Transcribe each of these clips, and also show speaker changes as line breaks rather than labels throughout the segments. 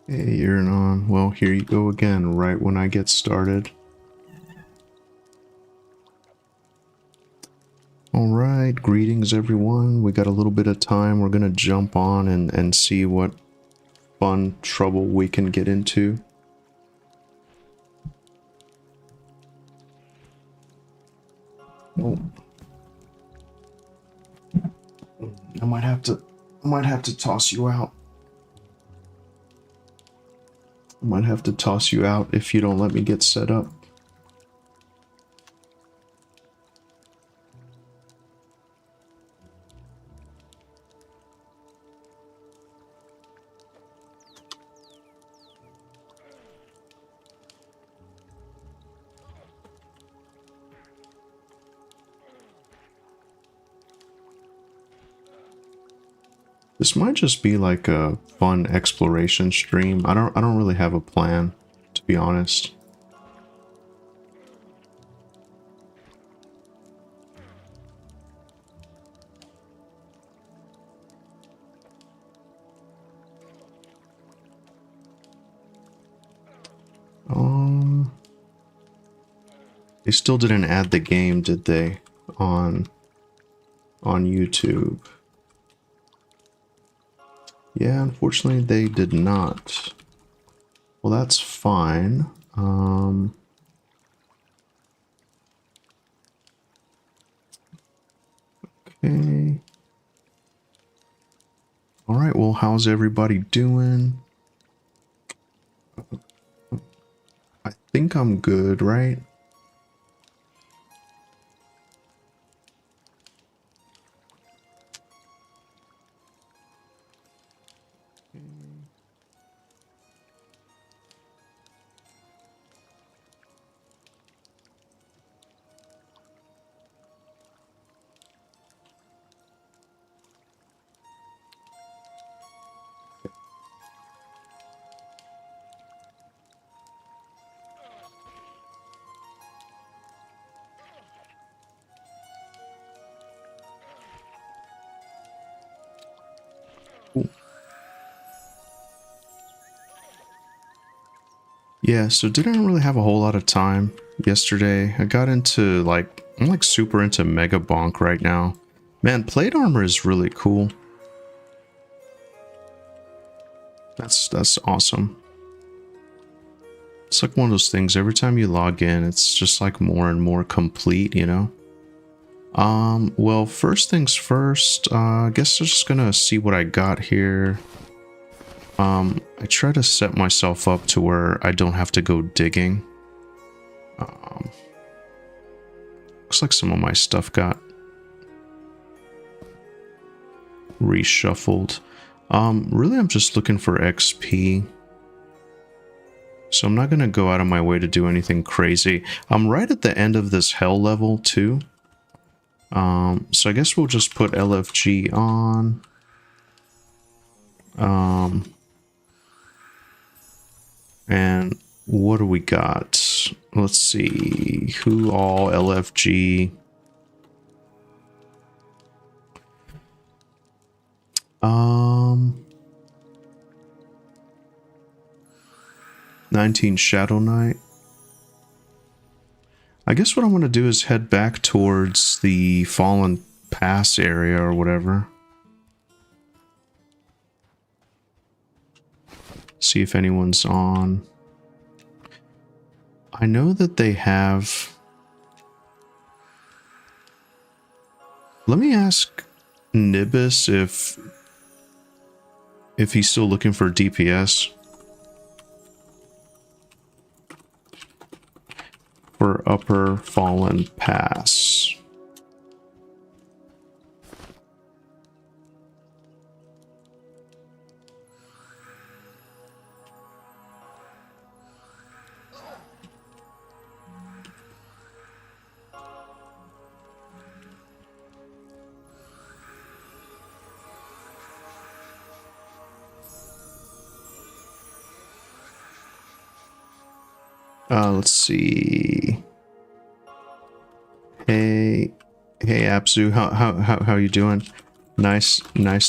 Hey, you're on. Well, here you go again, right when I get started. Alright, greetings everyone. We got a little bit of time. We're gonna jump on and see what fun trouble we can get into. Oh. I might have to toss you out. I might have to toss you out if you don't let me get set up. This might just be like a fun exploration stream. I don't really have a plan, to be honest. They still didn't add the game, did they? On YouTube. Yeah, unfortunately they did not. Well, that's fine. Okay. Alright, well, how's everybody doing? I think I'm good, right? Yeah, so didn't really have a whole lot of time yesterday. I got into I'm like super into Mega Bonk right now. Man, plate armor is really cool. That's awesome. It's like one of those things, every time you log in, it's just like more and more complete, you know? Well, first things first, I guess I'm just gonna see what I got here. I try to set myself up to where I don't have to go digging. Looks like some of my stuff got reshuffled. Really I'm just looking for XP. So I'm not gonna go out of my way to do anything crazy. I'm right at the end of this hell level too. So I guess we'll just put LFG on. And what do we got? Let's see. Who all LFG? 19 Shadow Knight. I guess what I want to do is head back towards the Fallen Pass area or whatever. See if anyone's on. I know that they have... Let me ask Nibis if he's still looking for DPS. For Upper Fallen Pass. Let's see. Hey Abzu, how you doing? Nice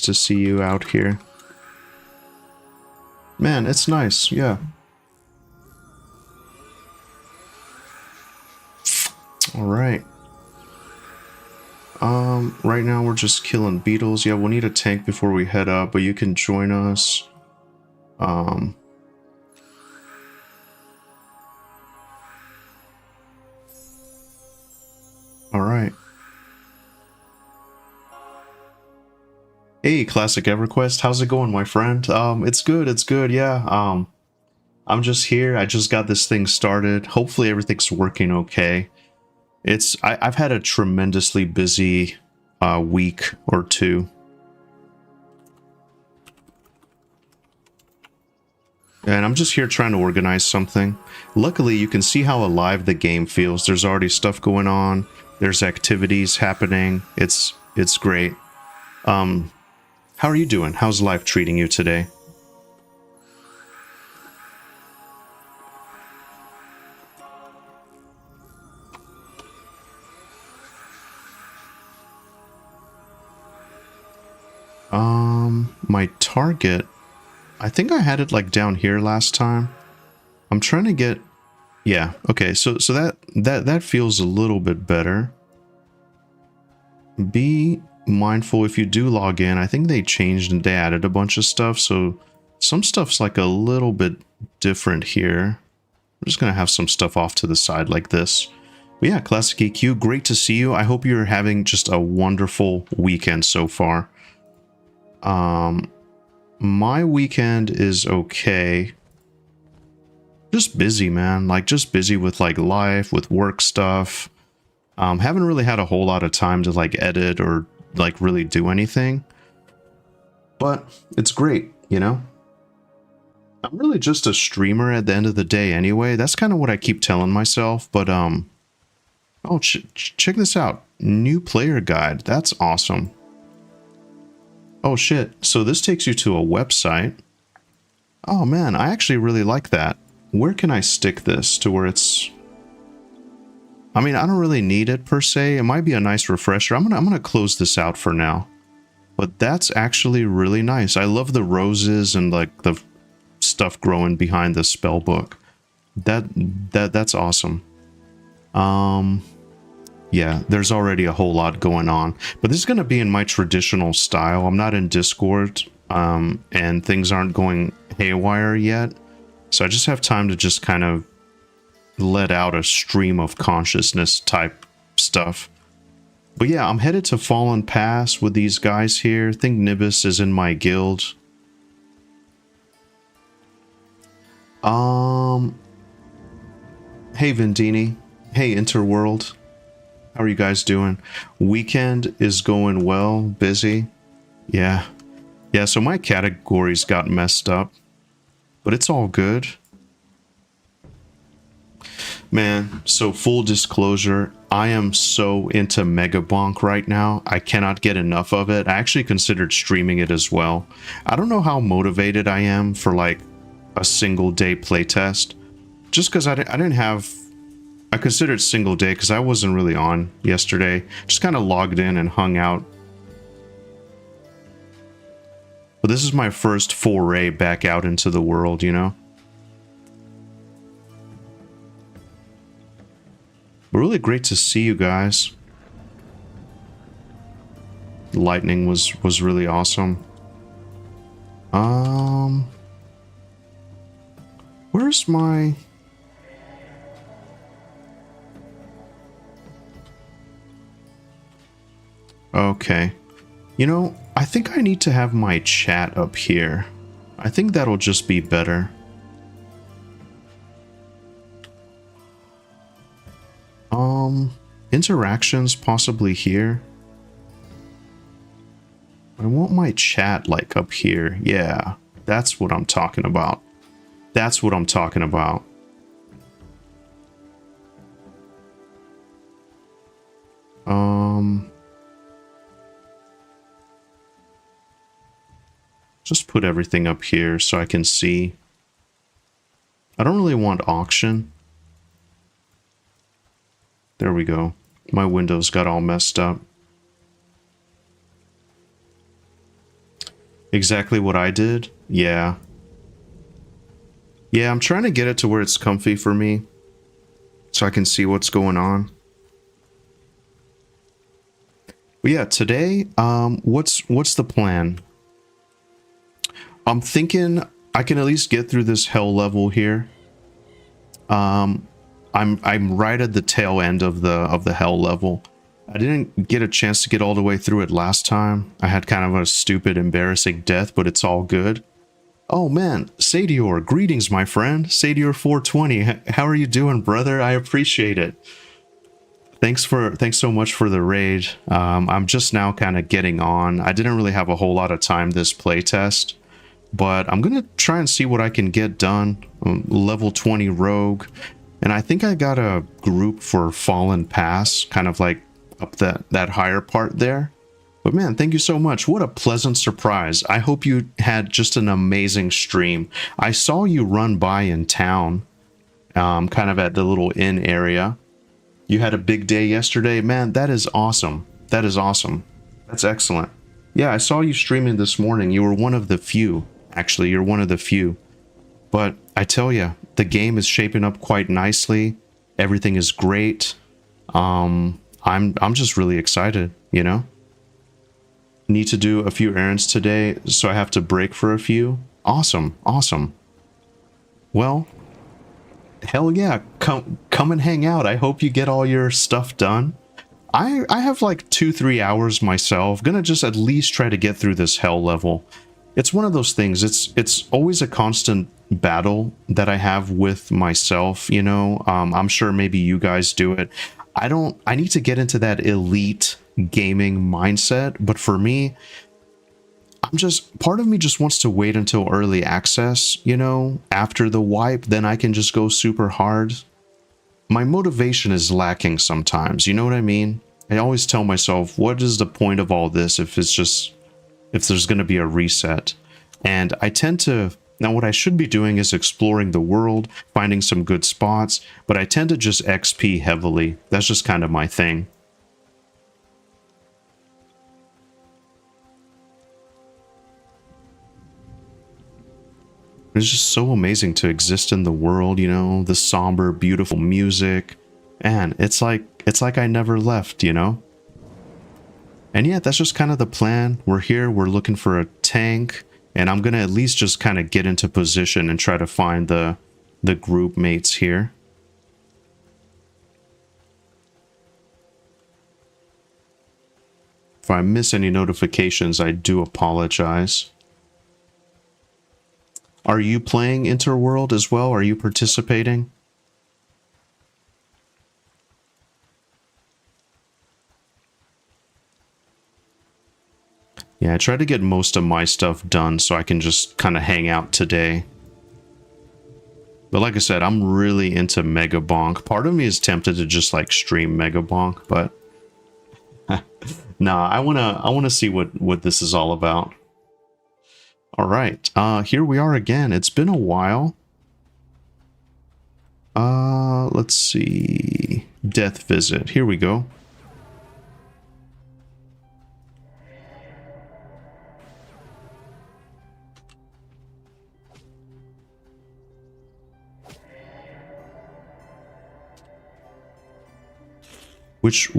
to see you out here. Man, it's nice, yeah. Alright. Right now we're just killing beetles. Yeah, we'll need a tank before we head up, but you can join us. Alright. Hey, Classic EverQuest, how's it going, my friend? It's good, yeah. I'm just here. I just got this thing started. Hopefully everything's working okay. I've had a tremendously busy week or two. And I'm just here trying to organize something. Luckily, you can see how alive the game feels. There's already stuff going on. There's activities happening. It's great. How are you doing? How's life treating you today? My target, I think I had it like down here last time. I'm trying to get, yeah, okay, so that feels a little bit better. Be mindful if you do log in. I think they changed and they added a bunch of stuff, so some stuff's like a little bit different here. I'm just gonna have some stuff off to the side like this. But yeah, Classic EQ, great to see you. I hope you're having just a wonderful weekend so far. My weekend is okay. Just busy, man. Like, just busy with, like, life, with work stuff. Haven't really had a whole lot of time to, like, edit or, like, really do anything. But it's great, you know? I'm really just a streamer at the end of the day anyway. That's kind of what I keep telling myself. But, oh, check this out. New player guide. That's awesome. Oh shit, so this takes you to a website. Oh man, I actually really like that. Where can I stick this to where it's... I mean, I don't really need it per se. It might be a nice refresher. I'm gonna close this out for now. But that's actually really nice. I love the roses and like the stuff growing behind the spell book. That's awesome. Yeah, there's already a whole lot going on, but this is going to be in my traditional style. I'm not in Discord, and things aren't going haywire yet, so I just have time to just kind of let out a stream of consciousness type stuff. But yeah, I'm headed to Fallen Pass with these guys here. I think Nibis is in my guild. Hey Vendini. Hey Interworld. How are you guys doing? Weekend is going well, busy. Yeah. Yeah, so my categories got messed up, but it's all good. Man, so full disclosure, I am so into Mega Bonk right now. I cannot get enough of it. I actually considered streaming it as well. I don't know how motivated I am for like a single day playtest, just because I didn't have... I considered single day because I wasn't really on yesterday. Just kind of logged in and hung out. But this is my first foray back out into the world, you know? But really great to see you guys. Lightning was really awesome. Where's my... Okay. You know, I think I need to have my chat up here. I think that'll just be better. Interactions possibly here. I want my chat like up here. Yeah, that's what I'm talking about. That's what I'm talking about. Just put everything up here so I can see. I don't really want auction. There we go. My windows got all messed up. Exactly what I did? Yeah. Yeah, I'm trying to get it to where it's comfy for me, so I can see what's going on. But yeah, today, what's the plan? I'm thinking I can at least get through this hell level here. I'm right at the tail end of the hell level. I didn't get a chance to get all the way through it last time. I had kind of a stupid, embarrassing death, but it's all good. Oh man, Sadior, greetings, my friend. Sadior 420, how are you doing, brother? I appreciate it. Thanks so much for the raid. I'm just now kind of getting on. I didn't really have a whole lot of time this playtest, but I'm gonna try and see what I can get done. Level 20 rogue, and I think I got a group for Fallen Pass, kind of like up that higher part there. But man, thank you so much. What a pleasant surprise. I hope you had just an amazing stream. I saw you run by in town, kind of at the little inn area. You had a big day yesterday. Man, that is awesome. That is awesome. That's excellent. Yeah, I saw you streaming this morning. You were one of the few. Actually, you're one of the few. But I tell you, the game is shaping up quite nicely. Everything is great. I'm just really excited, you know? Need to do a few errands today, so I have to break for a few. Awesome, awesome. Well, hell yeah, come and hang out. I hope you get all your stuff done. I have like 2-3 hours myself. Gonna just at least try to get through this hell level. It's one of those things. It's always a constant battle that I have with myself, you know. I'm sure maybe you guys do it. I need to get into that elite gaming mindset, but for me, part of me just wants to wait until early access, you know, after the wipe, then I can just go super hard. My motivation is lacking sometimes, you know what I mean? I always tell myself, what is the point of all this if there's going to be a reset? And I tend to, now what I should be doing is exploring the world, finding some good spots, but I tend to just XP heavily. That's just kind of my thing. It's just so amazing to exist in the world, you know, the somber, beautiful music. And it's like I never left, you know? And yeah, that's just kind of the plan. We're here, we're looking for a tank, and I'm gonna at least just kind of get into position and try to find the group mates here. If I miss any notifications, I do apologize. Are you playing Interworld as well? Are you participating? Yeah, I tried to get most of my stuff done so I can just kind of hang out today. But like I said, I'm really into Mega Bonk. Part of me is tempted to just like stream Mega Bonk, but nah, I wanna see what this is all about. All right, here we are again. It's been a while. Let's see. Death visit. Here we go. Which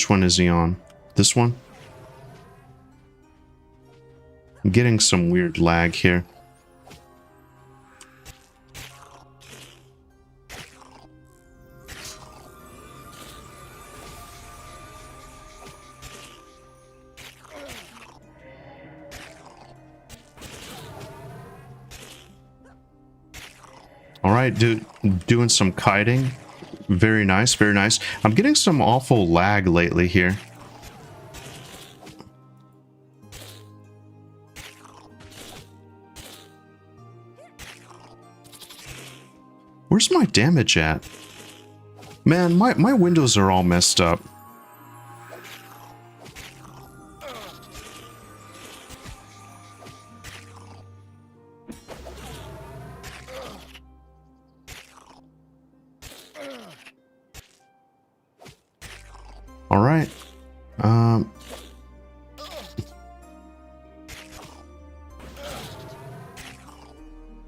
one is he on? This one? I'm getting some weird lag here. All right, doing some kiting. Very nice, very nice. I'm getting some awful lag lately here. Where's my damage at? Man, my windows are all messed up. All right.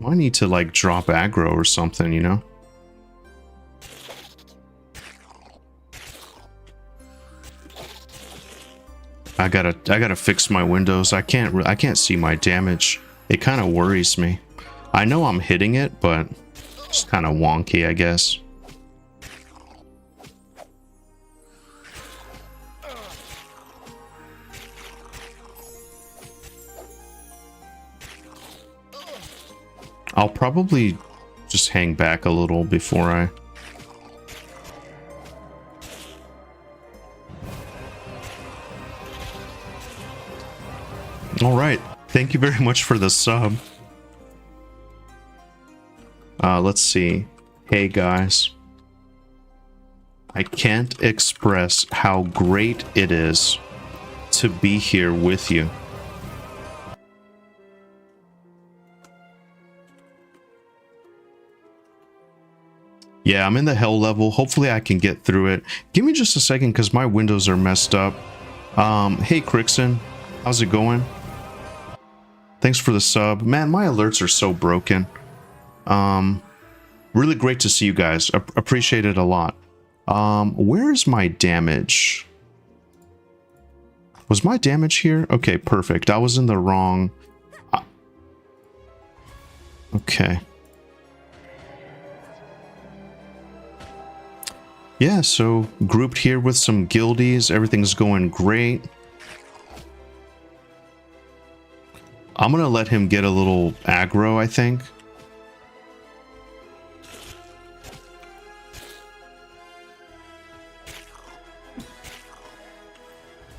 I need to like drop aggro or something, you know? I gotta fix my windows. I can't see my damage. It kind of worries me. I know I'm hitting it, but it's kind of wonky, I guess. I'll probably just hang back a little before I... All right. Thank you very much for the sub. Let's see. Hey guys. I can't express how great it is to be here with you. Yeah, I'm in the hell level. Hopefully I can get through it. Give me just a second because my windows are messed up. Hey Crixon, how's it going? Thanks for the sub. Man, my alerts are so broken. Really great to see you guys. Appreciate it a lot. Where's my damage? Was my damage here? Okay, perfect. I was in the wrong... Okay. Yeah, so grouped here with some guildies. Everything's going great. I'm gonna let him get a little aggro, I think.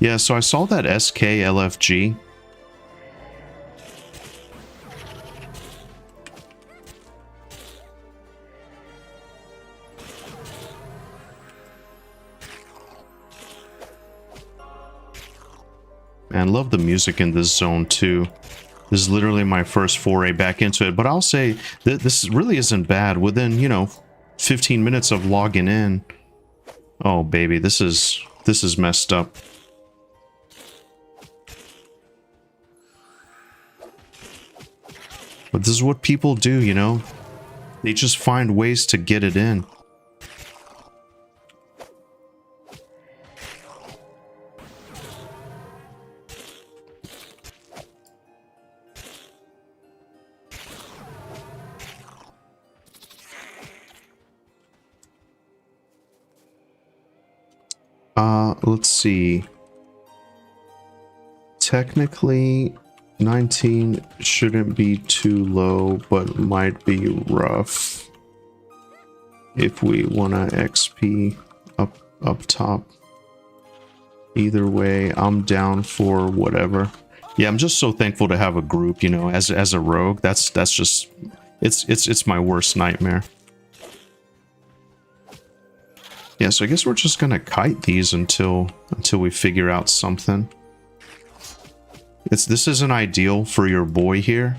Yeah, so I saw that SKLFG. Man, love the music in this zone too. This is literally my first foray back into it, but I'll say that this really isn't bad. Within, you know, 15 minutes of logging in. Oh baby, this is messed up. But this is what people do, you know? They just find ways to get it in. Let's see. Technically, 19 shouldn't be too low, but might be rough if we wanna XP up top. Either way, I'm down for whatever. Yeah, I'm just so thankful to have a group, you know, as a rogue. That's just it's my worst nightmare. Yeah, so I guess we're just gonna kite these until we figure out something. This isn't ideal for your boy here,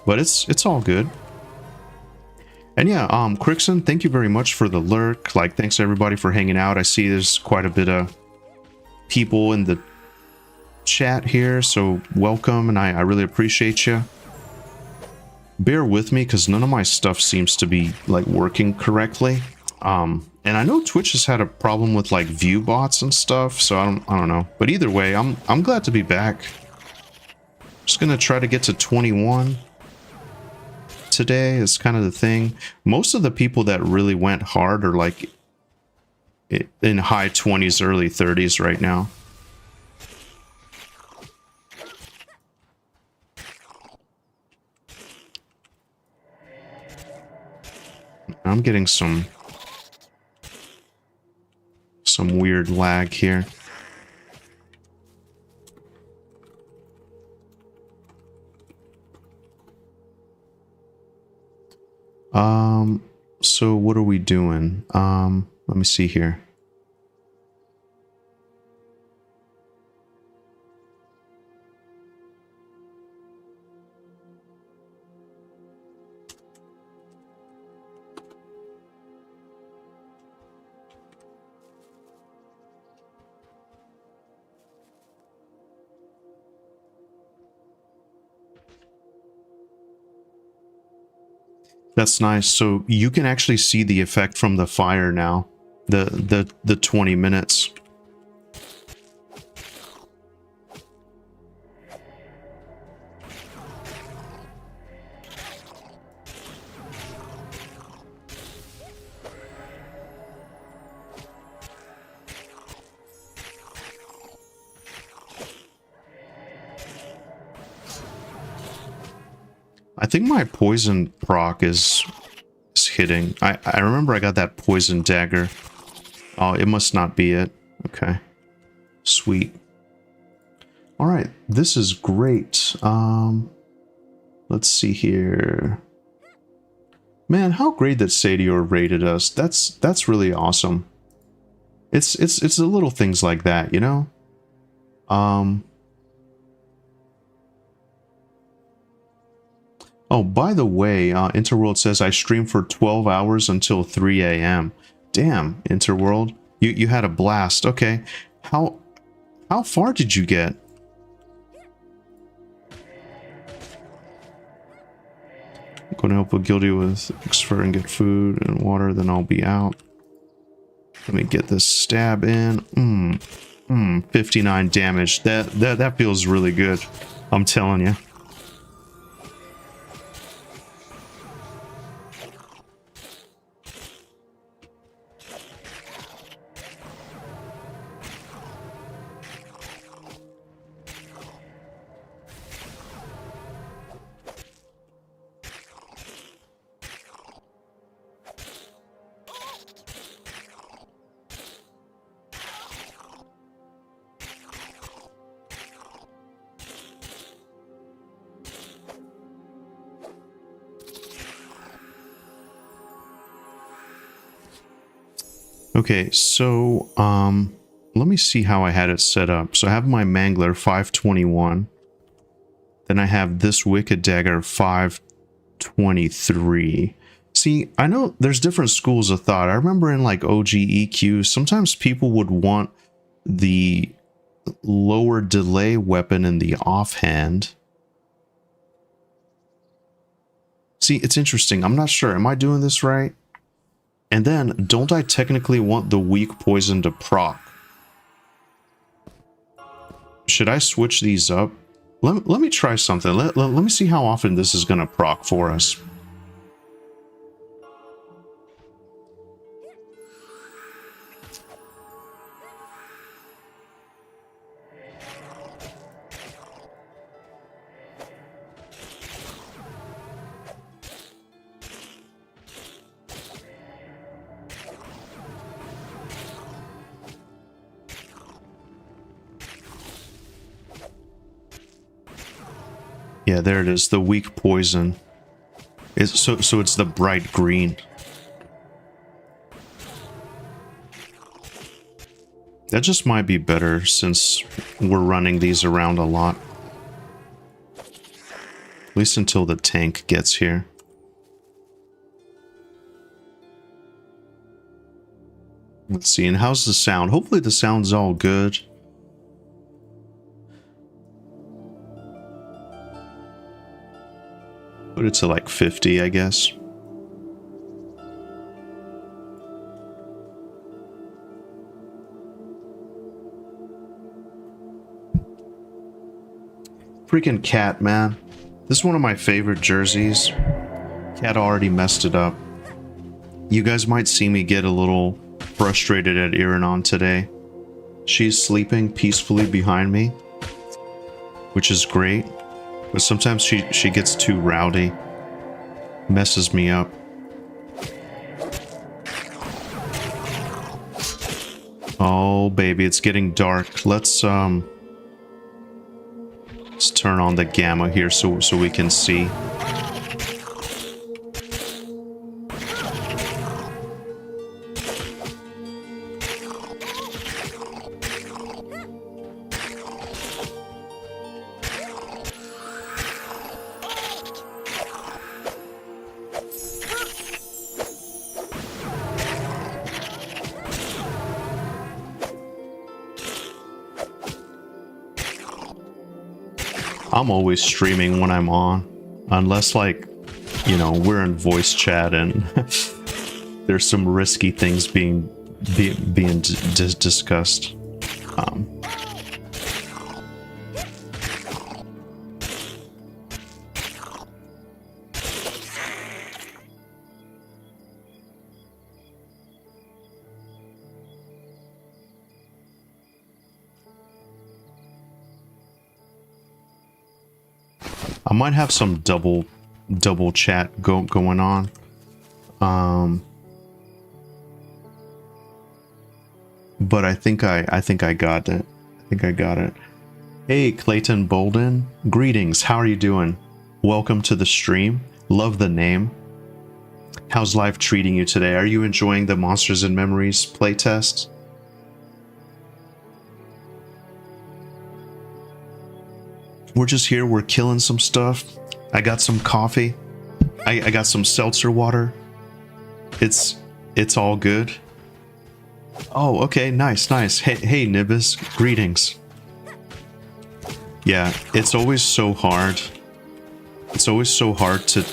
but it's all good. And yeah, Crixon, thank you very much for the lurk. Like, thanks everybody for hanging out. I see there's quite a bit of people in the chat here, so welcome, and I really appreciate you. Bear with me because none of my stuff seems to be like working correctly. And I know Twitch has had a problem with like view bots and stuff, so I don't know. But either way, I'm glad to be back. Just gonna try to get to 21 today is kind of the thing. Most of the people that really went hard are like in high 20s, early 30s right now. I'm getting some weird lag here. So what are we doing? Let me see here. That's nice. So you can actually see the effect from the fire now. The 20 minutes. I think my poison proc is hitting. I remember I got that poison dagger. Oh, it must not be it. Okay. Sweet. All right, this is great. Let's see here. Man, how great that Sadior rated us. That's really awesome. It's the little things like that, you know? Oh, by the way, Interworld says I streamed for 12 hours until 3 a.m. Damn, Interworld. You had a blast. Okay. How far did you get? I'm going to help a guilty with exfer and get food and water, then I'll be out. Let me get this stab in. 59 damage. That feels really good. I'm telling you. Okay, so let me see how I had it set up. So I have my Mangler 521. Then I have this Wicked Dagger 523. See, I know there's different schools of thought. I remember in like OGEQ, sometimes people would want the lower delay weapon in the offhand. See, it's interesting. I'm not sure. Am I doing this right? And then, don't I technically want the weak poison to proc? Should I switch these up? Let me try something. Let me see how often this is going to proc for us. Yeah, there it is. The weak poison. So it's the bright green. That just might be better since we're running these around a lot. At least until the tank gets here. Let's see, and how's the sound? Hopefully the sound's all good. Put it to like 50, I guess. Freaking cat, man. This is one of my favorite jerseys. Cat already messed it up. You guys might see me get a little frustrated at Iranon today. She's sleeping peacefully behind me, which is great. But sometimes she gets too rowdy. Messes me up. Oh, baby, it's getting dark. Let's turn on the gamma here so we can see. I'm always streaming when I'm on, unless like you know, we're in voice chat and there's some risky things being discussed. I might have some double chat going on. But I think I got it. I think I got it. Hey, Clayton Bolden. Greetings. How are you doing? Welcome to the stream. Love the name. How's life treating you today? Are you enjoying the Monsters and Memories playtest? We're just here. We're killing some stuff. I got some coffee. I got some seltzer water. It's all good. Oh, okay. Nice. Hey, Nibis. Greetings. Yeah, it's always so hard. It's always so hard to,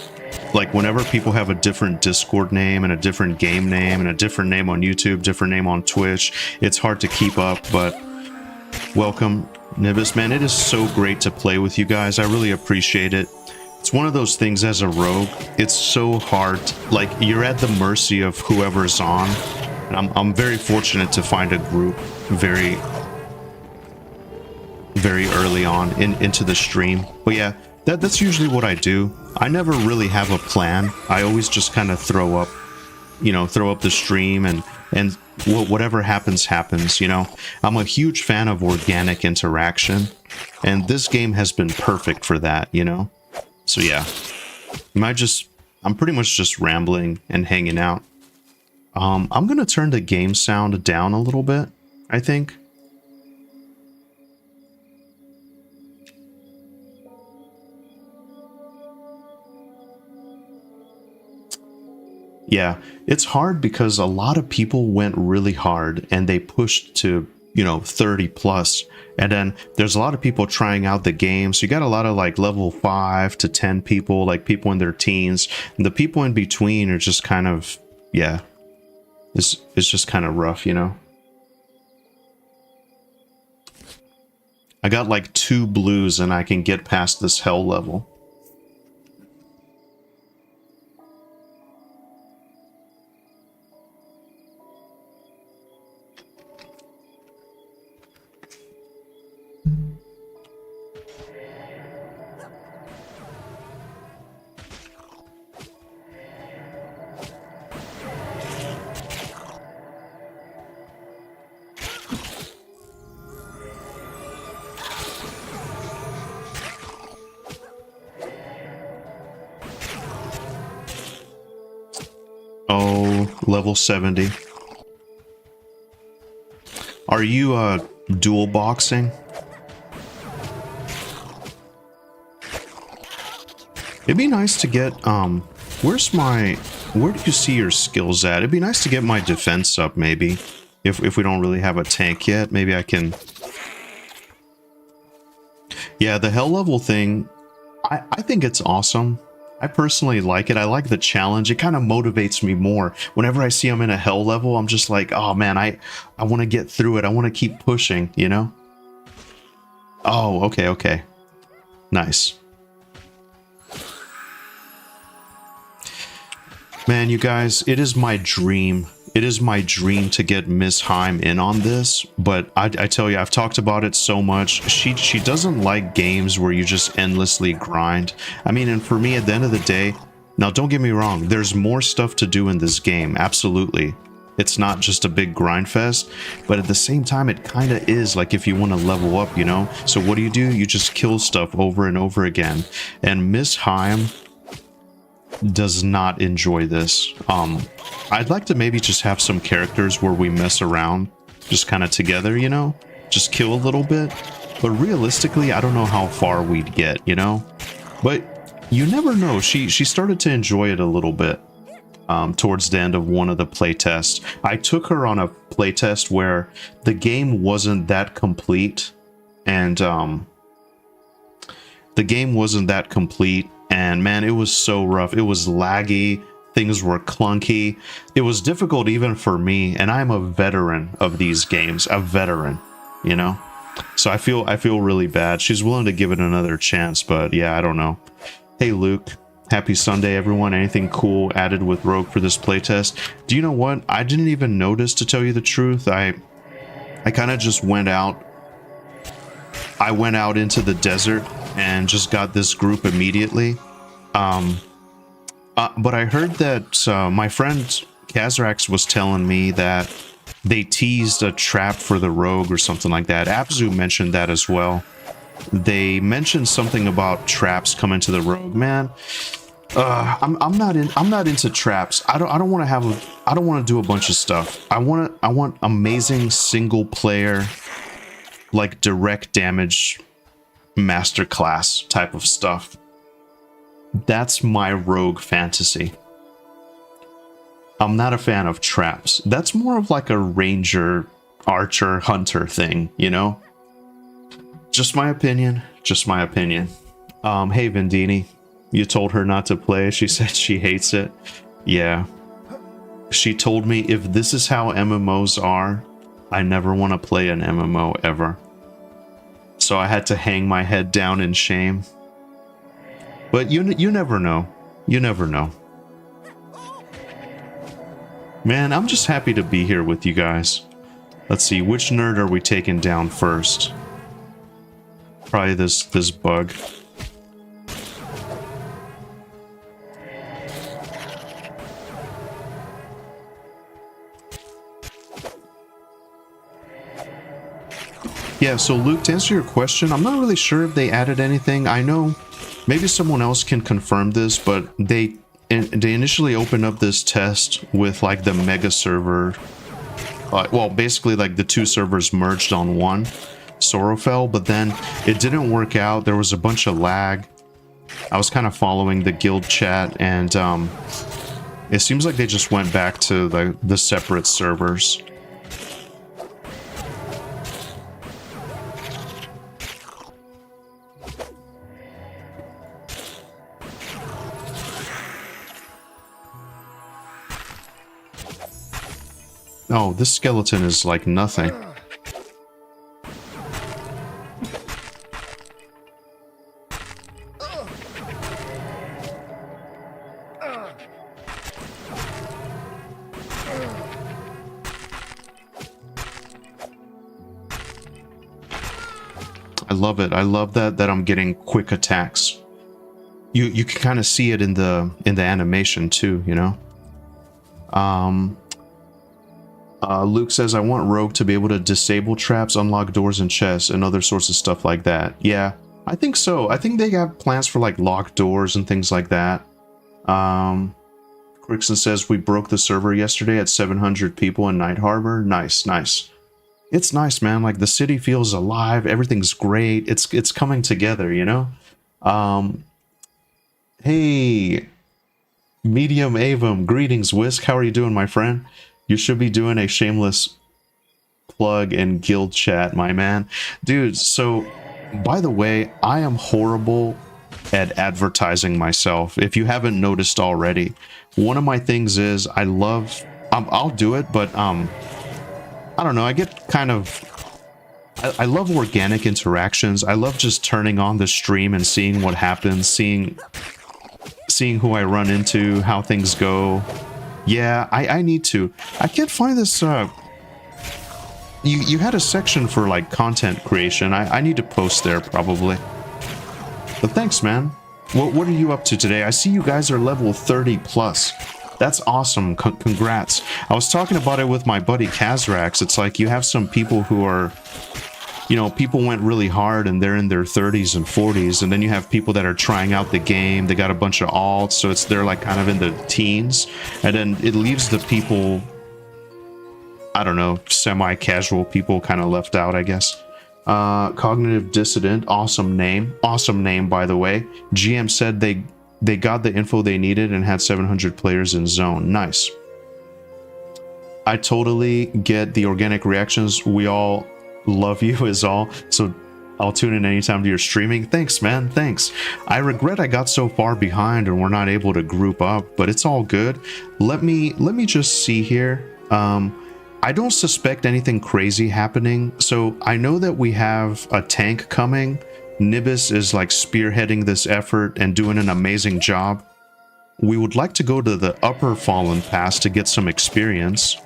like, whenever people have a different Discord name and a different game name and a different name on YouTube, different name on Twitch, it's hard to keep up, but welcome, Nibis. Man, it is so great to play with you guys. I really appreciate it. It's one of those things as a rogue, it's so hard. Like, you're at the mercy of whoever's on. And I'm very fortunate to find a group very early on into the stream. But yeah, that's usually what I do. I never really have a plan. I always just kind of throw up the stream and whatever happens, you know. I'm a huge fan of organic interaction, and this game has been perfect for that, you know. So yeah, I'm pretty much just rambling and hanging out. I'm gonna turn the game sound down a little bit, I think. Yeah, it's hard because a lot of people went really hard and they pushed to, you know, 30 plus. And then there's a lot of people trying out the game. So you got a lot of like level 5 to 10 people, like people in their teens. And the people in between are just kind of, yeah, it's just kind of rough, you know. I got like 2 blues and I can get past this hell level. Level 70. Are you dual boxing? It'd be nice to get where do you see your skills at? It'd be nice to get my defense up, maybe. If we don't really have a tank yet, maybe I can. Yeah, the hell level thing, I think it's awesome. I personally like it. I like the challenge. It kind of motivates me more. Whenever I see I'm in a hell level, I'm just like, oh man, I want to get through it. I want to keep pushing, you know? Oh, okay. Nice. Man, you guys, it is my dream. It is my dream to get Miss Heim in on this, but I tell you, I've talked about it so much. She doesn't like games where you just endlessly grind. I mean, and for me, at the end of the day, now don't get me wrong, there's more stuff to do in this game, absolutely. It's not just a big grind fest, but at the same time, it kind of is, like if you want to level up, you know? So what do? You just kill stuff over and over again. And Miss Heim does not enjoy this. I'd like to maybe just have some characters where we mess around just kind of together, you know, just kill a little bit, but realistically I don't know how far we'd get, you know, but you never know. She started to enjoy it a little bit towards the end of one of the playtests. I took her on a playtest where the game wasn't that complete, and and man, it was so rough. It was laggy. Things were clunky. It was difficult even for me, and I'm a veteran of these games, a veteran, you know? So I feel really bad. She's willing to give it another chance, but yeah, I don't know. Hey Luke, happy Sunday everyone. Anything cool added with Rogue for this playtest? Do you know what? I didn't even notice, to tell you the truth. I kind of just went out. I went out into the desert and just got this group immediately. But I heard that my friend Kazrax was telling me that they teased a trap for the rogue or something like that. Abzu mentioned that as well. They mentioned something about traps coming to the rogue. Man, I'm not into traps. I don't want to do a bunch of stuff. I want amazing single player, like direct damage masterclass type of stuff. That's my rogue fantasy. I'm not a fan of traps. That's more of like a ranger, archer, hunter thing, you know? Just my opinion. Just my opinion. Hey Vendini, you told her not to play. She said she hates it. Yeah. She told me if this is how MMOs are, I never want to play an MMO ever. So I had to hang my head down in shame. But you never know. You never know. Man, I'm just happy to be here with you guys. Let's see, which nerd are we taking down first? Probably this bug. Yeah, so Luke, to answer your question, I'm not really sure if they added anything. I know maybe someone else can confirm this, but they initially opened up this test with like the mega server. Well, basically like the two servers merged on one, Sorrowfell, but then it didn't work out. There was a bunch of lag. I was kind of following the guild chat, and it seems like they just went back to the separate servers. Oh, this skeleton is like nothing. I love it. I love that I'm getting quick attacks. You can kind of see it in the animation too, you know? Luke says, I want Rogue to be able to disable traps, unlock doors and chests, and other sorts of stuff like that. Yeah, I think so. I think they have plans for like locked doors and things like that. Crickson says, we broke the server yesterday at 700 people in Night Harbor. Nice, nice. It's nice, man. Like the city feels alive. Everything's great. It's coming together, you know? Hey, Medium Avum, greetings, Whisk. How are you doing, my friend? You should be doing a shameless plug in guild chat, my man. Dude, so, by the way, I am horrible at advertising myself. If you haven't noticed already, one of my things is I'll do it, but, I don't know, I get kind of... I love organic interactions. I love just turning on the stream and seeing what happens, seeing who I run into, how things go. Yeah, I need to. I can't find this, you had a section for, like, content creation. I need to post there, probably. But thanks, man. What are you up to today? I see you guys are level 30 plus. That's awesome. Congrats. I was talking about it with my buddy Kazrax. It's like you have some people who are... You know, people went really hard and they're in their 30s and 40s, and then you have people that are trying out the game. They got a bunch of alts, so they're like kind of in the teens, and then it leaves the people, I don't know, semi-casual people kind of left out, I guess. Cognitive Dissident, awesome name, by the way. GM said they got the info they needed and had 700 players in zone. Nice. I totally get the organic reactions. We all love you is all. So I'll tune in anytime to your streaming. Thanks, man. Thanks. I regret I got so far behind and we're not able to group up, but it's all good. Let me just see here. I don't suspect anything crazy happening. So I know that we have a tank coming. Nibis is like spearheading this effort and doing an amazing job. We would like to go to the upper Fallen Pass to get some experience.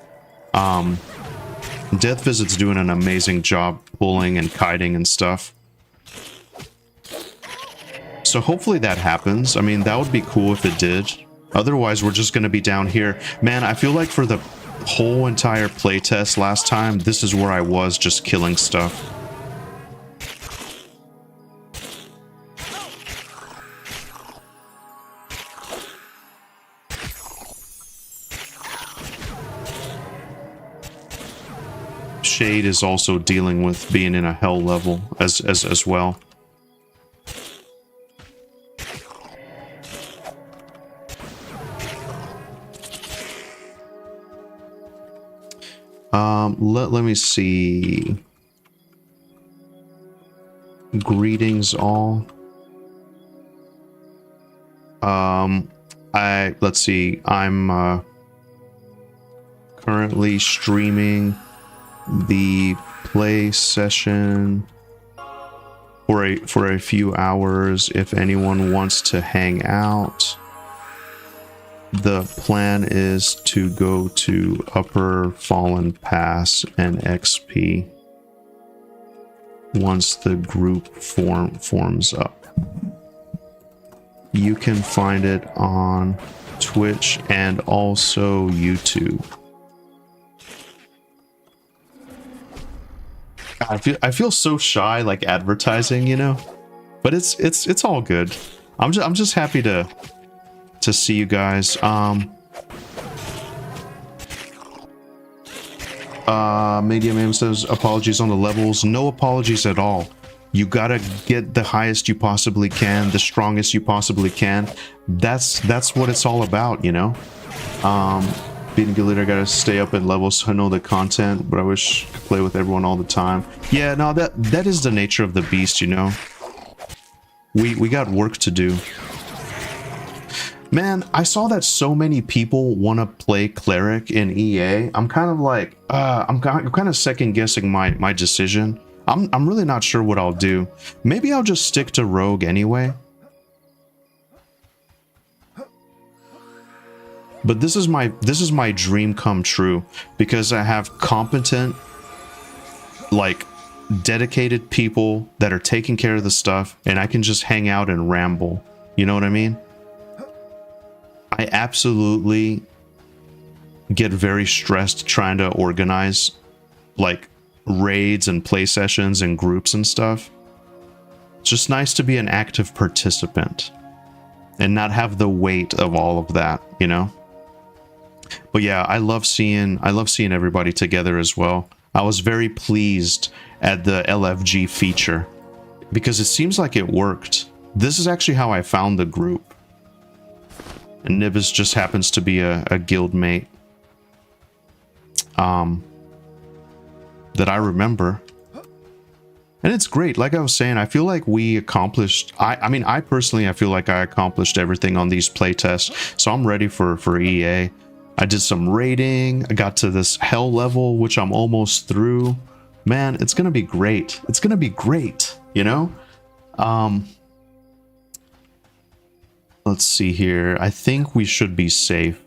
Death Visit's doing an amazing job pulling and kiting and stuff. So hopefully that happens. I mean, that would be cool if it did. Otherwise, we're just going to be down here. Man, I feel like for the whole entire playtest last time, this is where I was, just killing stuff. Shade is also dealing with being in a hell level as well. Let me see. Greetings all. Let's see. I'm currently streaming the play session for a few hours. If anyone wants to hang out, the plan is to go to Upper Fallen Pass and XP once the group forms up. You can find it on Twitch and also YouTube. I feel so shy, like advertising, you know, but it's all good. I'm just happy to see you guys. Medium Aim says apologies on the levels. No apologies at all. You gotta get the highest you possibly can, the strongest you possibly can. That's what it's all about, you know. Beating Guild, I gotta stay up in levels. I know the content, but I wish I could play with everyone all the time. Yeah, no, that is the nature of the beast, you know. We got work to do. Man, I saw that so many people want to play Cleric in EA. I'm kind of like, I'm kind of second guessing my decision. I'm really not sure what I'll do. Maybe I'll just stick to Rogue anyway. But this is my dream come true, because I have competent, like, dedicated people that are taking care of the stuff, and I can just hang out and ramble. You know what I mean? I absolutely get very stressed trying to organize, like, raids and play sessions and groups and stuff. It's just nice to be an active participant and not have the weight of all of that, you know? But yeah, I love seeing everybody together as well. I was very pleased at the LFG feature because it seems like it worked. This is actually how I found the group. And Nibis just happens to be a guild mate that I remember. And it's great. Like I was saying, I feel like we accomplished... I personally feel like I accomplished everything on these playtests. So I'm ready for EA. I did some raiding. I got to this hell level, which I'm almost through. Man, it's going to be great. It's going to be great, you know? Let's see here. I think we should be safe.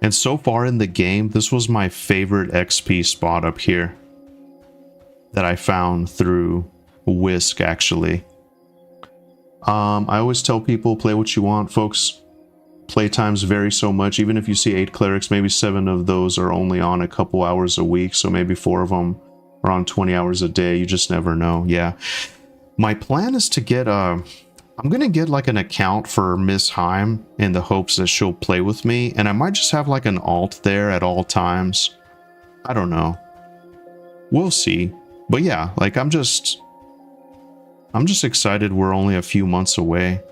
And so far in the game, this was my favorite XP spot up here that I found through Whisk, actually. I always tell people, play what you want, folks. Playtimes vary so much. Even if you see 8 clerics, maybe 7 of those are only on a couple hours a week, so maybe 4 of them are on 20 hours a day. You just never know. Yeah. My plan is to get I'm going to get like an account for Miss Heim in the hopes that she'll play with me, and I might just have like an alt there at all times. I don't know. We'll see. But yeah, like I'm just excited we're only a few months away.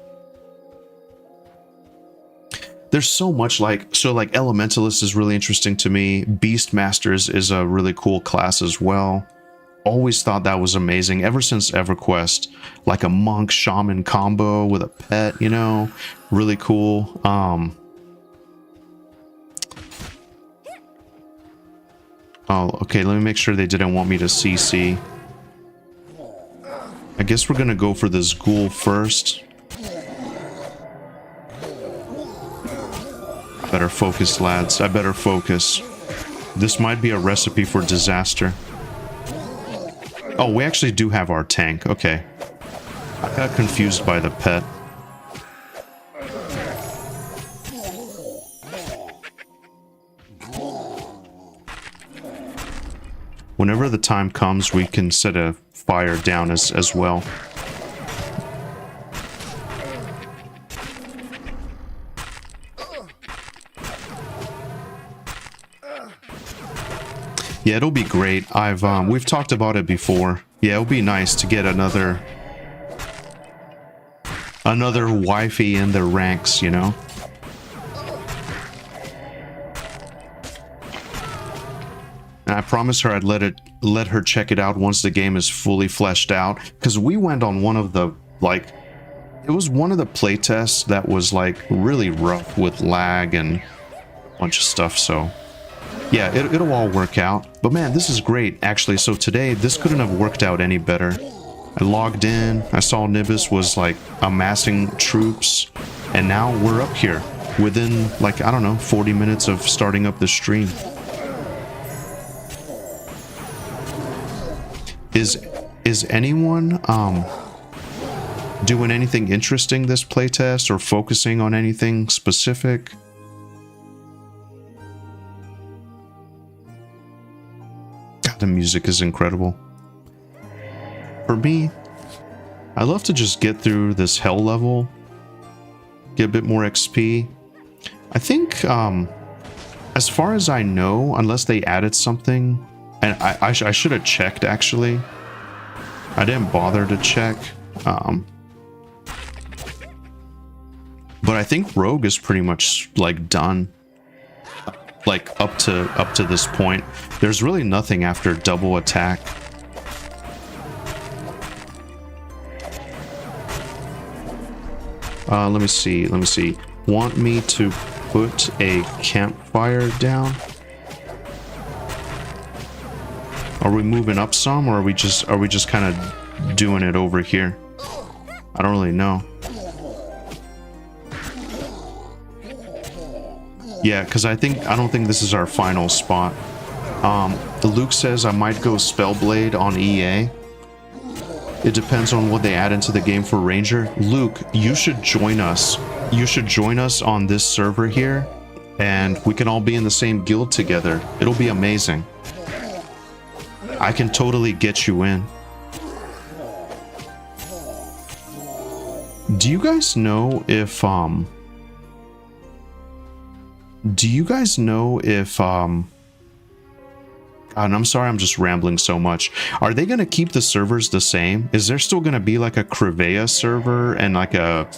there's so much like, so like Elementalist is really interesting to me. Beastmasters is a really cool class as well. Always thought that was amazing ever since EverQuest, like a monk shaman combo with a pet, you know, really cool. Oh, okay, let me make sure they didn't want me to CC. I guess we're gonna go for this ghoul first. Better focus, lads. I better focus. This might be a recipe for disaster. Oh, we actually do have our tank. Okay. I got confused by the pet. Whenever the time comes, we can set a fire down as well. Yeah, it'll be great. We've talked about it before. Yeah, it'll be nice to get another wifey in the ranks, you know? And I promised her I'd let her check it out once the game is fully fleshed out. Because we went on one of the, like, it was one of the playtests that was, like, really rough with lag and a bunch of stuff, so... yeah, it'll all work out. But man, this is great, actually. So today, this couldn't have worked out any better. I logged in, I saw Nibus was, like, amassing troops, and now we're up here within, like, I don't know, 40 minutes of starting up the stream. Is anyone doing anything interesting this playtest or focusing on anything specific? God, the music is incredible. For me, I love to just get through this hell level, get a bit more XP. I think, as far as I know, unless they added something, and I should have checked, actually. I didn't bother to check. But I think Rogue is pretty much, like, done. Like, up to this point. There's really nothing after double attack. Let me see. Want me to put a campfire down? Are we moving up some, or are we just kind of doing it over here? I don't really know. Yeah, because I don't think this is our final spot. Luke says I might go Spellblade on EA. It depends on what they add into the game for Ranger. Luke, you should join us. You should join us on this server here, and we can all be in the same guild together. It'll be amazing. I can totally get you in. Do you guys know if God, I'm sorry, I'm just rambling so much. Are they going to keep the servers the same? Is there still going to be like a Krivea server and like a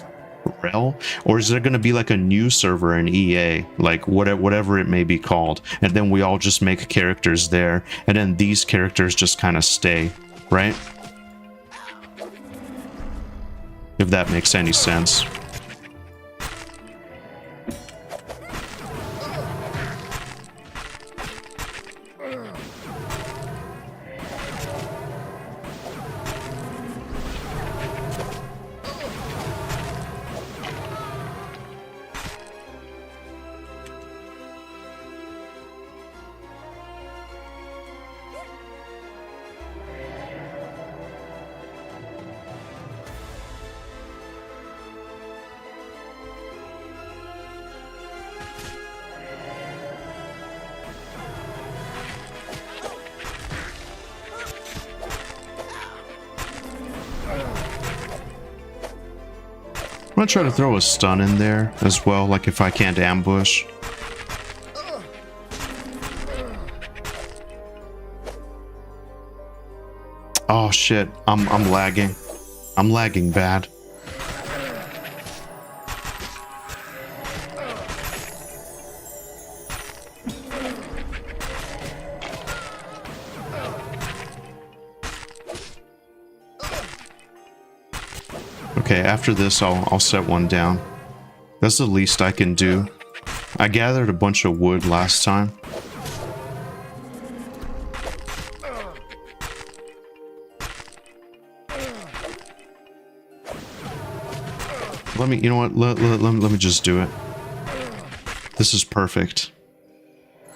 Rel? Or is there going to be like a new server in EA? Like whatever it may be called. And then we all just make characters there. And then these characters just kind of stay, right? If that makes any sense. I'm gonna try to throw a stun in there as well, like if I can't ambush. Oh shit, I'm lagging. I'm lagging bad. okay, after this, I'll set one down. That's the least I can do. I gathered a bunch of wood last time. Let me, you know what, let me just do it. This is perfect.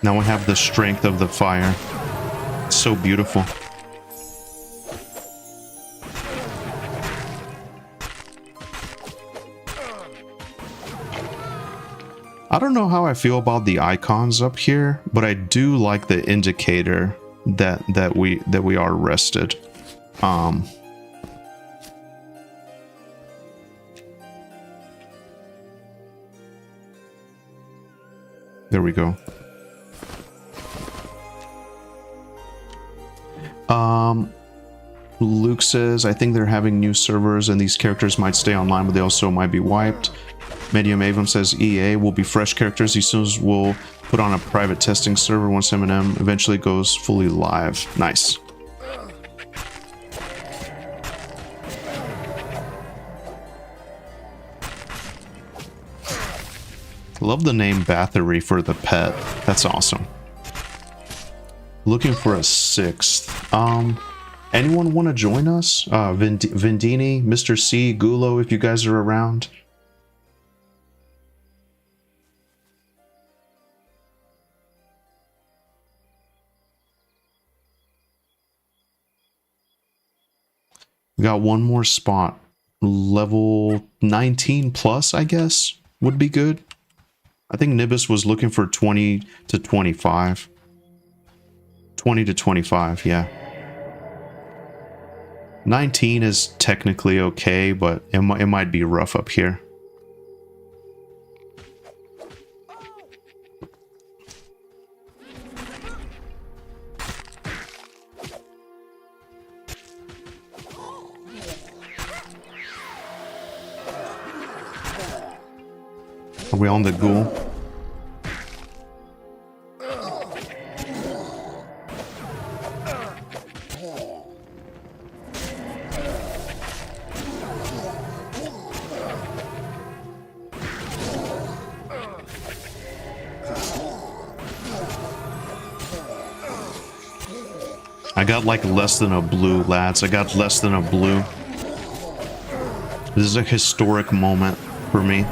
Now I have the strength of the fire. It's so beautiful. I don't know how I feel about the icons up here, but I do like the indicator that we are rested. There we go. Luke says, I think they're having new servers and these characters might stay online, but they also might be wiped. Medium Avum says EA will be fresh characters as soon as we'll put on a private testing server once M&M eventually goes fully live. Nice. Love the name Bathory for the pet. That's awesome. Looking for a 6th. Anyone want to join us? Vendini, Mr. C, Gulo, if you guys are around. We got one more spot. Level 19 plus, I guess, would be good. I think Nibis was looking for 20 to 25. 20 to 25, yeah. 19 is technically okay, but it might be rough up here. Are we on the ghoul? I got like less than a blue, lads. I got less than a blue. This is a historic moment for me.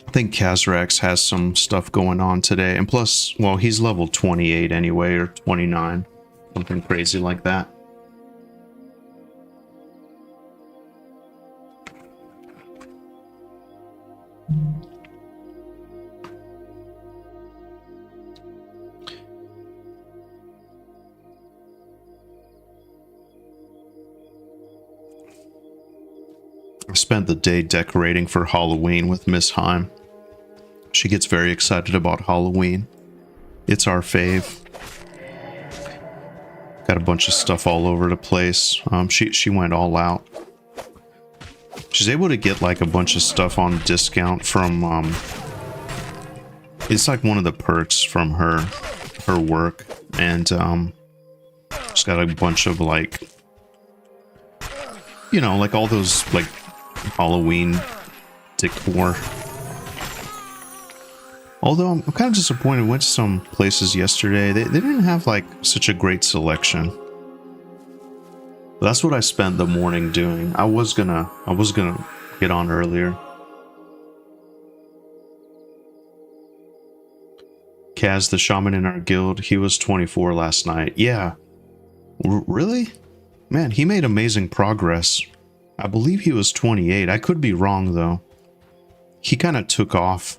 I think Kazrax has some stuff going on today, and plus, well, he's level 28 anyway, or 29, something crazy like that. I spent the day decorating for Halloween with Miss Heim. She gets very excited about Halloween. It's our fave. Got a bunch of stuff all over the place. She went all out. She's able to get like a bunch of stuff on discount from it's like one of the perks from her work, and she's got a bunch of like, you know, like all those like Halloween decor. Although I'm kind of disappointed. Went to some places yesterday. They didn't have like such a great selection. That's what I spent the morning doing. I was gonna get on earlier. Kaz, the shaman in our guild, he was 24 last night. Yeah. Really? Man, he made amazing progress. I believe he was 28. I could be wrong though. He kind of took off.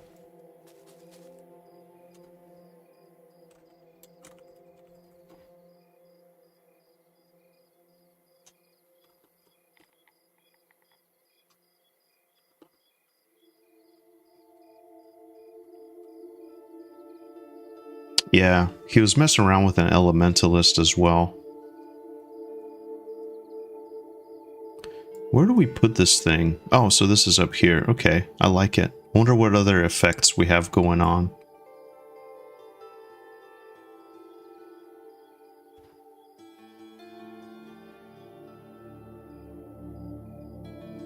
Yeah, he was messing around with an elementalist as well. Where do we put this thing? Oh, so this is up here. Okay, I like it. I wonder what other effects we have going on.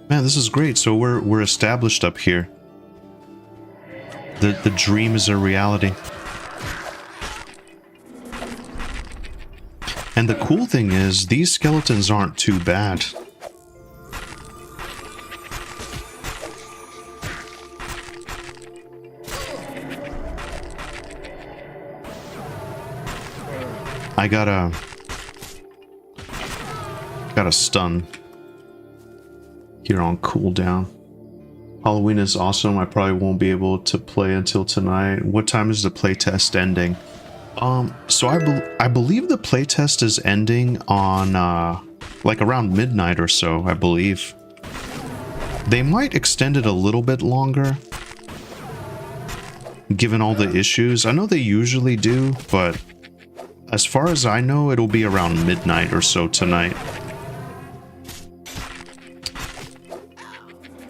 Man, this is great. So we're established up here. The dream is a reality. And the cool thing is, these skeletons aren't too bad. I got a stun here on cooldown. Halloween is awesome. I probably won't be able to play until tonight. What time is the playtest ending? So I believe the playtest is ending on like around midnight or so, I believe. They might extend it a little bit longer, given all the issues. I know they usually do, but as far as I know, it'll be around midnight or so tonight.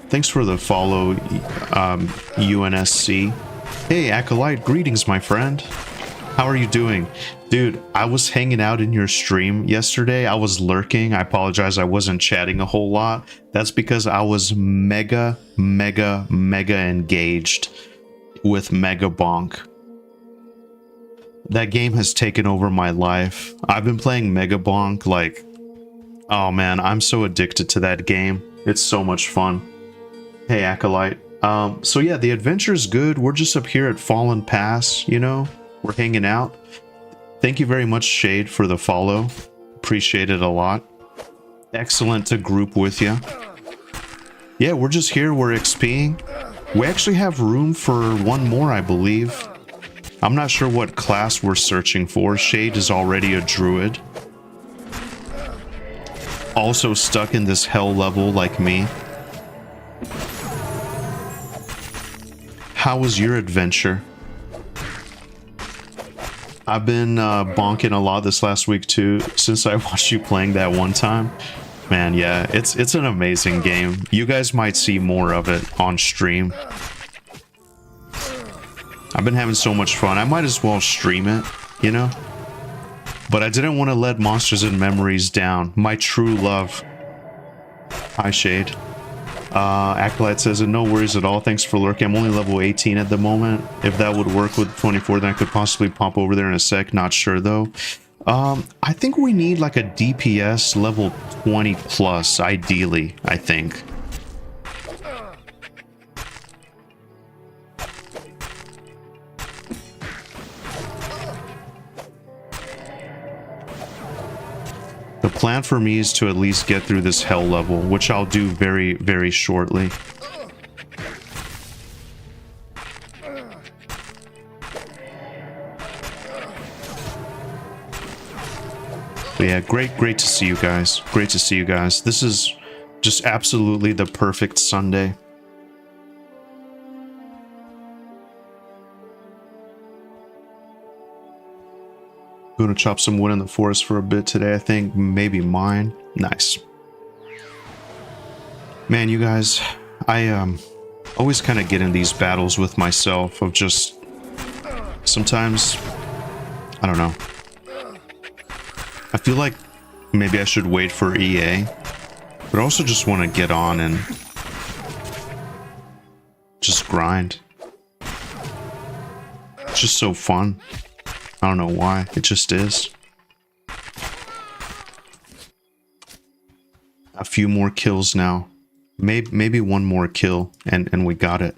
Thanks for the follow, UNSC. Hey, Acolyte, greetings, my friend. How are you doing? Dude, I was hanging out in your stream yesterday. I was lurking. I apologize, I wasn't chatting a whole lot. That's because I was mega engaged with Mega Bonk. That game has taken over my life. I've been playing Mega Bonk like... Oh man, I'm so addicted to that game. It's so much fun. Hey, Acolyte. So yeah, the adventure's good. We're just up here at Fallen Pass, you know? We're hanging out. Thank you very much, Shade, for the follow. Appreciate it a lot. Excellent to group with you. Yeah, we're just here. We're XPing. We actually have room for one more, I believe. I'm not sure what class we're searching for. Shade is already a druid. Also stuck in this hell level like me. How was your adventure? I've been bonking a lot this last week too, since I watched you playing that one time. Man, yeah, it's an amazing game. You guys might see more of it on stream. I've been having so much fun. I might as well stream it, you know? But I didn't want to let Monsters and Memories down. My true love. Hi, Shade. Acolyte says, no worries at all. Thanks for lurking. I'm only level 18 at the moment. If that would work with 24, then I could possibly pop over there in a sec. Not sure, though. I think we need like a DPS level 20 plus, ideally, I think. The plan for me is to at least get through this hell level, which I'll do very, very shortly. But yeah, great to see you guys. Great to see you guys. This is just absolutely the perfect Sunday. Gonna chop some wood in the forest for a bit today, I think. Maybe mine. Nice. Man, you guys, I always kind of get in these battles with myself of just... Sometimes, I don't know. I feel like maybe I should wait for EA, but I also just want to get on and just grind. It's just so fun. I don't know why, it just is. A few more kills now. Maybe one more kill and we got it.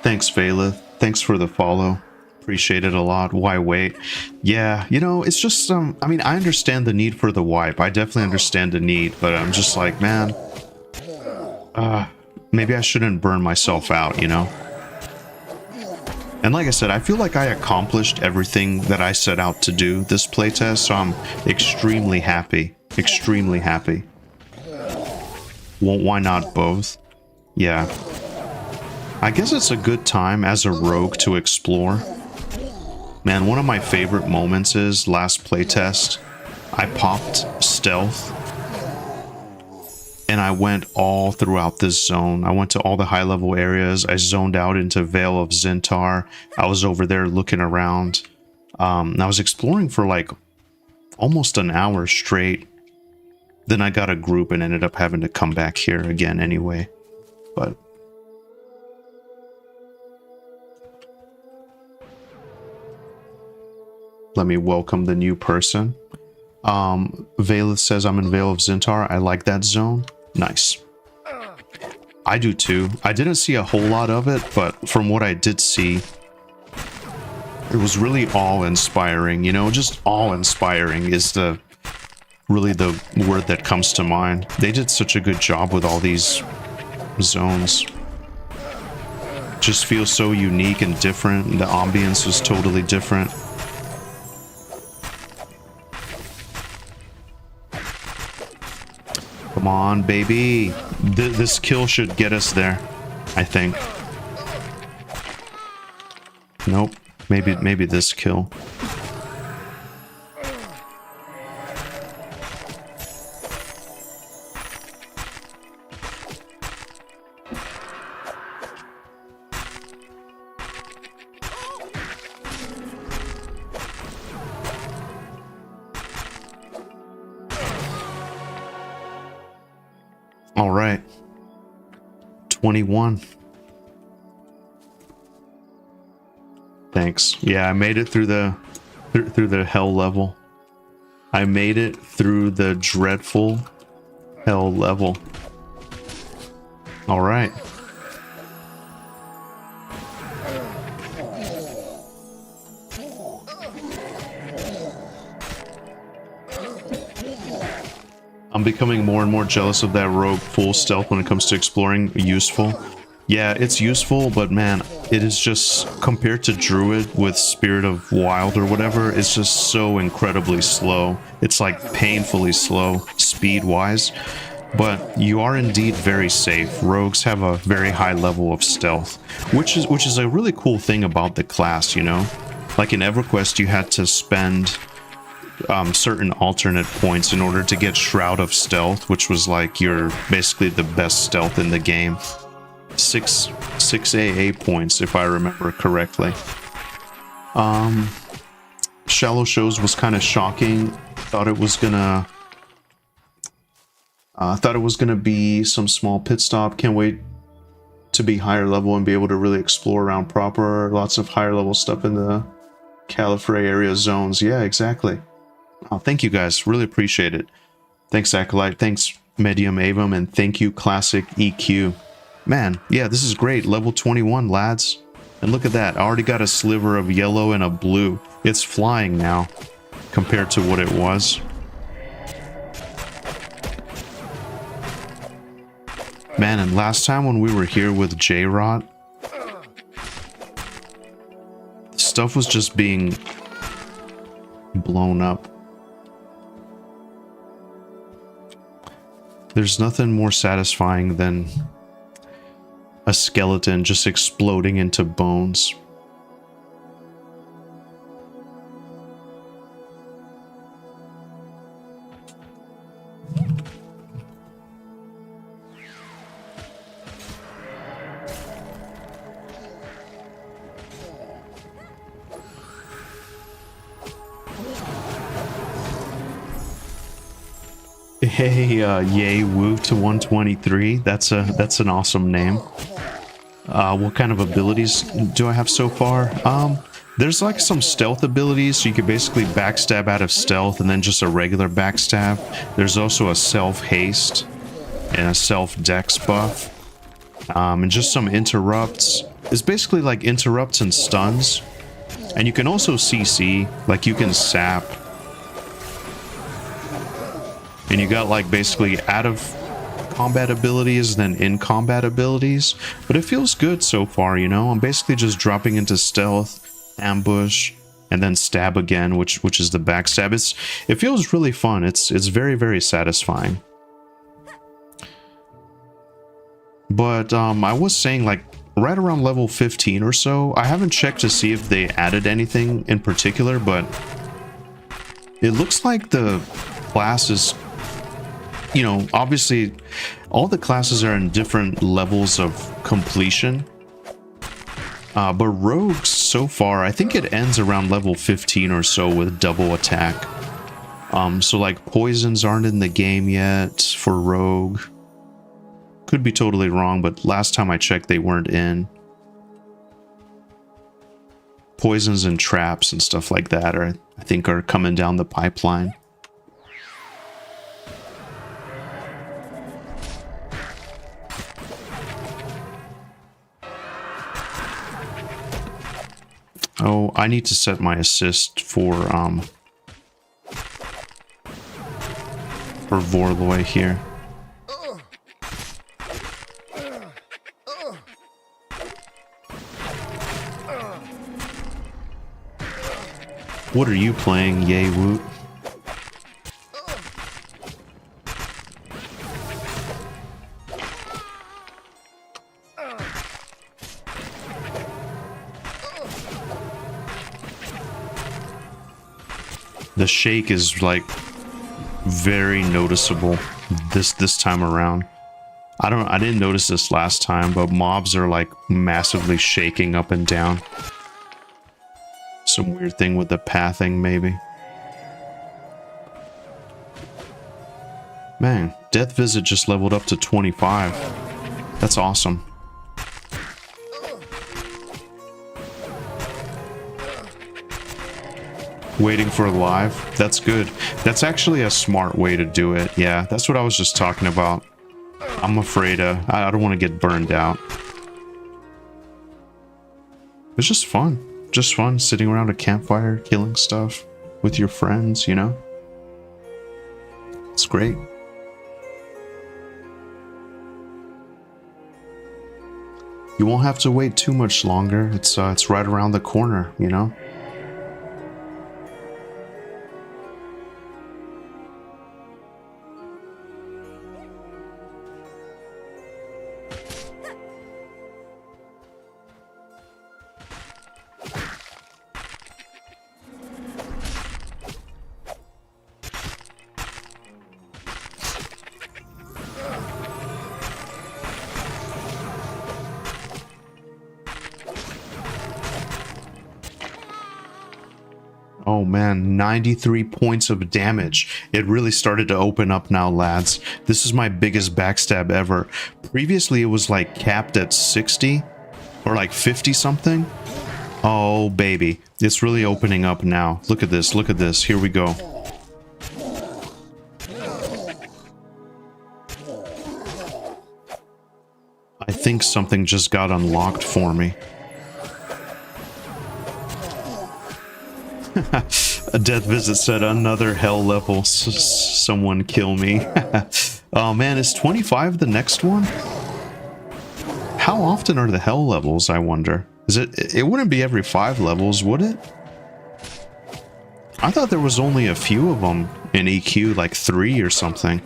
Thanks, Valeth. Thanks for the follow. Appreciate it a lot. Why wait? Yeah, you know, it's just I mean, I understand the need for the wipe. I definitely understand the need, but I'm just like, man, maybe I shouldn't burn myself out, you know? And like I said, I feel like I accomplished everything that I set out to do this playtest, so I'm extremely happy. Extremely happy. Why not both? Yeah. I guess it's a good time as a rogue to explore. Man, one of my favorite moments is last playtest. I popped stealth and I went all throughout this zone. I went to all the high level areas. I zoned out into Vale of Zintar. I was over there looking around. I was exploring for like almost an hour straight. Then I got a group and ended up having to come back here again anyway. But let me welcome the new person. Valeth says I'm in Vale of Zintar. I like that zone. Nice. I do too. I didn't see a whole lot of it, but from what I did see, it was really awe-inspiring. You know, just awe-inspiring is really the word that comes to mind. They did such a good job with all these zones. Just feels so unique and different. The ambience was totally different. Come on, baby. This kill should get us there, I think. Nope. Maybe this kill. All right. 21. Thanks. Yeah, I made it through the hell level. I made it through the dreadful hell level. All right. I'm becoming more and more jealous of that rogue full stealth when it comes to exploring. Useful. Yeah, it's useful, but man, it is just, compared to Druid with Spirit of Wild or whatever, it's just so incredibly slow. It's like painfully slow, speed-wise. But you are indeed very safe. Rogues have a very high level of stealth, which is a really cool thing about the class, you know? Like in EverQuest, you had to spend certain alternate points in order to get Shroud of Stealth, which was like your basically the best stealth in the game. 6 AA points, if I remember correctly. Shallow Shows was kind of shocking. Thought it was gonna be some small pit stop. Can't wait to be higher level and be able to really explore around proper. Lots of higher level stuff in the Califrey area zones. Yeah, exactly. Oh, thank you guys. Really appreciate it. Thanks, Acolyte. Thanks, Medium Avum. And thank you, Classic EQ. Man, yeah, this is great. Level 21, lads. And look at that. I already got a sliver of yellow and a blue. It's flying now compared to what it was. Man, and last time when we were here with J-Rot, stuff was just being blown up. There's nothing more satisfying than a skeleton just exploding into bones. Hey, yay woo to 123. That's an awesome name. What kind of abilities do I have so far? There's like some stealth abilities, so you can basically backstab out of stealth and then just a regular backstab. There's also a self-haste and a self-dex buff. And just some interrupts. It's basically like interrupts and stuns. And you can also CC, like you can sap. And you got like basically out of combat abilities than in combat abilities, but it feels good so far, you know. I'm basically just dropping into stealth, ambush, and then stab again, which is the backstab. It feels really fun. It's very, very satisfying. But I was saying, like, right around level 15 or so. I haven't checked to see if they added anything in particular, but it looks like the classes, you know, obviously all the classes are in different levels of completion. But Rogues, so far, I think it ends around level 15 or so with double attack. So like poisons aren't in the game yet for Rogue. Could be totally wrong, but last time I checked, they weren't in. Poisons and traps and stuff like that are, I think, are coming down the pipeline. Oh, I need to set my assist for Vorloy here. What are you playing, Yay Woot? The shake is like very noticeable this time around. I didn't notice this last time, but mobs are like massively shaking up and down. Some weird thing with the pathing, maybe. Man, Death Visit just leveled up to 25. That's awesome. Waiting for live. That's good. That's actually a smart way to do it. Yeah, that's what I was just talking about. I'm afraid I don't want to get burned out. It's just fun. Just fun sitting around a campfire, killing stuff with your friends, you know? It's great. You won't have to wait too much longer. It's right around the corner, you know? Oh man, 93 points of damage. It really started to open up now, lads. This is my biggest backstab ever. Previously, it was like capped at 60 or like 50 something. Oh baby, it's really opening up now. Look at this, look at this. Here we go. I think something just got unlocked for me. A Death Visit said another hell level. Someone kill me. Oh man, is 25 the next one? How often are the hell levels, I wonder? Is it wouldn't be every 5 levels, would it? I thought there was only a few of them in EQ, like 3 or something.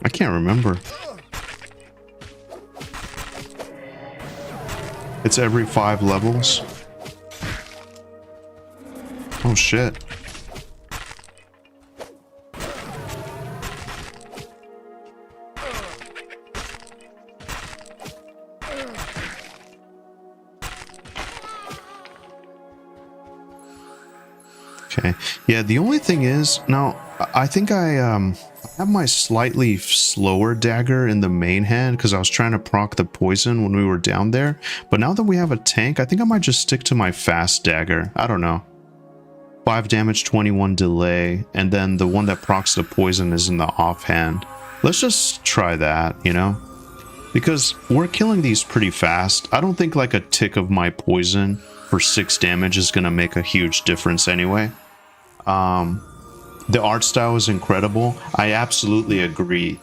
I can't remember. It's every 5 levels. Oh shit. Okay. Yeah, the only thing is, now, I think I have my slightly slower dagger in the main hand because I was trying to proc the poison when we were down there. But now that we have a tank, I think I might just stick to my fast dagger. I don't know. 5 damage, 21 delay, and then the one that procs the poison is in the offhand. Let's just try that, you know? Because we're killing these pretty fast. I don't think like a tick of my poison for 6 damage is gonna make a huge difference anyway. The art style is incredible. I absolutely agree.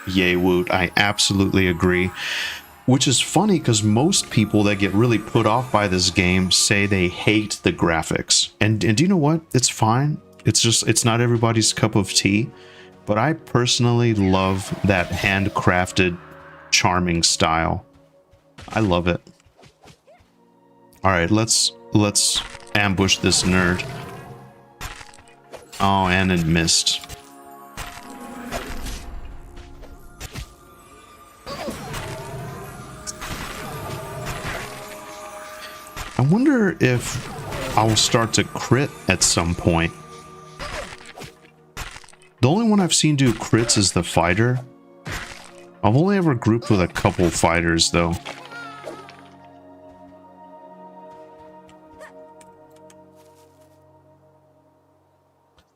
Yay Woot, I absolutely agree. Which is funny because most people that get really put off by this game say they hate the graphics. And do you know what? It's fine. It's not everybody's cup of tea. But I personally love that handcrafted, charming style. I love it. All right, let's ambush this nerd. Oh, and it missed. I wonder if I'll start to crit at some point. The only one I've seen do crits is the fighter. I've only ever grouped with a couple fighters, though.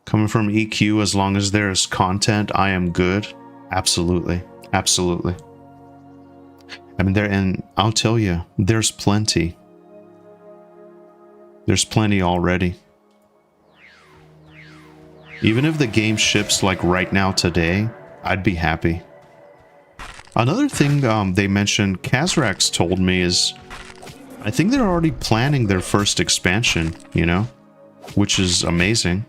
Coming from EQ, as long as there's content, I am good. Absolutely. Absolutely. I mean, and I'll tell you, there's plenty. There's plenty already. Even if the game ships like right now today, I'd be happy. Another thing they mentioned, Kazrax told me, is I think they're already planning their first expansion, you know? Which is amazing.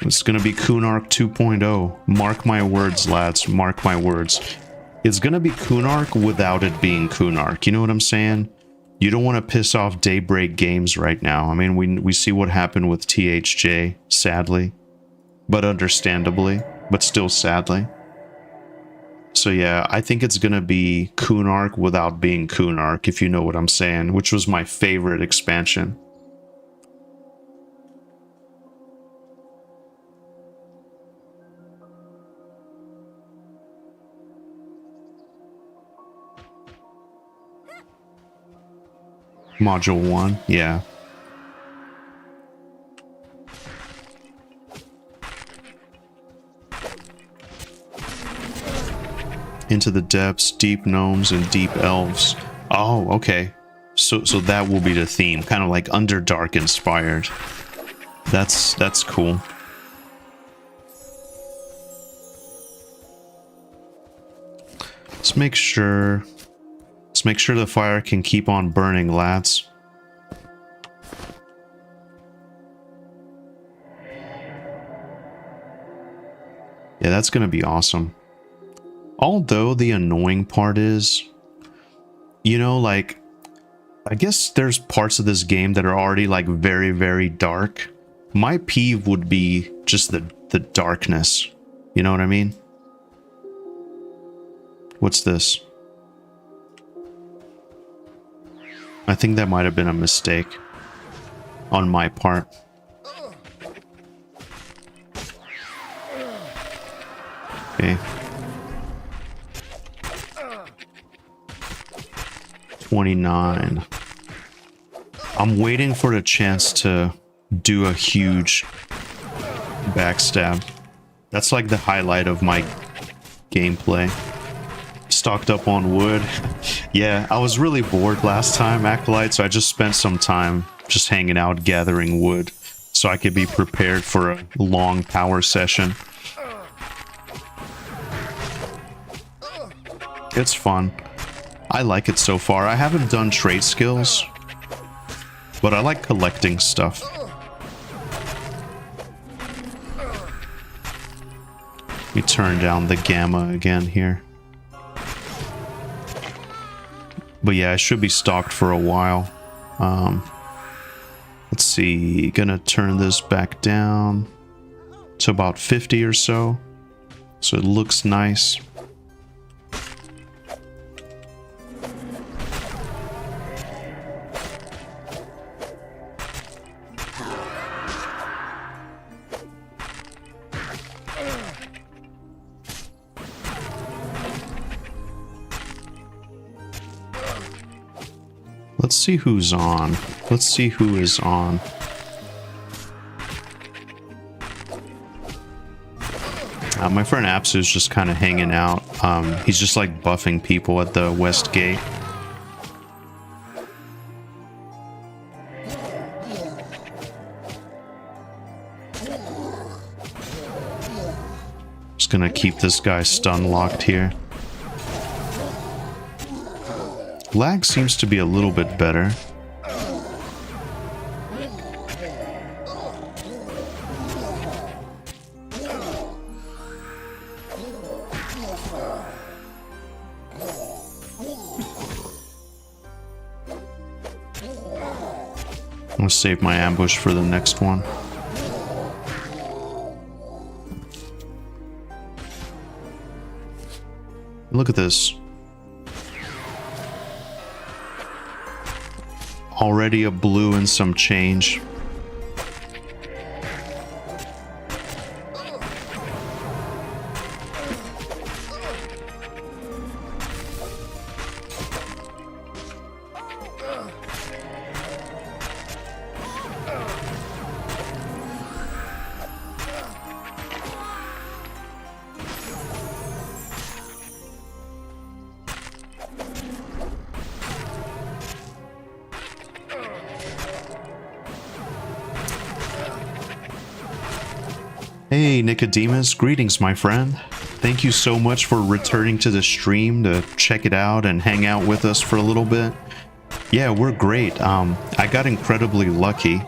It's gonna be Kunark 2.0. Mark my words, lads. Mark my words. It's gonna be Kunark without it being Kunark. You know what I'm saying? You don't want to piss off Daybreak Games right now. I mean, we see what happened with THJ, sadly. But understandably. But still sadly. So yeah, I think it's gonna be Kunark without being Kunark, if you know what I'm saying. Which was my favorite expansion. Module 1, yeah. Into the depths, deep gnomes, and deep elves. Oh, okay. So that will be the theme, kind of like Underdark inspired. That's cool. Let's make sure the fire can keep on burning, lads. Yeah, that's gonna be awesome. Although the annoying part is, you know, like, I guess there's parts of this game that are already like very, very dark. My peeve would be just the darkness. You know what I mean? What's this? I think that might have been a mistake on my part. Okay. 29. I'm waiting for the chance to do a huge backstab. That's like the highlight of my gameplay. Stocked up on wood. Yeah, I was really bored last time, Acolyte, so I just spent some time just hanging out gathering wood so I could be prepared for a long power session. It's fun. I like it so far. I haven't done trait skills, but I like collecting stuff. Let me turn down the gamma again here. But yeah, I should be stocked for a while. Let's see, gonna turn this back down to about 50 or so. So it looks nice. Let's see who's on. Let's see who is on. My friend Apsu's just kind of hanging out. He's just like buffing people at the west gate. Just gonna keep this guy stun locked here. Lag seems to be a little bit better. I'm gonna save my ambush for the next one. Look at this. Already a blue and some change. Hey Nicodemus, greetings my friend. Thank you so much for returning to the stream to check it out and hang out with us for a little bit. Yeah, we're great. I got incredibly lucky.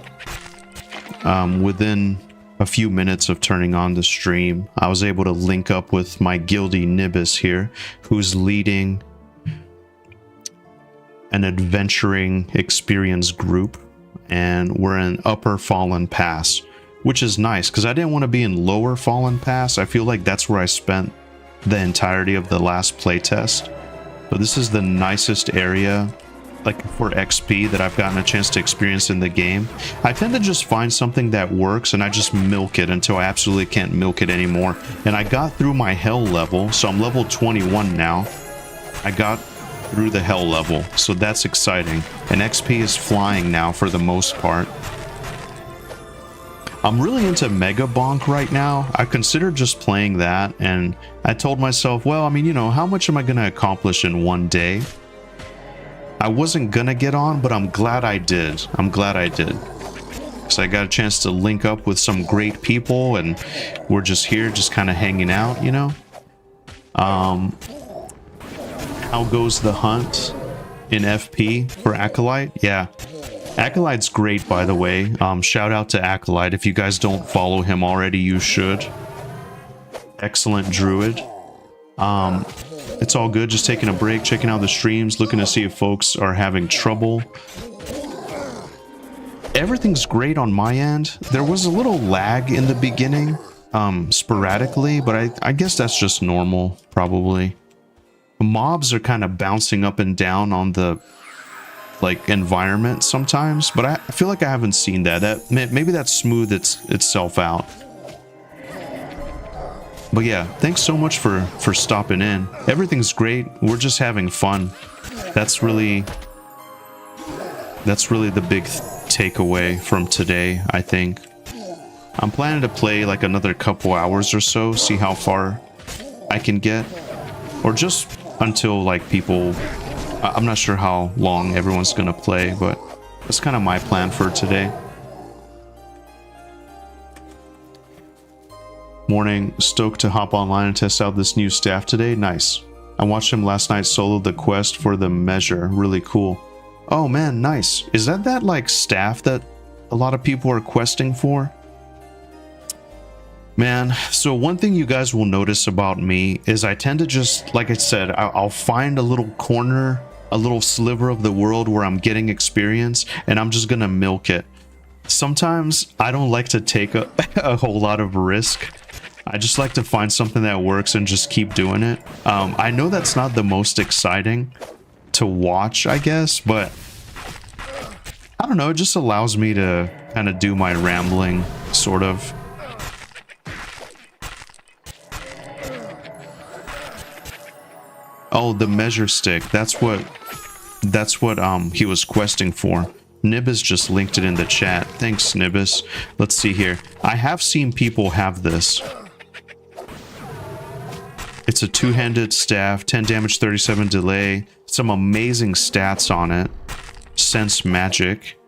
Within a few minutes of turning on the stream, I was able to link up with my guildie Nibis here, who's leading an adventuring experience group, and we're in Upper Fallen Pass, which is nice because I didn't want to be in Lower Fallen Pass. I feel like that's where I spent the entirety of the last playtest. But this is the nicest area, like for XP, that I've gotten a chance to experience in the game. I tend to just find something that works and I just milk it until I absolutely can't milk it anymore. And I got through my hell level, so I'm level 21 now. I got through the hell level, so that's exciting. And XP is flying now for the most part. I'm really into Mega Bonk right now. I considered just playing that, and I told myself, well, I mean, you know, how much am I going to accomplish in one day? I wasn't going to get on, but I'm glad I did. I'm glad I did. Because I got a chance to link up with some great people, and we're just here, just kind of hanging out, you know? How goes the hunt in FP for Acolyte? Yeah. Acolyte's great, by the way. Shout out to Acolyte. If you guys don't follow him already, you should. Excellent druid. It's all good. Just taking a break, checking out the streams, looking to see if folks are having trouble. Everything's great on my end. There was a little lag in the beginning, sporadically, but I guess that's just normal, probably. Mobs are kind of bouncing up and down on the like environment sometimes, but I feel like I haven't seen that. Maybe that smoothed itself out. But yeah, thanks so much for stopping in. Everything's great. We're just having fun. That's really the big takeaway from today, I think. I'm planning to play like another couple hours or so, see how far I can get, or just until like people, I'm not sure how long everyone's gonna play, but that's kind of my plan for today. Morning, stoked to hop online and test out this new staff today. Nice. I watched him last night solo the quest for the measure. Really cool. Oh man, nice. Is that like staff that a lot of people are questing for? Man, so one thing you guys will notice about me is I tend to just, like I said, I'll find a little corner, a little sliver of the world where I'm getting experience, and I'm just gonna milk it. Sometimes I don't like to take a whole lot of risk. I just like to find something that works and just keep doing it. I know that's not the most exciting to watch, I guess, but I don't know, it just allows me to kind of do my rambling, sort of. Oh, the measure stick. That's what he was questing for. Nibis just linked it in the chat. Thanks, Nibis. Let's see here. I have seen people have this. It's a two-handed staff, 10 damage, 37 delay. Some amazing stats on it. Sense magic.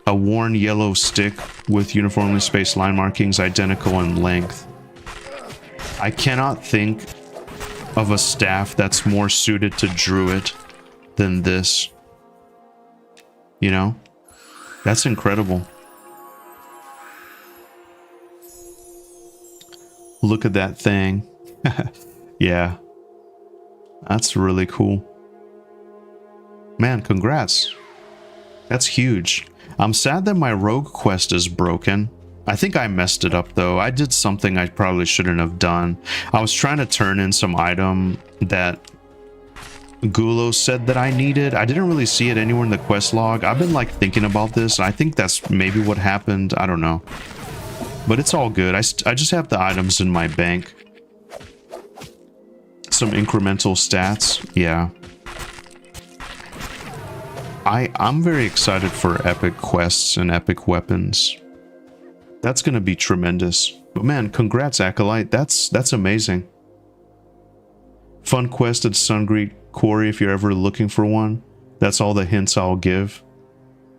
A worn yellow stick with uniformly spaced line markings identical in length. I cannot think of a staff that's more suited to druid than this. You know? That's incredible. Look at that thing. Yeah. That's really cool. Man, congrats. That's huge. I'm sad that my rogue quest is broken. I think I messed it up though. I did something I probably shouldn't have done. I was trying to turn in some item that Gulo said that I needed. I didn't really see it anywhere in the quest log. I've been like thinking about this. I think that's maybe what happened. I don't know. But it's all good. I just have the items in my bank. Some incremental stats. Yeah. I'm very excited for epic quests and epic weapons. That's gonna be tremendous. But man, congrats, Acolyte. That's amazing. Fun quest at Sungreet Quarry if you're ever looking for one. That's all the hints I'll give.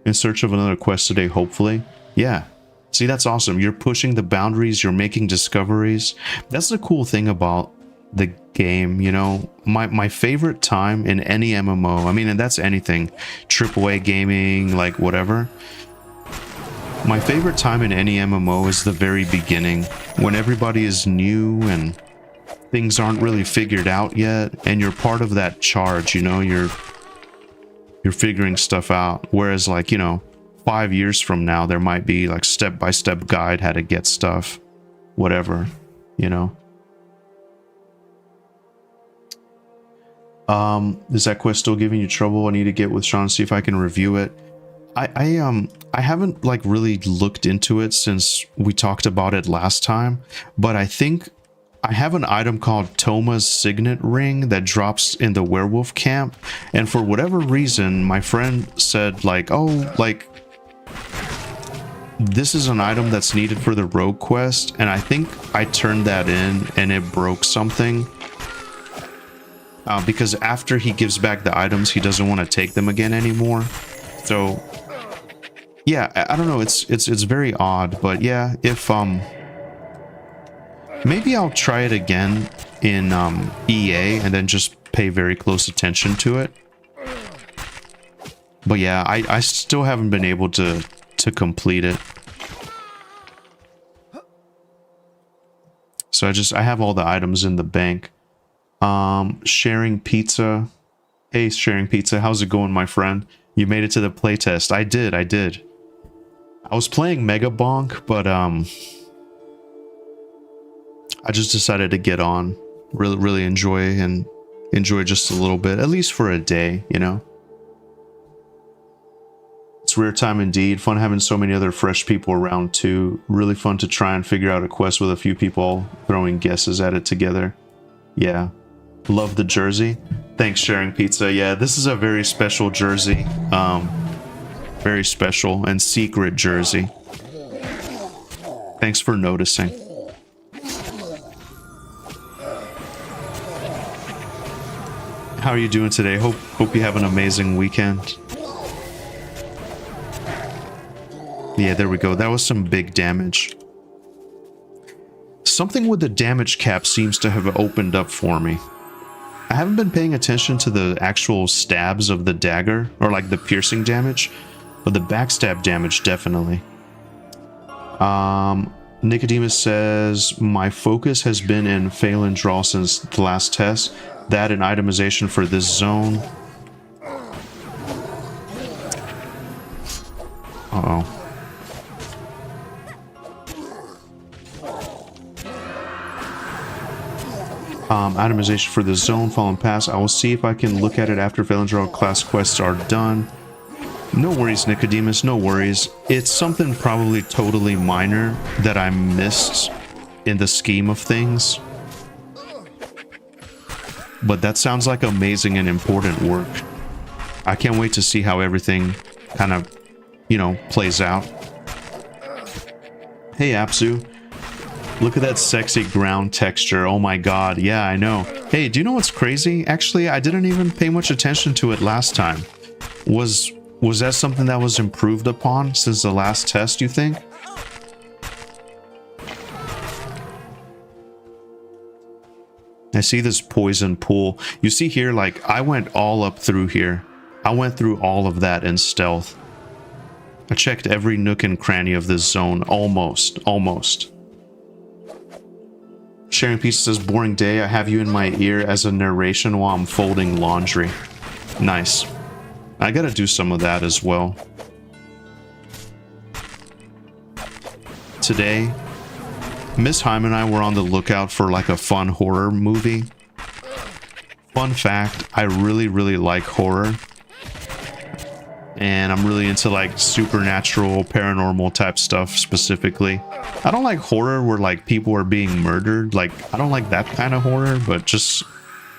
In search of another quest today, hopefully. Yeah. See, that's awesome. You're pushing the boundaries, you're making discoveries. That's the cool thing about the game, you know. My favorite time in any MMO, I mean, and that's anything, AAA gaming, like whatever. My favorite time in any MMO is the very beginning, when everybody is new and things aren't really figured out yet, and you're part of that charge, you know, you're figuring stuff out. Whereas, like, you know, 5 years from now, there might be like step-by-step guide how to get stuff, whatever, you know. Is that quest still giving you trouble? I need to get with Sean, see if I can review it. I haven't like really looked into it since we talked about it last time, but I think I have an item called Toma's Signet Ring that drops in the werewolf camp, and for whatever reason, my friend said like, oh, like, this is an item that's needed for the rogue quest, and I think I turned that in and it broke something. Because after he gives back the items, he doesn't want to take them again anymore. So yeah, I don't know, it's very odd, but yeah, if maybe I'll try it again in EA and then just pay very close attention to it. But yeah, I still haven't been able to complete it. So I have all the items in the bank. Sharing Pizza. Hey, Sharing Pizza, how's it going, my friend? You made it to the playtest. I did. I was playing Mega Bonk, but I just decided to get on. Really enjoy just a little bit, at least for a day, you know. It's rare time indeed. Fun having so many other fresh people around too. Really fun to try and figure out a quest with a few people throwing guesses at it together. Yeah. Love the jersey. Thanks, Sharing Pizza. Yeah, this is a very special jersey. Very special and secret jersey. Thanks for noticing. How are you doing today? Hope you have an amazing weekend. Yeah, there we go. That was some big damage. Something with the damage cap seems to have opened up for me. I haven't been paying attention to the actual stabs of the dagger, or like the piercing damage, but the backstab damage definitely. Nicodemus says, my focus has been in fail and draw since the last test. That and itemization for this zone. Uh-oh. Itemization for the zone, fallen pass. I will see if I can look at it after fail and draw class quests are done. No worries, Nicodemus, no worries. It's something probably totally minor that I missed in the scheme of things. But that sounds like amazing and important work. I can't wait to see how everything kind of, you know, plays out. Hey, Apsu. Look at that sexy ground texture. Oh my god. Yeah, I know. Hey, do you know what's crazy? Actually, I didn't even pay much attention to it last time. Was that something that was improved upon since the last test, you think? I see this poison pool. You see here, like, I went all up through here. I went through all of that in stealth. I checked every nook and cranny of this zone. Almost. Sharing Pizza says, boring day. I have you in my ear as a narration while I'm folding laundry. Nice. I gotta do some of that as well. today, Miss Haim and I were on the lookout for like a fun horror movie. Fun fact, I really like horror. And I'm really into like supernatural, paranormal type stuff specifically. I don't like horror where like people are being murdered. Like, I don't like that kind of horror, but just,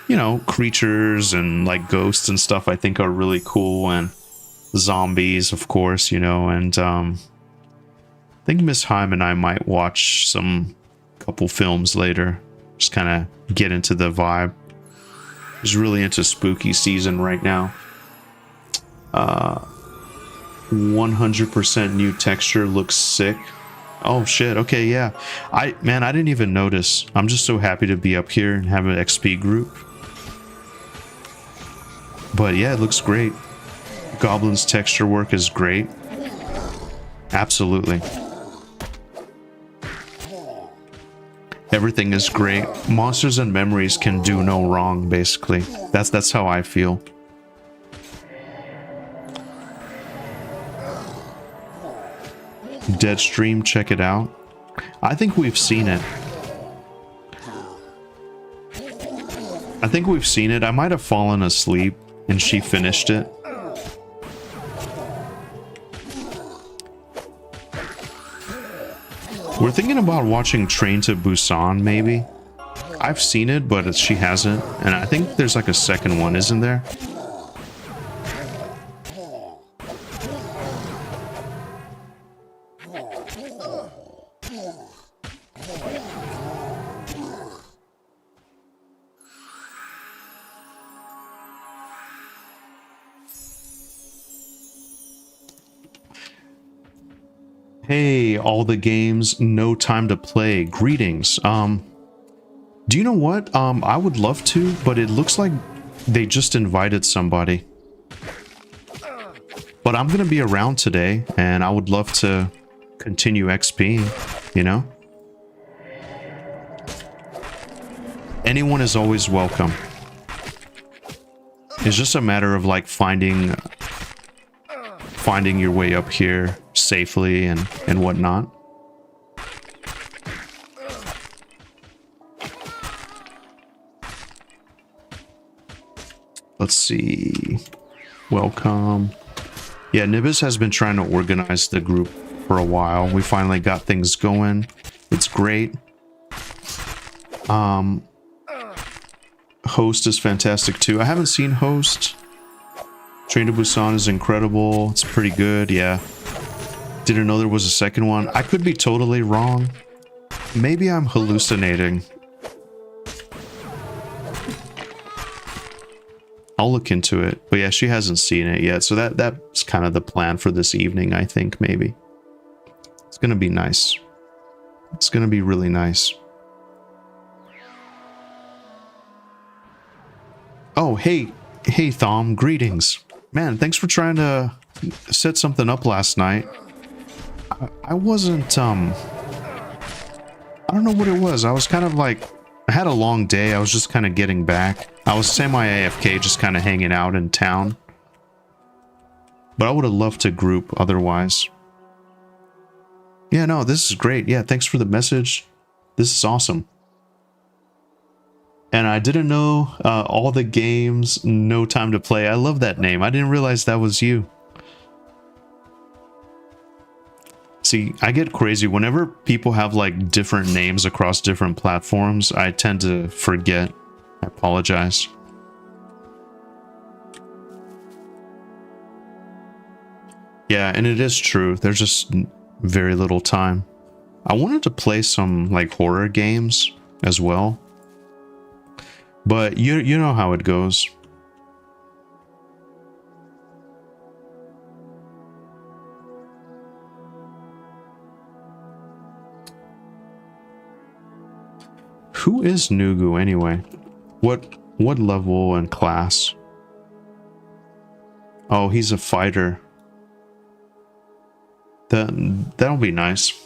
you know, creatures and like ghosts and stuff I think are really cool. And zombies, of course, you know, and I think Miss Haim and I might watch couple films later. Just kind of get into the vibe. She's really into spooky season right now. 100% new texture, looks sick. Oh shit, okay, yeah. I didn't even notice. I'm just so happy to be up here and have an XP group. But yeah, it looks great. Goblin's texture work is great. Absolutely. Everything is great. Monsters and memories can do no wrong, basically. That's how I feel. Deadstream, check it out. I think we've seen it. I might have fallen asleep and she finished it. We're thinking about watching Train to Busan, maybe. I've seen it, but she hasn't. And I think there's like a second one, isn't there? Hey, all the games, no time to play. Greetings. Do you know what? I would love to, but it looks like they just invited somebody. But I'm gonna be around today, and I would love to continue XP, you know? Anyone is always welcome. It's just a matter of like finding your way up here safely and whatnot. Let's see. Welcome. Yeah, Nibis has been trying to organize the group for a while. We finally got things going. It's great. Host is fantastic too. I haven't seen Host. Train to Busan is incredible. It's pretty good, yeah. Didn't know there was a second one. I could be totally wrong. Maybe I'm hallucinating. I'll look into it. But yeah, she hasn't seen it yet. So that's kind of the plan for this evening, I think, maybe. It's gonna be nice. It's gonna be really nice. Oh, hey Thom, greetings. Man, thanks for trying to set something up last night. I wasn't, I don't know what it was. I was kind of like, I had a long day. I was just kind of getting back. I was semi-AFK, just kind of hanging out in town. But I would have loved to group otherwise. Yeah, no, this is great. Yeah, thanks for the message. This is awesome. And I didn't know all the games, no time to play. I love that name. I didn't realize that was you. See, I get crazy. Whenever people have like different names across different platforms, I tend to forget. I apologize. Yeah, and it is true. There's just very little time. I wanted to play some like horror games as well. But you know how it goes. Who is Nugu anyway? What level and class? Oh, he's a fighter. That'll be nice.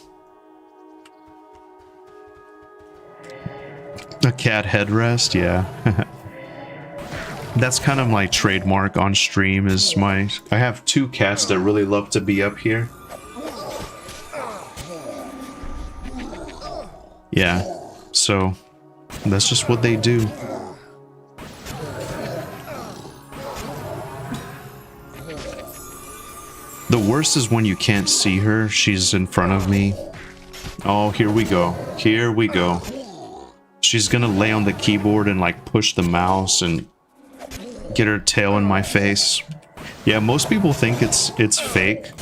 A cat headrest, yeah. That's kind of my trademark on stream. I have two cats that really love to be up here. Yeah, so that's just what they do. The worst is when you can't see her. She's in front of me. Oh, here we go. Here we go. She's gonna lay on the keyboard and like push the mouse and get her tail in my face. Yeah, most people think it's fake.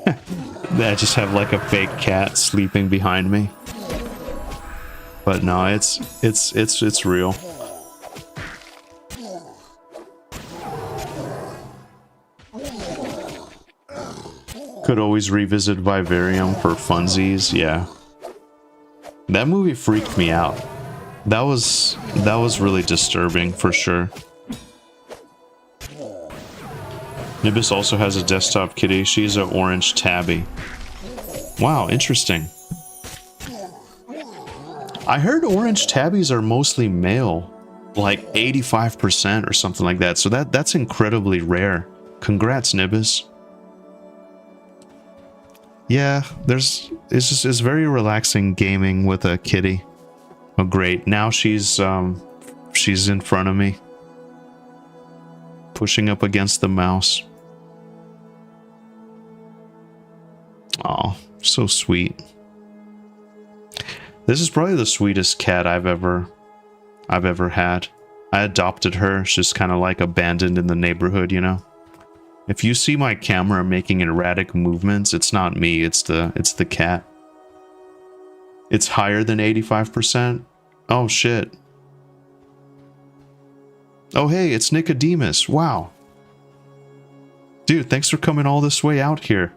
I just have like a fake cat sleeping behind me. But no, it's real. Could always revisit Vivarium for funsies, yeah. That movie freaked me out. That was really disturbing for sure. Nibis also has a desktop kitty. She's an orange tabby. Wow, interesting. I heard orange tabbies are mostly male, like 85% or something like that. So that's incredibly rare. Congrats, Nibis. Yeah, it's very relaxing gaming with a kitty. Oh great, now she's in front of me, pushing up against the mouse. Oh, so sweet. This is probably the sweetest cat I've ever had. I adopted her. She's just kind of like abandoned in the neighborhood, you know. If you see my camera making erratic movements, it's not me, it's the cat. It's higher than 85%. Oh shit. Oh hey, it's Nicodemus. Wow. Dude, thanks for coming all this way out here.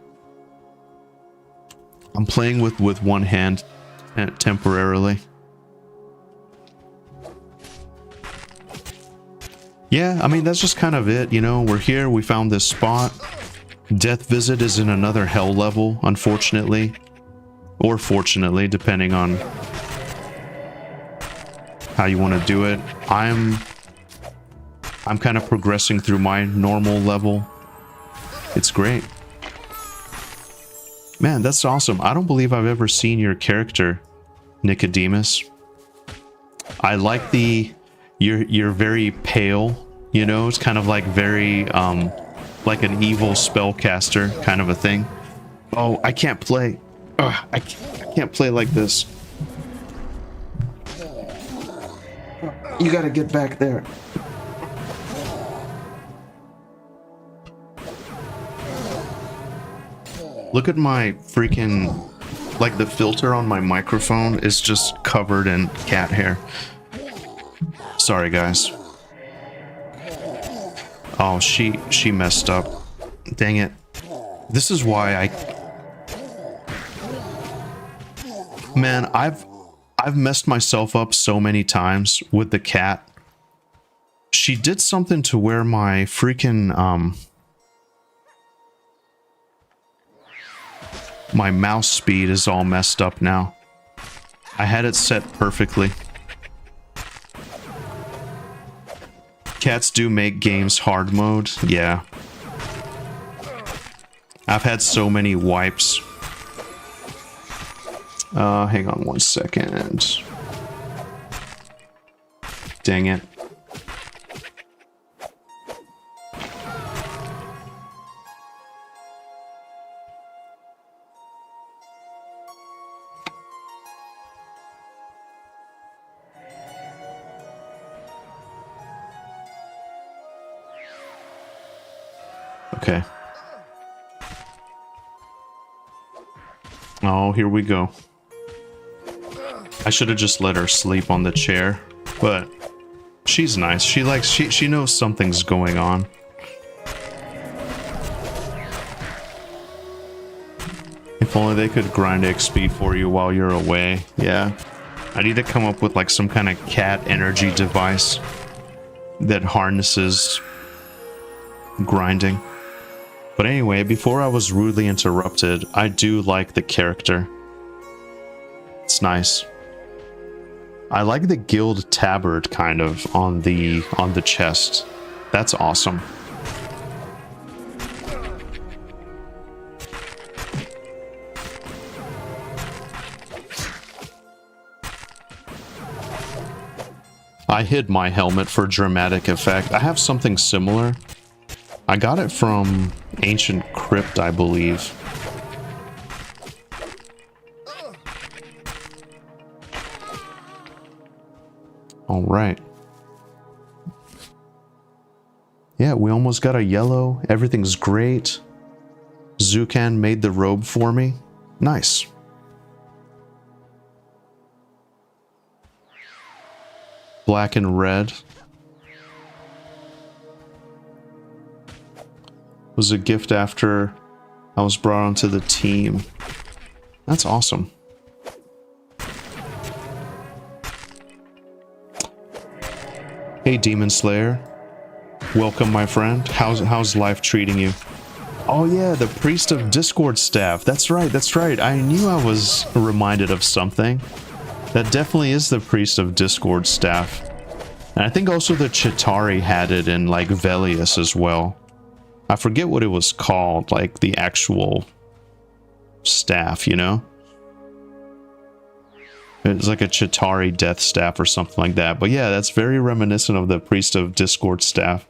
I'm playing with one hand temporarily. Yeah, I mean, that's just kind of it, you know. We're here, we found this spot. Death Visit is in another hell level, unfortunately. Or fortunately, depending on how you want to do it. I'm kind of progressing through my normal level. It's great. Man, that's awesome. I don't believe I've ever seen your character, Nicodemus. I like you're very pale, you know. It's kind of like very like an evil spellcaster kind of a thing. Oh, I can't play. Ugh, I can't play like this. You gotta get back there. Look at my freaking, like the filter on my microphone is just covered in cat hair. Sorry guys. Oh, she messed up. Dang it. This is why Man, I've messed myself up so many times with the cat. She did something to where my freaking my mouse speed is all messed up now. I had it set perfectly. Cats do make games hard mode, yeah. I've had so many wipes. Hang on one second. Dang it. Okay. Oh, here we go. I should have just let her sleep on the chair, but she's nice. She knows something's going on. If only they could grind XP for you while you're away. Yeah. I need to come up with like some kind of cat energy device that harnesses grinding. But anyway, before I was rudely interrupted, I do like the character. It's nice. I like the guild tabard kind of on the chest. That's awesome. I hid my helmet for dramatic effect. I have something similar. I got it from Ancient Crypt, I believe. All right. Yeah, we almost got a yellow. Everything's great. Zukan made the robe for me. Nice. Black and red. Was a gift after I was brought onto the team. That's awesome. Hey, Demon Slayer. Welcome, my friend. How's life treating you? Oh yeah, the Priest of Discord staff. That's right, that's right. I knew I was reminded of something. That definitely is the Priest of Discord staff. And I think also the Chitauri had it in, like, Velius as well. I forget what it was called, like, the actual staff, you know? It's like a Chitauri death staff or something like that. But yeah, that's very reminiscent of the Priest of Discord staff.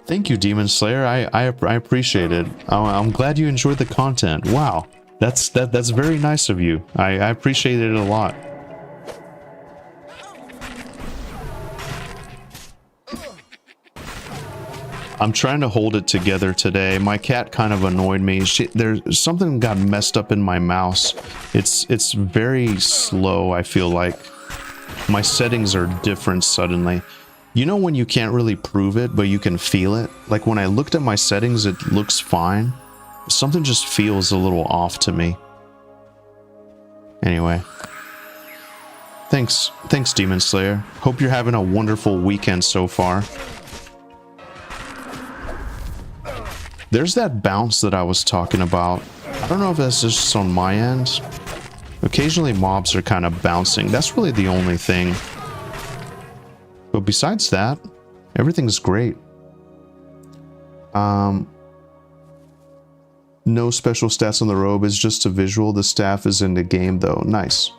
Thank you, Demon Slayer. I appreciate it. I'm glad you enjoyed the content. Wow, that's very nice of you. I appreciate it a lot. I'm trying to hold it together today. My cat kind of annoyed me. There's something got messed up in my mouse. It's very slow, I feel like. My settings are different suddenly. You know when you can't really prove it, but you can feel it? Like when I looked at my settings, it looks fine. Something just feels a little off to me. Anyway. Thanks, Demon Slayer. Hope you're having a wonderful weekend so far. There's that bounce that I was talking about. I don't know if that's just on my end. Occasionally mobs are kind of bouncing. That's really the only thing. But besides that, everything's great. No special stats on the robe, it's just a visual. The staff is in the game though. Nice.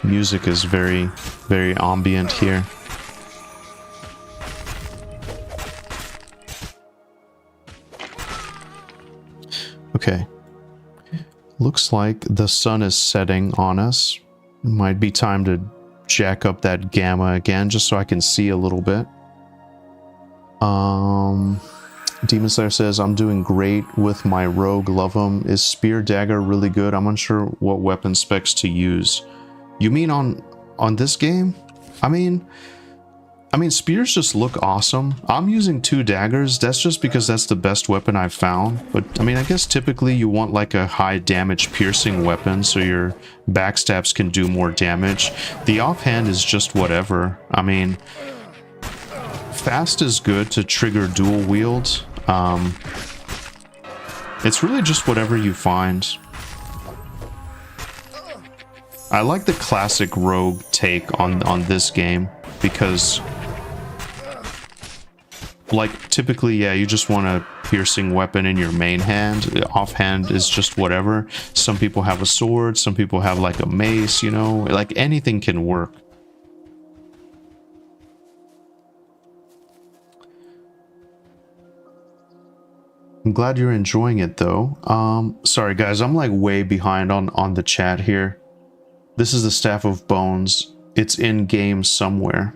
Music is very, very ambient here. Okay. Looks like the sun is setting on us. Might be time to jack up that gamma again, just so I can see a little bit. Demon Slayer says, I'm doing great with my rogue. Love him. Is Spear Dagger really good? I'm unsure what weapon specs to use. You mean on this game? I mean spears just look awesome. I'm using 2 daggers. That's just because that's the best weapon I've found. But I mean, I guess typically you want like a high damage piercing weapon so your backstabs can do more damage. The offhand is just whatever. I mean, fast is good to trigger dual wield. It's really just whatever you find. I like the classic rogue take on this game because, like, typically, yeah, you just want a piercing weapon in your main hand. Offhand is just whatever. Some people have a sword, some people have like a mace, you know, like anything can work. I'm glad you're enjoying it though. Sorry guys, I'm like way behind on the chat here. This is the Staff of Bones. It's in game somewhere.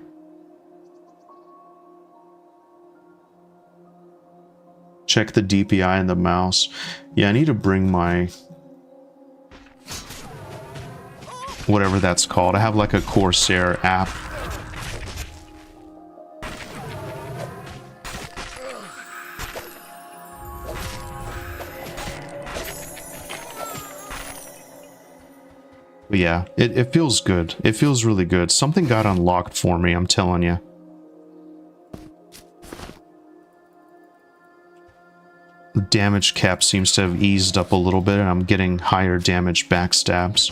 Check the DPI in the mouse. Yeah, I need to bring my... whatever that's called. I have like a Corsair app. But yeah, it feels good. It feels really good. Something got unlocked for me, I'm telling you. The damage cap seems to have eased up a little bit, and I'm getting higher damage backstabs.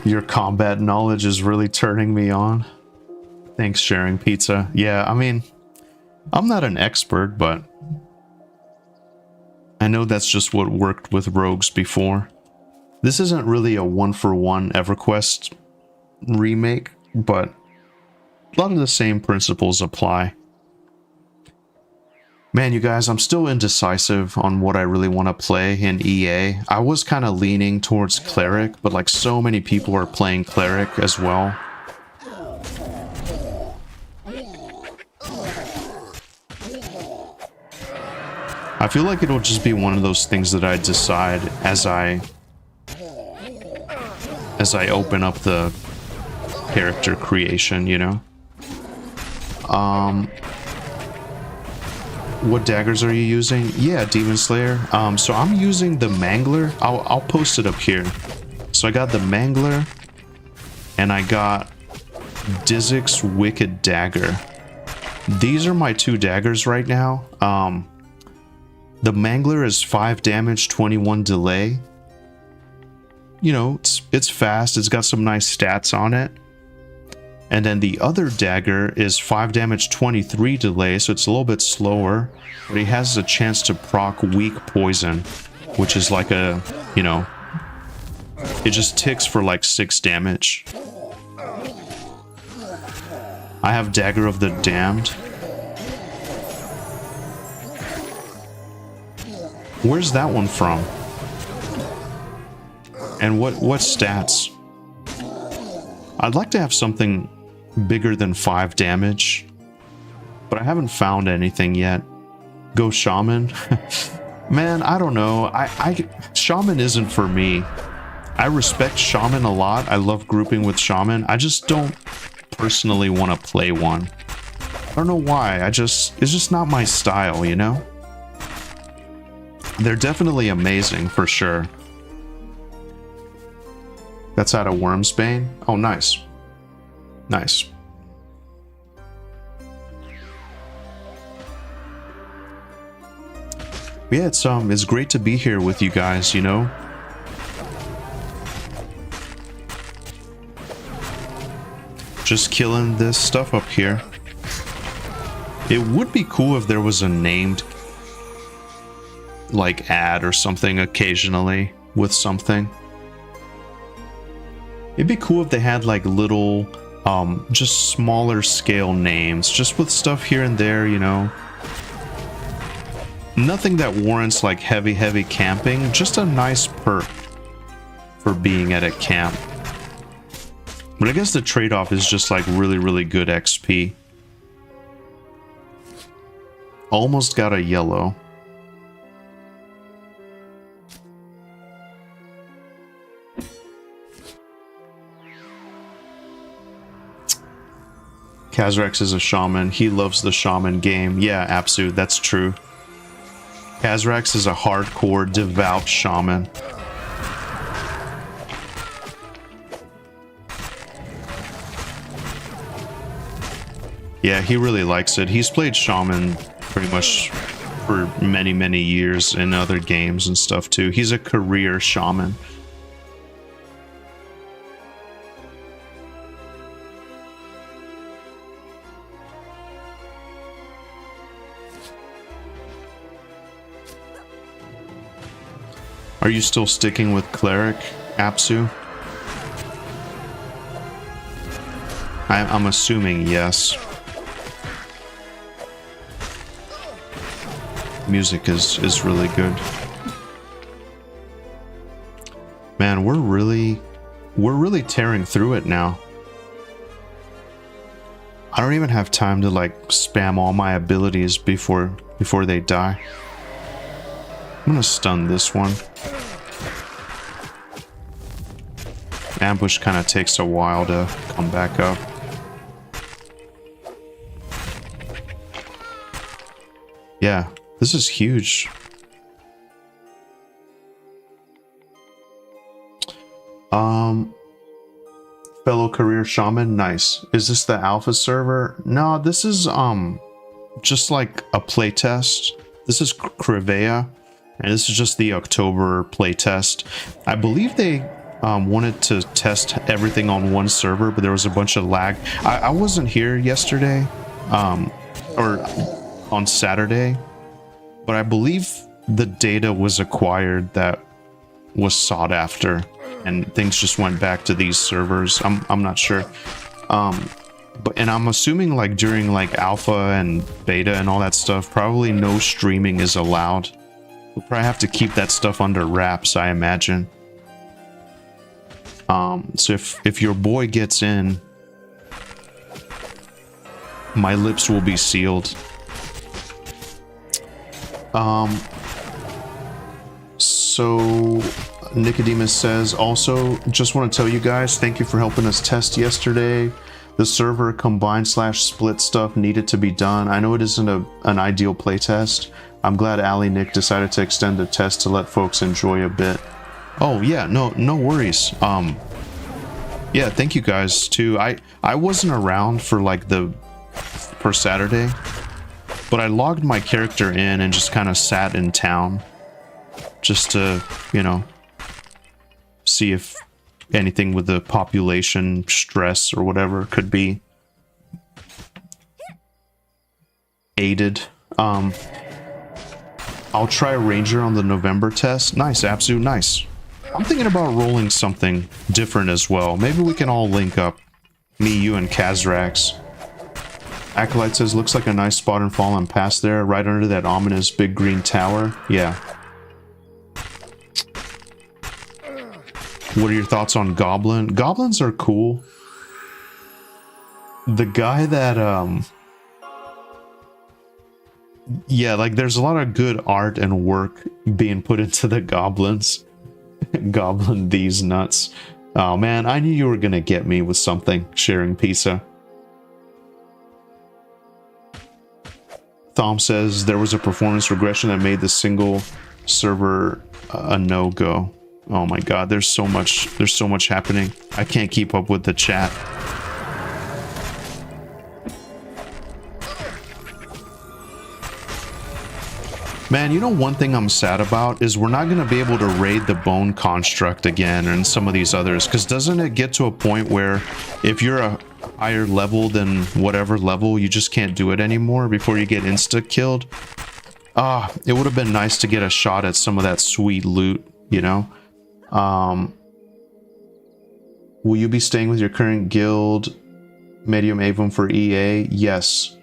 Your combat knowledge is really turning me on. Thanks, sharing pizza. Yeah, I mean, I'm not an expert, but I know that's just what worked with rogues before. This isn't really a one-for-one EverQuest remake, but a lot of the same principles apply. Man, you guys, I'm still indecisive on what I really want to play in EA. I was kind of leaning towards Cleric, but like so many people are playing Cleric as well. I feel like it'll just be one of those things that I decide as I open up the character creation, you know? What daggers are you using? Yeah, Demon Slayer. So I'm using the Mangler. I'll post it up here. So I got the Mangler, and I got Dizik's Wicked Dagger. These are my two daggers right now. The Mangler is 5 damage, 21 delay. You know, it's fast. It's got some nice stats on it. And then the other dagger is 5 damage, 23 delay, so it's a little bit slower. But he has a chance to proc weak poison, which is like a, you know, it just ticks for like 6 damage. I have Dagger of the Damned. Where's that one from? And what stats? I'd like to have something bigger than 5 damage, but I haven't found anything yet. Go Shaman? Man, I don't know. Shaman isn't for me. I respect Shaman a lot. I love grouping with Shaman. I just don't personally want to play one. I don't know why. It's just not my style, you know? They're definitely amazing for sure. That's out of Wormsbane. Oh, nice. Nice. Yeah, it's great to be here with you guys, you know? Just killing this stuff up here. It would be cool if there was a named like ad or something occasionally with something. It'd be cool if they had like little just smaller scale names, just with stuff here and there, you know. Nothing that warrants like heavy camping, just a nice perk for being at a camp. But I guess the trade-off is just like really good XP. Almost got a yellow. Kazrax is a shaman. He loves the shaman game. Yeah, Apsu, that's true. Kazrax is a hardcore, devout shaman. Yeah, he really likes it. He's played shaman pretty much for many years in other games and stuff too. He's a career shaman. Are you still sticking with Cleric, Apsu? I'm assuming yes. Music is really good. Man, we're really tearing through it now. I don't even have time to like spam all my abilities before they die. I'm gonna stun this one. Ambush kind of takes a while to come back up. Yeah, this is huge. Fellow career shaman, nice. Is this the alpha server? No, this is just like a playtest. This is Krivea, and this is just the October playtest. I believe they wanted to test everything on one server, but there was a bunch of lag. I wasn't here yesterday, or on Saturday, but I believe the data was acquired that was sought after, and things just went back to these servers. I'm not sure. And I'm assuming like during like alpha and beta and all that stuff, probably no streaming is allowed. We'll probably have to keep that stuff under wraps, I imagine. So if your boy gets in, my lips will be sealed. So Nicodemus says, also just want to tell you guys, thank you for helping us test yesterday. The server combine/split stuff needed to be done. I know it isn't an ideal playtest. I'm glad Ali Nick decided to extend the test to let folks enjoy a bit. Oh yeah, no worries. Yeah, thank you guys too. I wasn't around for like for Saturday, but I logged my character in and just kind of sat in town just to, you know, see if anything with the population stress or whatever could be aided. I'll try Ranger on the November test. Nice, Absu, nice. I'm thinking about rolling something different as well. Maybe we can all link up. Me, you, and Kazrax. Acolyte says, looks like a nice spot in Fallen Pass there, right under that ominous big green tower. Yeah. What are your thoughts on Goblin? Goblins are cool. The guy that, yeah, like there's a lot of good art and work being put into the goblins. Goblin these nuts. Oh man, I knew you were gonna get me with something, sharing pizza. Thom says there was a performance regression that made the single server a no-go. Oh my god, there's so much happening. I can't keep up with the chat. Man, you know one thing I'm sad about is we're not going to be able to raid the bone construct again and some of these others, because doesn't it get to a point where if you're a higher level than whatever level, you just can't do it anymore before you get insta-killed? Ah, it would have been nice to get a shot at some of that sweet loot, you know? Will you be staying with your current guild, Medium Avum, for EA? Yes.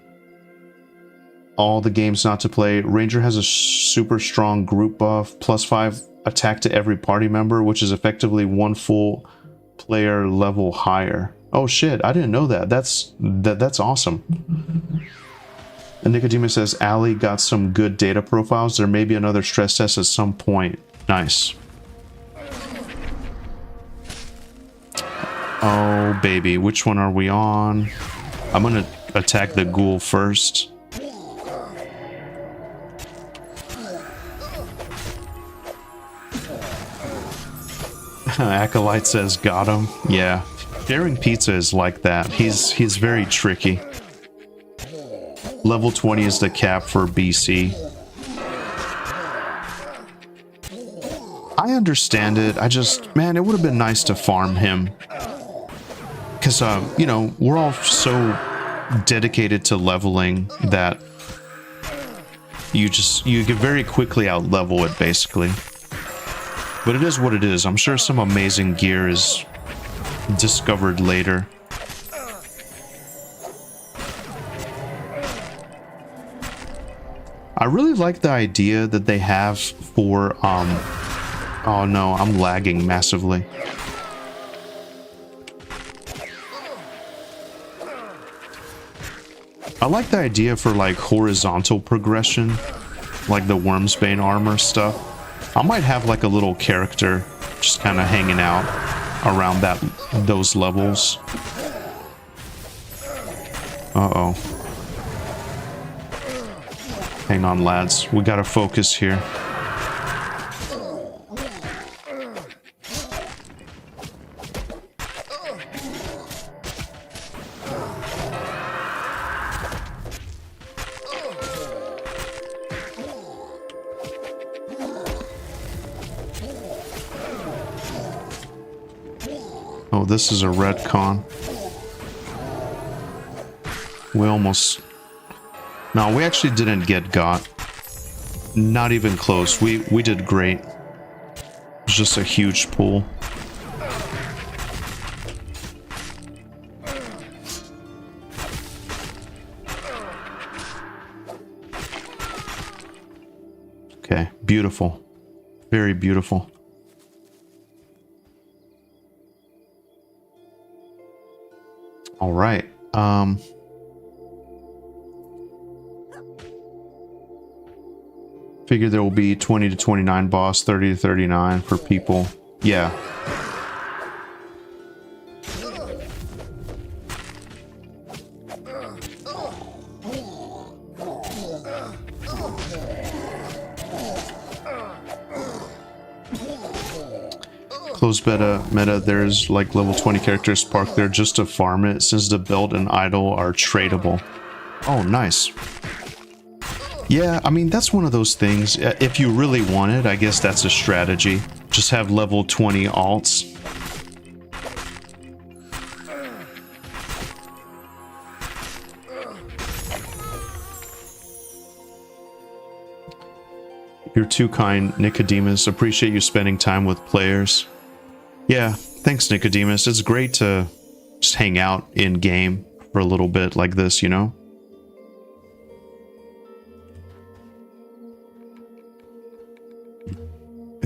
All the games not to play. Ranger has a super strong group buff, +5 attack to every party member, which is effectively one full player level higher. Oh shit, I didn't know that. That's awesome. And Nicodemus says, Ali got some good data profiles. There may be another stress test at some point. Nice. Oh baby, which one are we on? I'm gonna attack the ghoul first. Acolyte says got him. Yeah, sharing pizza is like that. He's very tricky. Level 20 is the cap for BC. I understand it. I just, man, it would have been nice to farm him. Because, you know, we're all so dedicated to leveling that you can very quickly out level it, basically. But it is what it is. I'm sure some amazing gear is discovered later. I really like the idea that they have for, oh no, I'm lagging massively. I like the idea for like horizontal progression, like the Wormsbane armor stuff. I might have like a little character just kind of hanging out around those levels. Uh-oh. Hang on, lads. We gotta focus here. this is a retcon. We almost... No, we actually didn't get got. Not even close. We did great. It's just a huge pool. Okay, beautiful. Very beautiful. All right. Figure there will be 20 to 29 boss, 30 to 39 for people. Yeah. Closed meta, there's like level 20 characters parked there just to farm it, since the belt and idol are tradable. Oh, nice. Yeah, I mean, that's one of those things. If you really want it, I guess that's a strategy. Just have level 20 alts. You're too kind, Nicodemus. Appreciate you spending time with players. Yeah, thanks, Nicodemus. It's great to just hang out in game for a little bit like this, you know?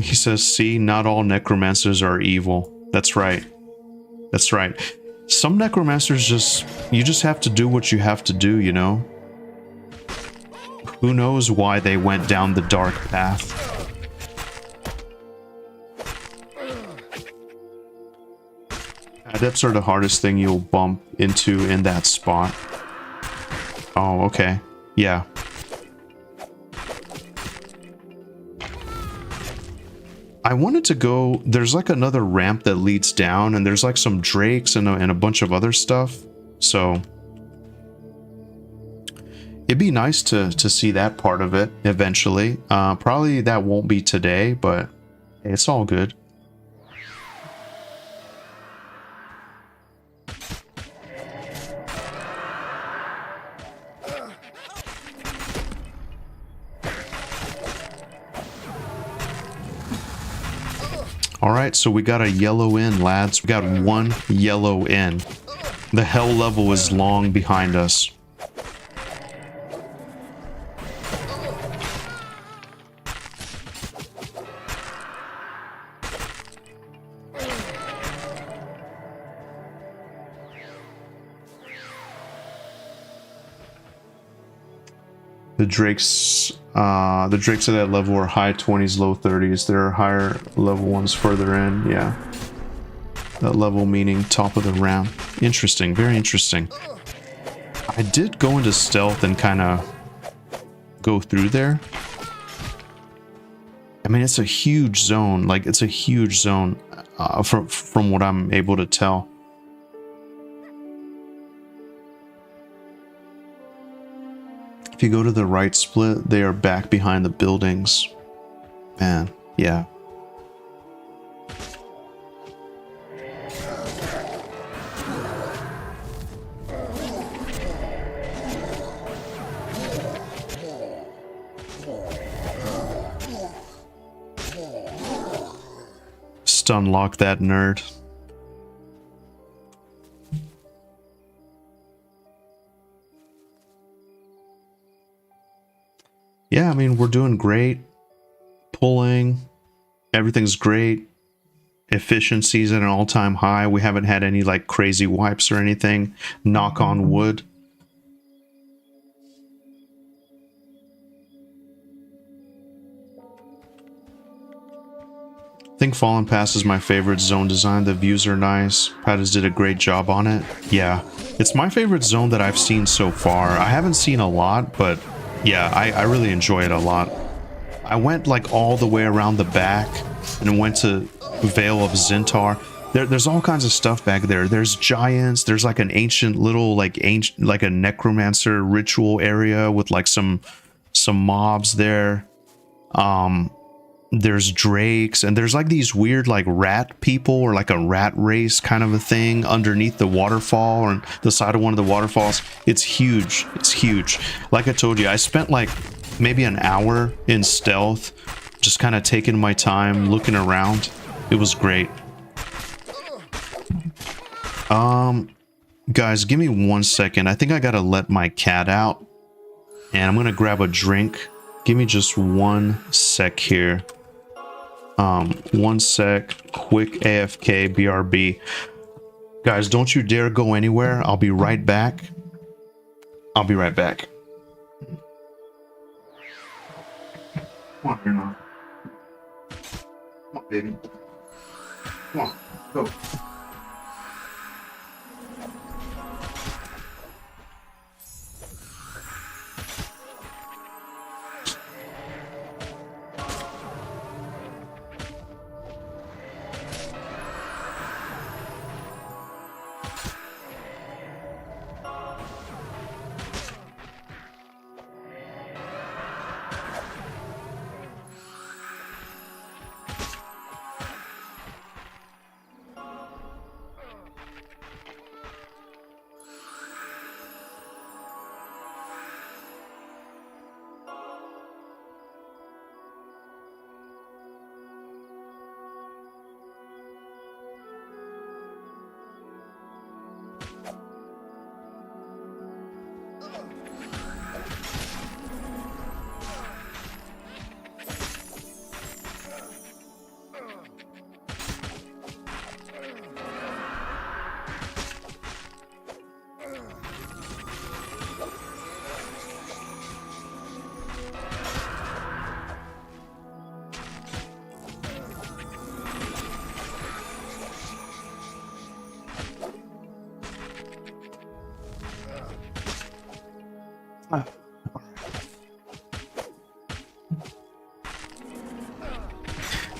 He says, see, not all necromancers are evil. That's right. That's right. Some necromancers you just have to do what you have to do, you know? Who knows why they went down the dark path? Adepts are the hardest thing you'll bump into in that spot. Oh, okay. Yeah. I wanted to go... There's like another ramp that leads down, and there's like some drakes and a bunch of other stuff. So... it'd be nice to see that part of it eventually. Probably that won't be today, but it's all good. Alright, so we got a yellow in, lads. We got one yellow in. The hell level is long behind us. The drakes at that level are high 20s, low 30s. There are higher level ones further in. Yeah, that level meaning top of the ramp. Interesting, very interesting. I did go into stealth and kind of go through there. I mean, it's a huge zone. Like, it's a huge zone from what I'm able to tell. If you go to the right split, they are back behind the buildings. Man, yeah. Stun lock that nerd. Yeah, I mean, we're doing great. Pulling. Everything's great. Efficiency's at an all-time high. We haven't had any, like, crazy wipes or anything. Knock on wood. I think Fallen Pass is my favorite zone design. The views are nice. Pattis did a great job on it. Yeah, it's my favorite zone that I've seen so far. I haven't seen a lot, but... yeah, I really enjoy it a lot. I went like all the way around the back and went to Vale of Zintar. There's all kinds of stuff back there. There's giants. There's like an ancient little like a necromancer ritual area with like some mobs there. there's drakes, and there's like these weird like rat people or like a rat race kind of a thing underneath the waterfall or on the side of one of the waterfalls. It's huge. It's huge. Like I told you, I spent like maybe an hour in stealth, just kind of taking my time, looking around. It was great. Guys, give me 1 second. I think I gotta let my cat out, and I'm gonna grab a drink. Give me just 1 sec here. 1 sec, quick AFK, BRB. Guys, don't you dare go anywhere. I'll be right back. I'll be right back. Come on, here now. Come on, baby. Come on, go.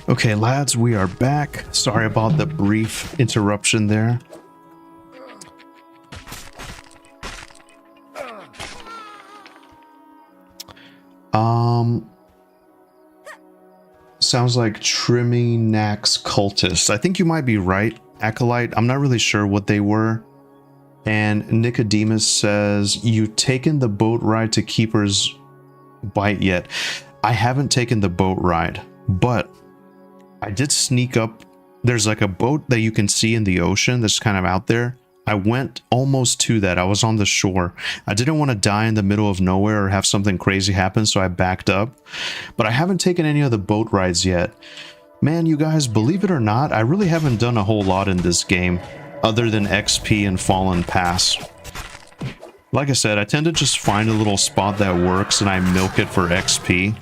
Okay, lads, we are back. Sorry about the brief interruption there. Sounds like Triminax cultists. I think you might be right, Acolyte. I'm not really sure what they were. And Nicodemus says, you taken the boat ride to Keeper's Bite yet? I haven't taken the boat ride, but I did sneak up. There's like a boat that you can see in the ocean that's kind of out there. I went almost to that. I was on the shore. I didn't want to die in the middle of nowhere or have something crazy happen, so I backed up. But I haven't taken any of the boat rides yet. Man, you guys, believe it or not, I really haven't done a whole lot in this game, other than XP and Fallen Pass. Like I said, I tend to just find a little spot that works and I milk it for XP.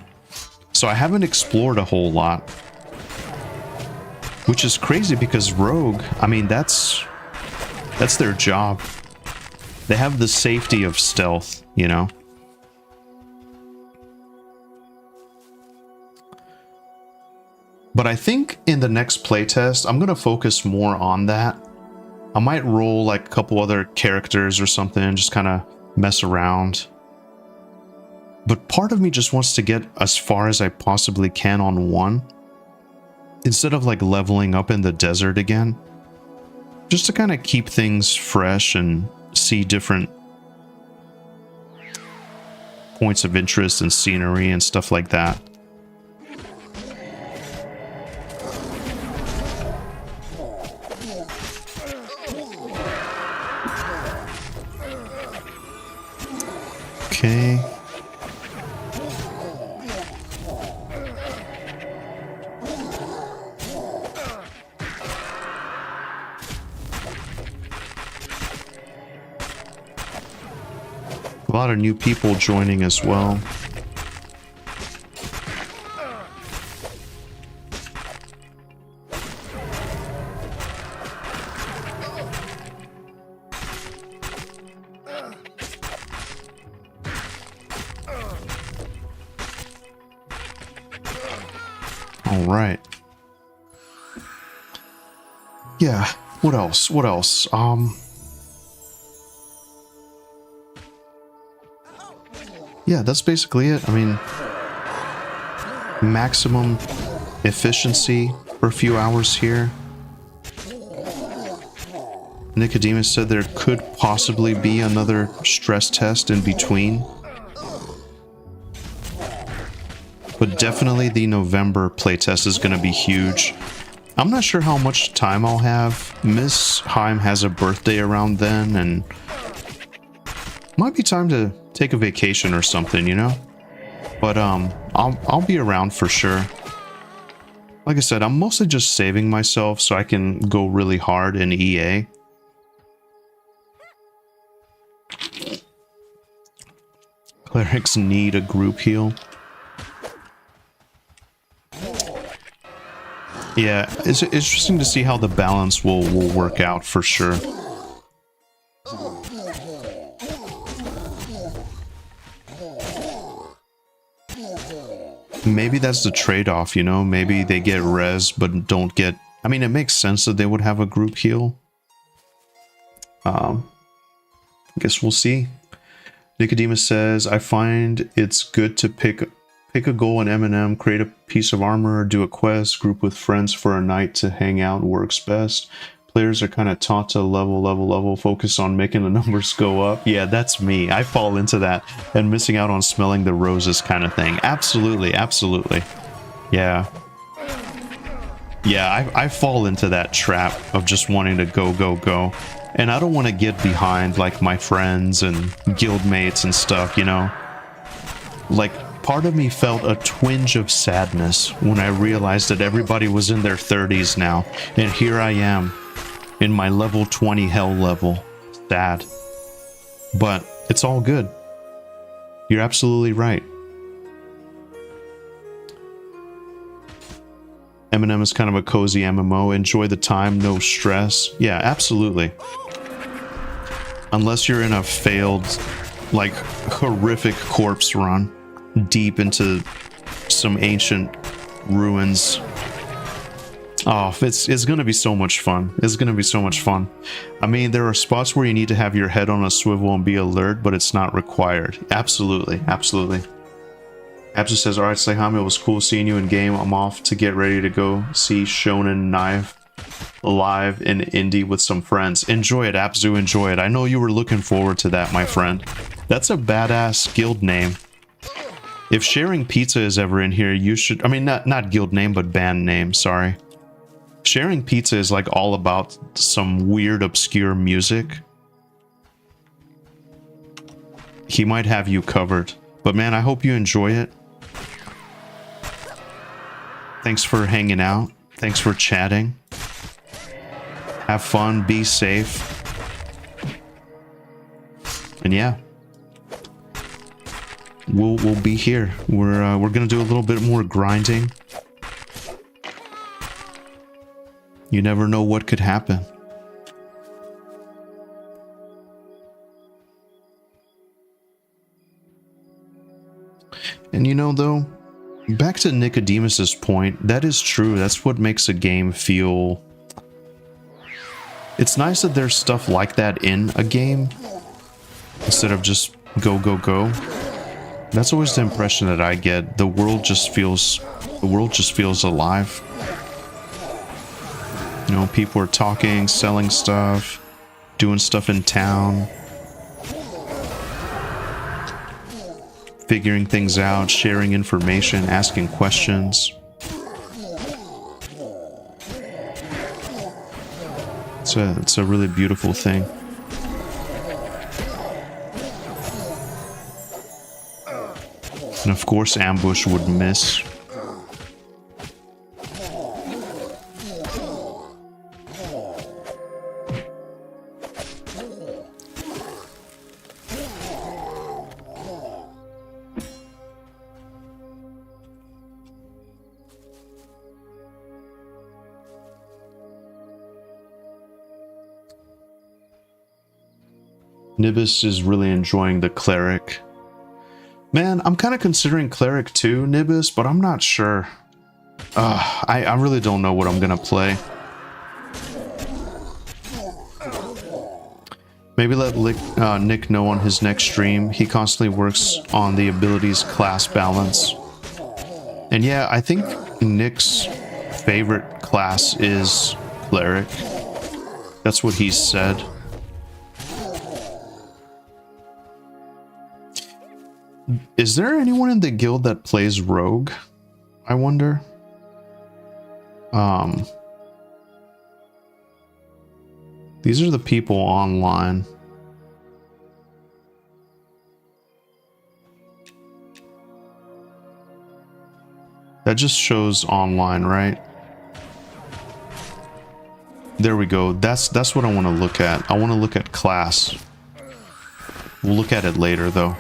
So I haven't explored a whole lot. Which is crazy because Rogue, I mean, that's their job. They have the safety of stealth, you know? But I think in the next playtest, I'm going to focus more on that. I might roll like a couple other characters or something, just kind of mess around. But part of me just wants to get as far as I possibly can on one, instead of like leveling up in the desert again. Just to kind of keep things fresh and see different points of interest and scenery and stuff like that. Okay. A lot of new people joining as well. All right. Yeah, what else? What else? Yeah, that's basically it. I mean, maximum efficiency for a few hours here. Nicodemus said there could possibly be another stress test in between. But definitely the November playtest is going to be huge. I'm not sure how much time I'll have. Miss Heim has a birthday around then, and might be time to take a vacation or something, you know? But I'll be around for sure. Like I said, I'm mostly just saving myself so I can go really hard in EA. Clerics need a group heal. Yeah, it's interesting to see how the balance will work out for sure. Maybe that's the trade-off, you know? Maybe they get res but don't get... I mean, it makes sense that they would have a group heal. I guess we'll see. Nicodemus says, I find it's good to pick a goal in M&M, create a piece of armor, do a quest, group with friends for a night to hang out works best. Players are kind of taught to level, focus on making the numbers go up. Yeah, that's me. I fall into that and missing out on smelling the roses kind of thing. Absolutely, absolutely. Yeah. Yeah, I fall into that trap of just wanting to go. And I don't want to get behind, like, my friends and guildmates and stuff, you know? Like, part of me felt a twinge of sadness when I realized that everybody was in their 30s now, and here I am, in my level 20 hell level. Sad. But it's all good. You're absolutely right. M&M is kind of a cozy MMO. Enjoy the time, no stress. Yeah, absolutely. Unless you're in a failed, like, horrific corpse run deep into some ancient ruins. Oh, it's gonna be so much fun. It's gonna be so much fun. I mean, there are spots where you need to have your head on a swivel and be alert, but it's not required. Absolutely, absolutely. Abzu says, alright, Slayham, it was cool seeing you in game. I'm off to get ready to go see Shonen Knife live in Indy with some friends. Enjoy it, Abzu, enjoy it. I know you were looking forward to that, my friend. That's a badass guild name. If Sharing Pizza is ever in here, you should... I mean, not guild name, but band name, sorry. Sharing Pizza is like all about some weird, obscure music. He might have you covered. But man, I hope you enjoy it. Thanks for hanging out. Thanks for chatting. Have fun, be safe. And yeah. We'll be here. We're gonna do a little bit more grinding. You never know what could happen. And you know, though, back to Nicodemus's point, that is true. That's what makes a game feel... It's nice that there's stuff like that in a game instead of just go. That's always the impression that I get. The world just feels alive. You know, people are talking, selling stuff, doing stuff in town, figuring things out, sharing information, asking questions. It's a really beautiful thing. And of course, Ambush would miss. Nibis is really enjoying the cleric. Man, I'm kind of considering cleric too, Nibis, but I'm not sure. I really don't know what I'm gonna play. Maybe let Nick know on his next stream. He constantly works on the abilities class balance. And yeah, I think Nick's favorite class is cleric. That's what he said. Is there anyone in the guild that plays rogue? I wonder. These are the people online. That just shows online, right? There we go. That's what I want to look at. I want to look at class. We'll look at it later, though.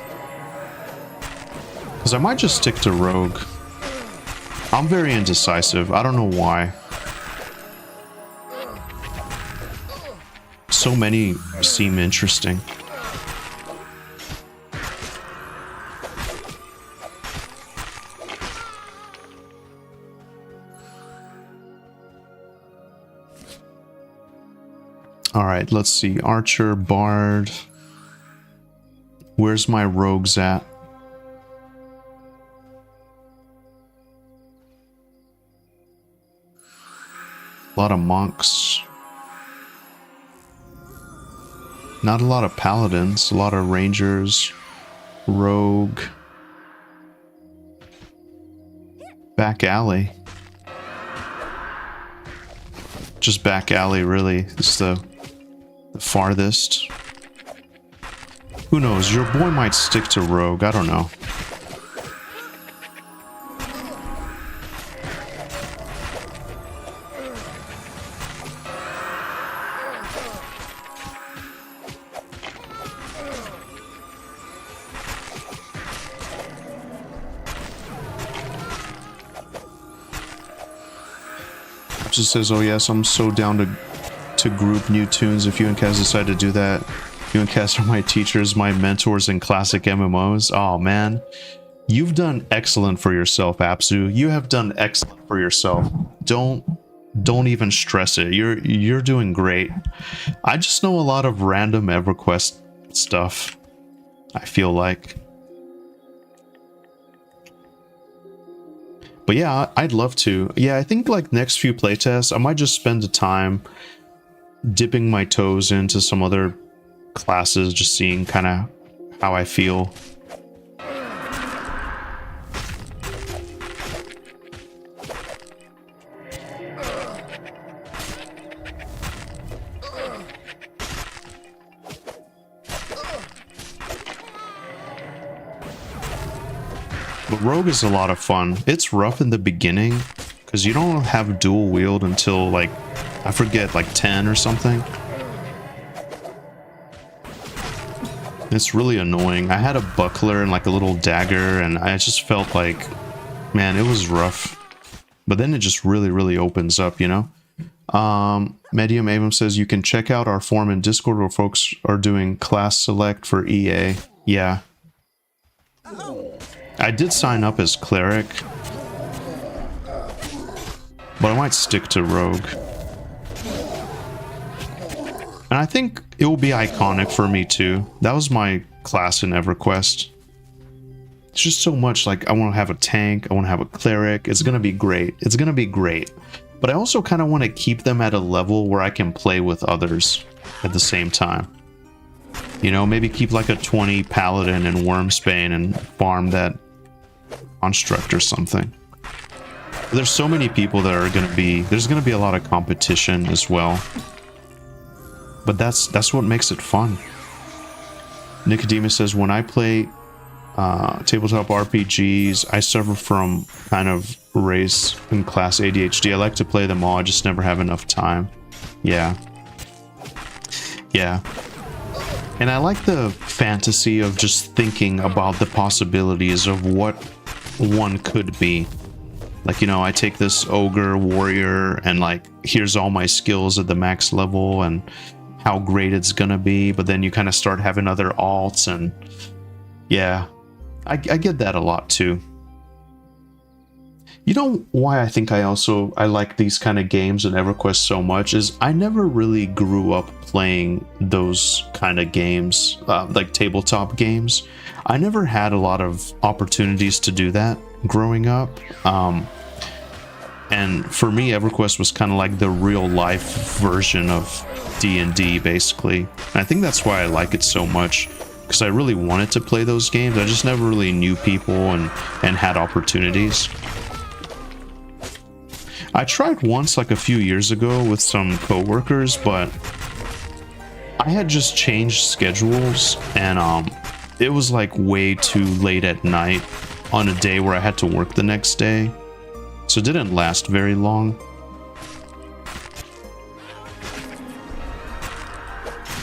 Because I might just stick to rogue. I'm very indecisive. I don't know why. So many seem interesting. All right, let's see. Archer, Bard. Where's my rogues at? A lot of monks. Not a lot of paladins. A lot of rangers. Rogue. Back alley. Just back alley, really. It's the farthest. Who knows? Your boy might stick to rogue. I don't know. Just says, oh yes, I'm so down to group new tunes if you and Kaz decide to do that. You and Kaz are my teachers, my mentors in classic MMOs. Oh man, you've done excellent for yourself, Apsu. You have done excellent for yourself. Don't even stress it. You're doing great. I just know a lot of random EverQuest stuff, I feel like. But yeah, I'd love to. Yeah, I think like next few playtests, I might just spend the time dipping my toes into some other classes, just seeing kind of how I feel. But rogue is a lot of fun. It's rough in the beginning because you don't have dual wield until like, I forget, like 10 or something. It's really annoying. I had a buckler and like a little dagger and I just felt like, man, it was rough. But then it just really opens up, you know? Medium Avum says you can check out our forum in Discord where folks are doing class select for EA. Yeah. I did sign up as cleric, but I might stick to rogue. And I think it will be iconic for me too. That was my class in EverQuest. It's just so much like I want to have a tank, I want to have a cleric. It's going to be great. It's going to be great. But I also kind of want to keep them at a level where I can play with others at the same time. You know, maybe keep like a 20 paladin in Wormsbane and farm that construct or something. There's so many people that are going to be, there's going to be a lot of competition as well. But that's what makes it fun. Nicodemus says, when I play tabletop RPGs, I suffer from kind of race and class ADHD. I like to play them all, I just never have enough time. Yeah. Yeah. And I like the fantasy of just thinking about the possibilities of what one could be. Like, you know, I take this ogre warrior and like, here's all my skills at the max level and how great it's gonna be. But then you kind of start having other alts and yeah, I get that a lot too. You know why I think I like these kind of games in EverQuest so much is I never really grew up playing those kind of games, like tabletop games. I never had a lot of opportunities to do that growing up. And for me, EverQuest was kind of like the real life version of D&D, basically. And I think that's why I like it so much, because I really wanted to play those games. I just never really knew people and had opportunities. I tried once, like a few years ago, with some coworkers, but I had just changed schedules, and it was like way too late at night on a day where I had to work the next day. So it didn't last very long.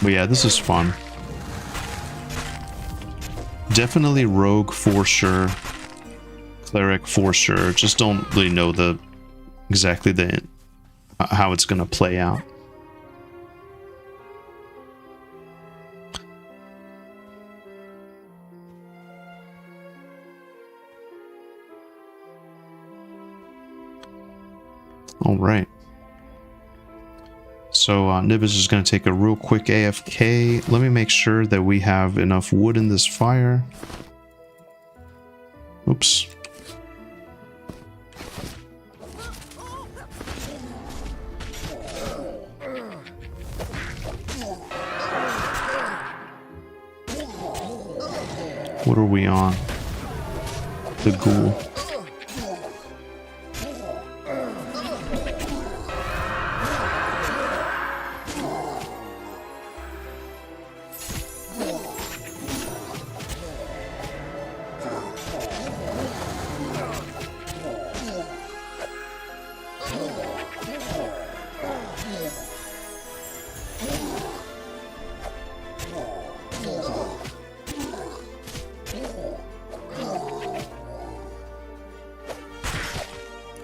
But yeah, this is fun. Definitely rogue for sure. Cleric for sure. Just don't really know exactly how it's gonna play out. All right. So Nibis is going to take a real quick AFK. Let me make sure that we have enough wood in this fire. Oops. What are we on? The ghoul.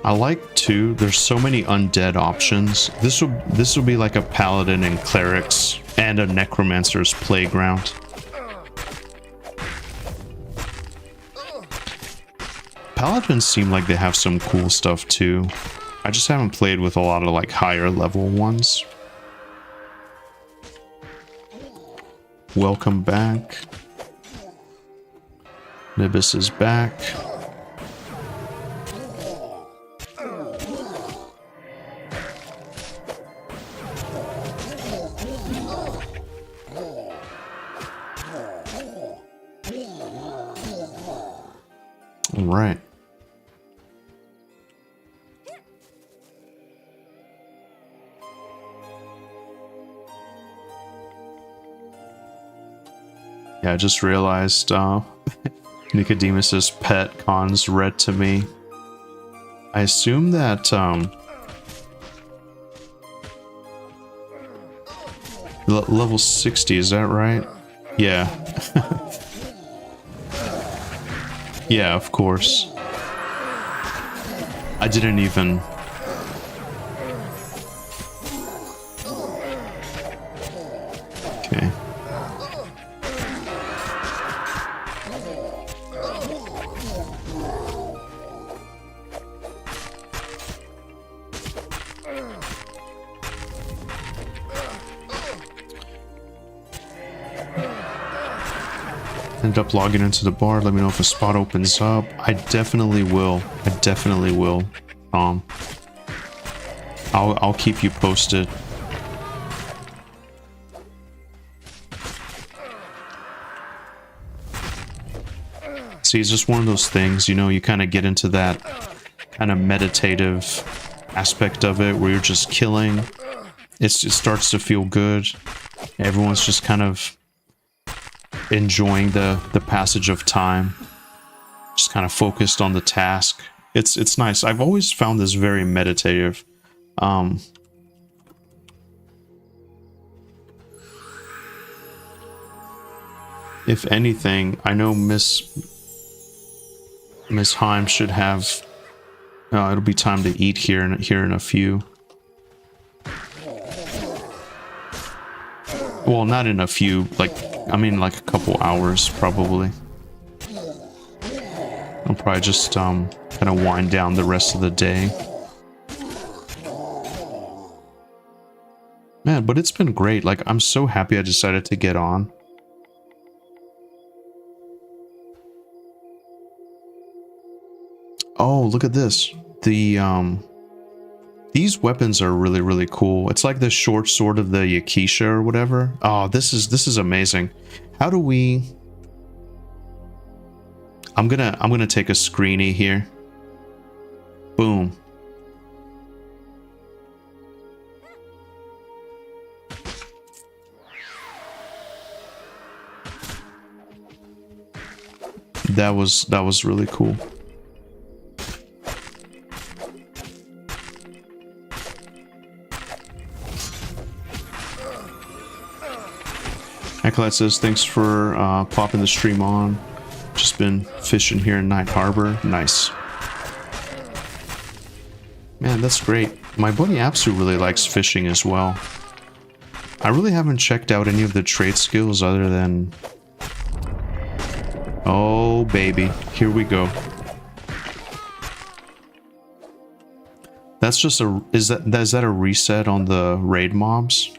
I like too, there's so many undead options. This will be like a paladin and clerics and a necromancer's playground. Paladins seem like they have some cool stuff too. I just haven't played with a lot of like higher level ones. Welcome back. Nibis is back. All right. Yeah, I just realized Nicodemus's pet cons read to me. I assume that level 60, is that right? Yeah. Yeah, of course. I didn't even... Okay. End up logging into the bar. Let me know if a spot opens up. I definitely will. I definitely will. I'll keep you posted. See, it's just one of those things, you know, you kind of get into that kind of meditative aspect of it where you're just killing. It starts to feel good. Everyone's just kind of enjoying the passage of time, just kind of focused on the task. It's nice. I've always found this very meditative. If anything, I know Miss Heim should have it'll be time to eat here in a few. Well, not in a few, like I mean like a couple hours probably. I'll probably just kind of wind down the rest of the day. Man, but it's been great. Like, I'm so happy I decided to get on. Oh, look at this. The These weapons are really, really cool. It's like the short sword of the Yakisha or whatever. Oh, this is amazing. How do we... I'm gonna take a screenie here. Boom. That was really cool. Acolyte says, thanks for popping the stream on. Just been fishing here in Night Harbor. Nice. Man, that's great. My buddy Apsu really likes fishing as well. I really haven't checked out any of the trade skills other than... Oh, baby. Here we go. That's just a... Is that a reset on the raid mobs?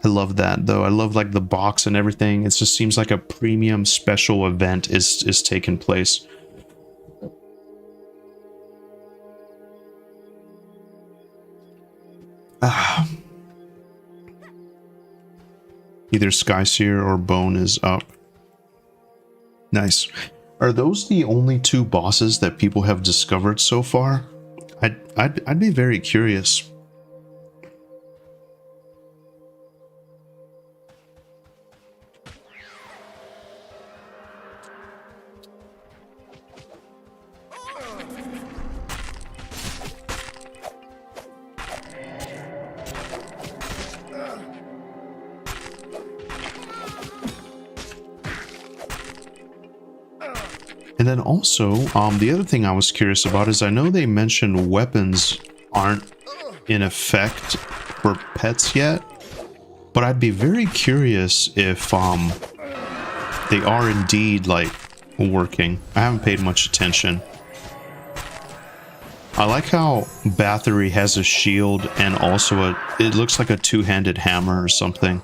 I love that, though. I love, like, the box and everything. It just seems like a premium special event is taking place. Either Skyseer or Bone is up. Nice. Are those the only two bosses that people have discovered so far? I'd be very curious. And then also, the other thing I was curious about is I know they mentioned weapons aren't in effect for pets yet, but I'd be very curious if they are indeed, like, working. I haven't paid much attention. I like how Bathory has a shield and also it looks like a two-handed hammer or something.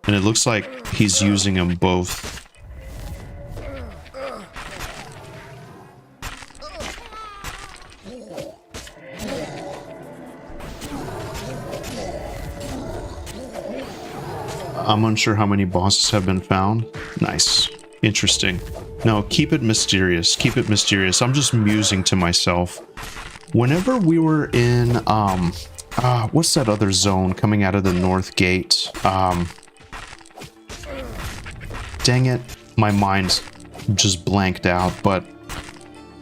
And it looks like he's using them both. I'm unsure how many bosses have been found. Nice. Interesting. No, keep it mysterious. Keep it mysterious. I'm just musing to myself. Whenever we were in, what's that other zone coming out of the north gate? Dang it. My mind just blanked out, but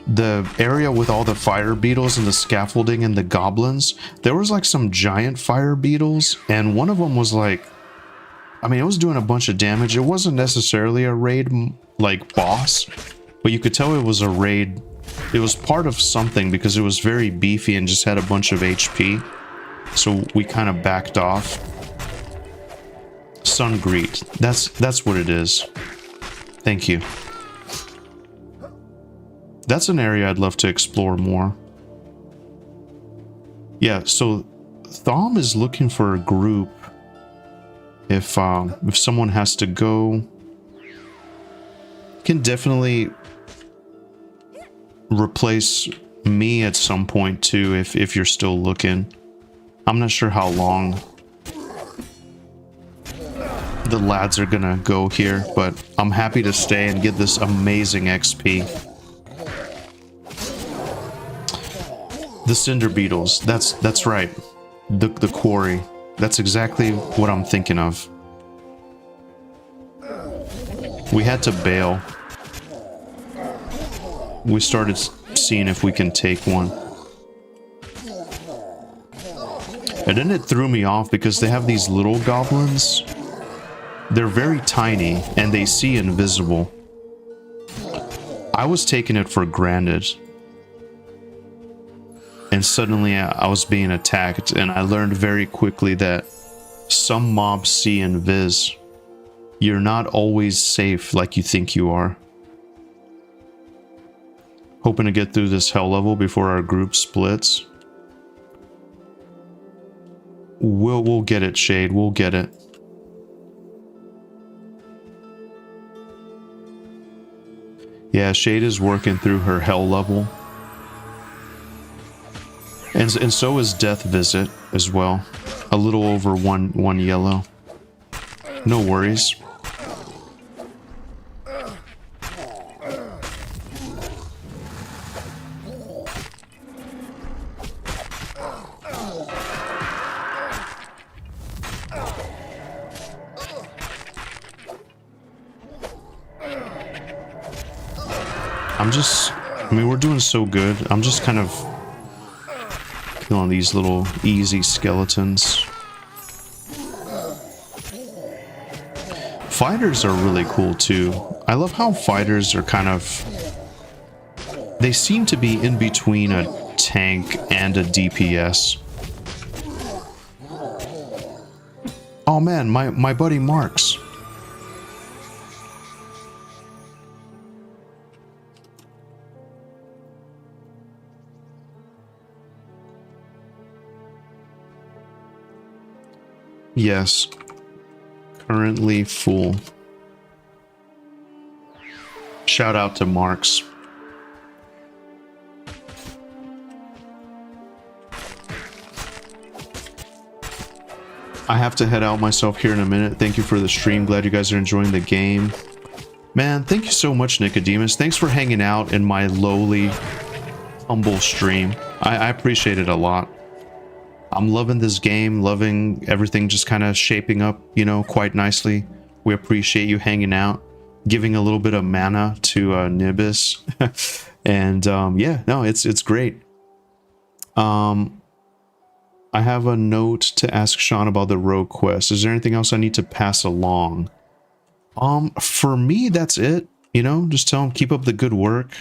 the area with all the fire beetles and the scaffolding and the goblins, there was like some giant fire beetles, and one of them was like, I mean, it was doing a bunch of damage. It wasn't necessarily a raid, like, boss, but you could tell it was a raid. It was part of something because it was very beefy and just had a bunch of HP. So we kind of backed off. Sun Greet. That's what it is. Thank you. That's an area I'd love to explore more. Yeah, so Thom is looking for a group. If someone has to go, can definitely replace me at some point too if you're still looking. I'm not sure how long the lads are gonna go here, but I'm happy to stay and get this amazing XP. The Cinder Beetles, that's right. The quarry. That's exactly what I'm thinking of. We had to bail. We started seeing if we can take one. And then it threw me off because they have these little goblins. They're very tiny and they see invisible. I was taking it for granted. And suddenly I was being attacked, and I learned very quickly that some mobs see invis. You're not always safe like you think you are. Hoping to get through this hell level before our group splits. We'll get it, Shade. We'll get it. Yeah, Shade is working through her hell level. And so is Death Visit as well. A little over one yellow. No worries. I mean, we're doing so good. I'm just kind of killing these little easy skeletons. Fighters are really cool too. I love how fighters are kind of... They seem to be in between a tank and a DPS. Oh man, my buddy Marks. Yes. Currently full. Shout out to Marks. I have to head out myself here in a minute. Thank you for the stream. Glad you guys are enjoying the game. Man, thank you so much, Nicodemus. Thanks for hanging out in my lowly, humble stream. I appreciate it a lot. I'm loving this game, loving everything just kind of shaping up, you know, quite nicely. We appreciate you hanging out, giving a little bit of mana to Nibis. And yeah, no, it's great. I have a note to ask Sean about the rogue quest. Is there anything else I need to pass along? For me, that's it. You know, just tell him keep up the good work.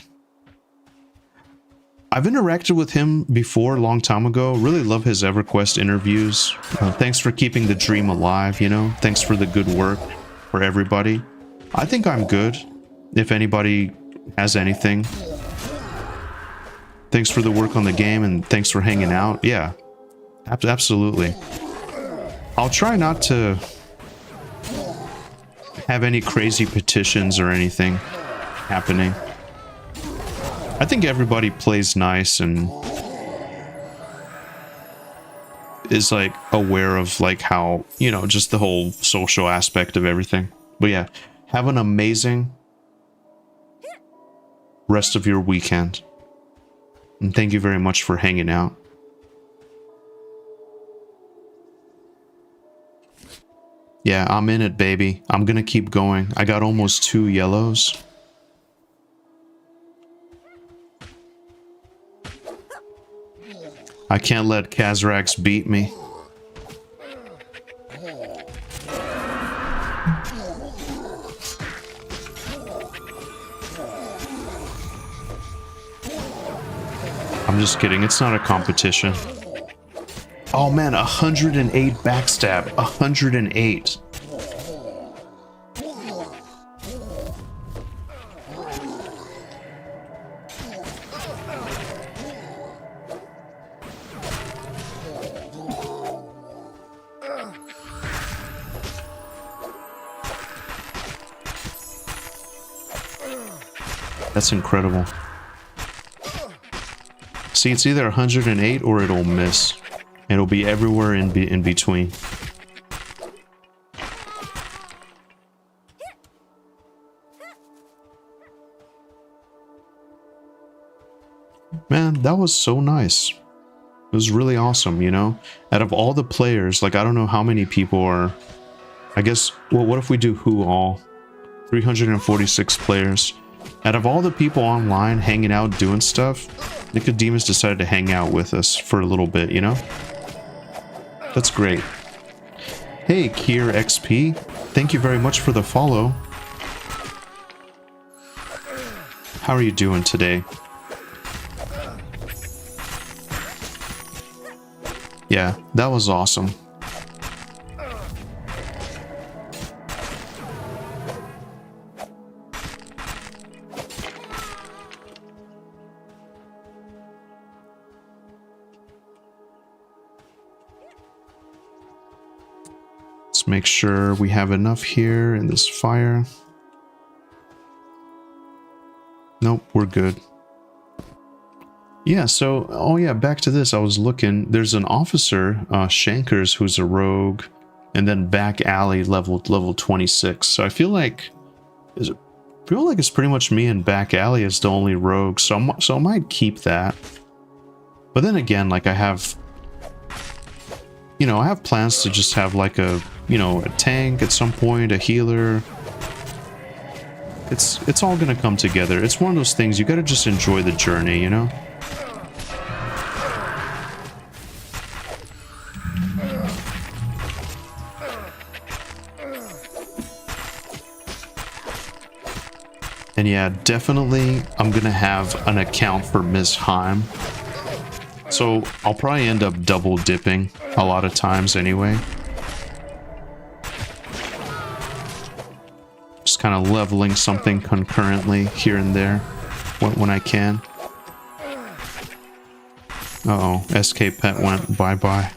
I've interacted with him before a long time ago. Really love his EverQuest interviews. Thanks for keeping the dream alive, you know? Thanks for the good work for everybody. I think I'm good. If anybody has anything. Thanks for the work on the game and thanks for hanging out. Yeah, absolutely. I'll try not to have any crazy petitions or anything happening. I think everybody plays nice and is like aware of like how, you know, just the whole social aspect of everything. But yeah, have an amazing rest of your weekend. And thank you very much for hanging out. Yeah, I'm in it, baby. I'm gonna keep going. I got almost 2 yellows. I can't let Kazrax beat me. I'm just kidding. It's not a competition. Oh man, 108 backstab. 108. That's incredible. See, it's either 108 or it'll miss. It'll be everywhere in between. Man, that was so nice. It was really awesome, you know? Out of all the players, like, I don't know how many people are... I guess, well, what if we do who all? 346 players. Out of all the people online hanging out doing stuff, Nicodemus decided to hang out with us for a little bit, you know? That's great. Hey, Kier XP. Thank you very much for the follow. How are you doing today? Yeah, that was awesome. Let's make sure we have enough here in this fire. Nope, we're good. Yeah, so, oh yeah, back to this. I was looking, there's an officer, Shankers, who's a rogue, and then back alley level 26. So I feel like it's pretty much me and back alley is the only rogue, so I might keep that. But then again, like I have plans to just have like a tank at some point, a healer. It's all gonna come together. It's one of those things you gotta just enjoy the journey, you know? And yeah, definitely I'm gonna have an account for Miss Heim. So I'll probably end up double dipping a lot of times anyway. Just kind of leveling something concurrently here and there when I can. Uh-oh, SK Pet went bye-bye.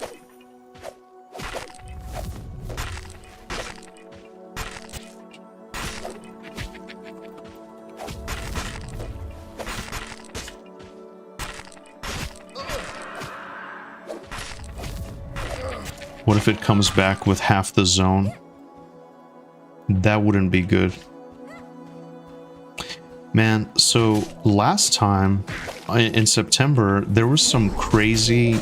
What if it comes back with half the zone? That wouldn't be good. Man, so last time in September, there was some crazy,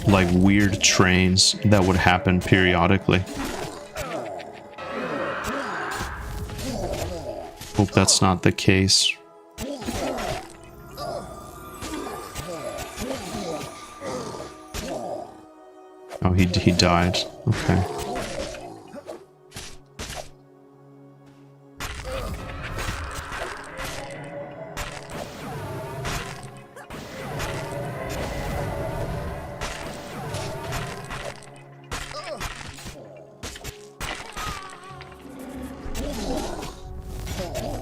like weird trains that would happen periodically. Hope that's not the case. Oh, he died. Okay.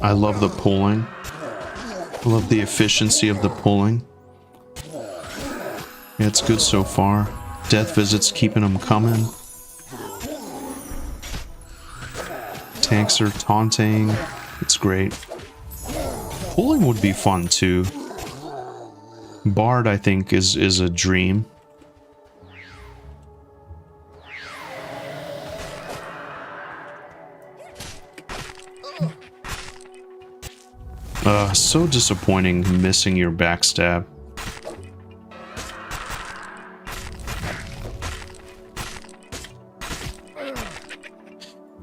I love the pulling. I love the efficiency of the pulling. Yeah, it's good so far. Death visits keeping them coming. Tanks are taunting. It's great. Pulling would be fun too. Bard, I think, is a dream. So disappointing missing your backstab.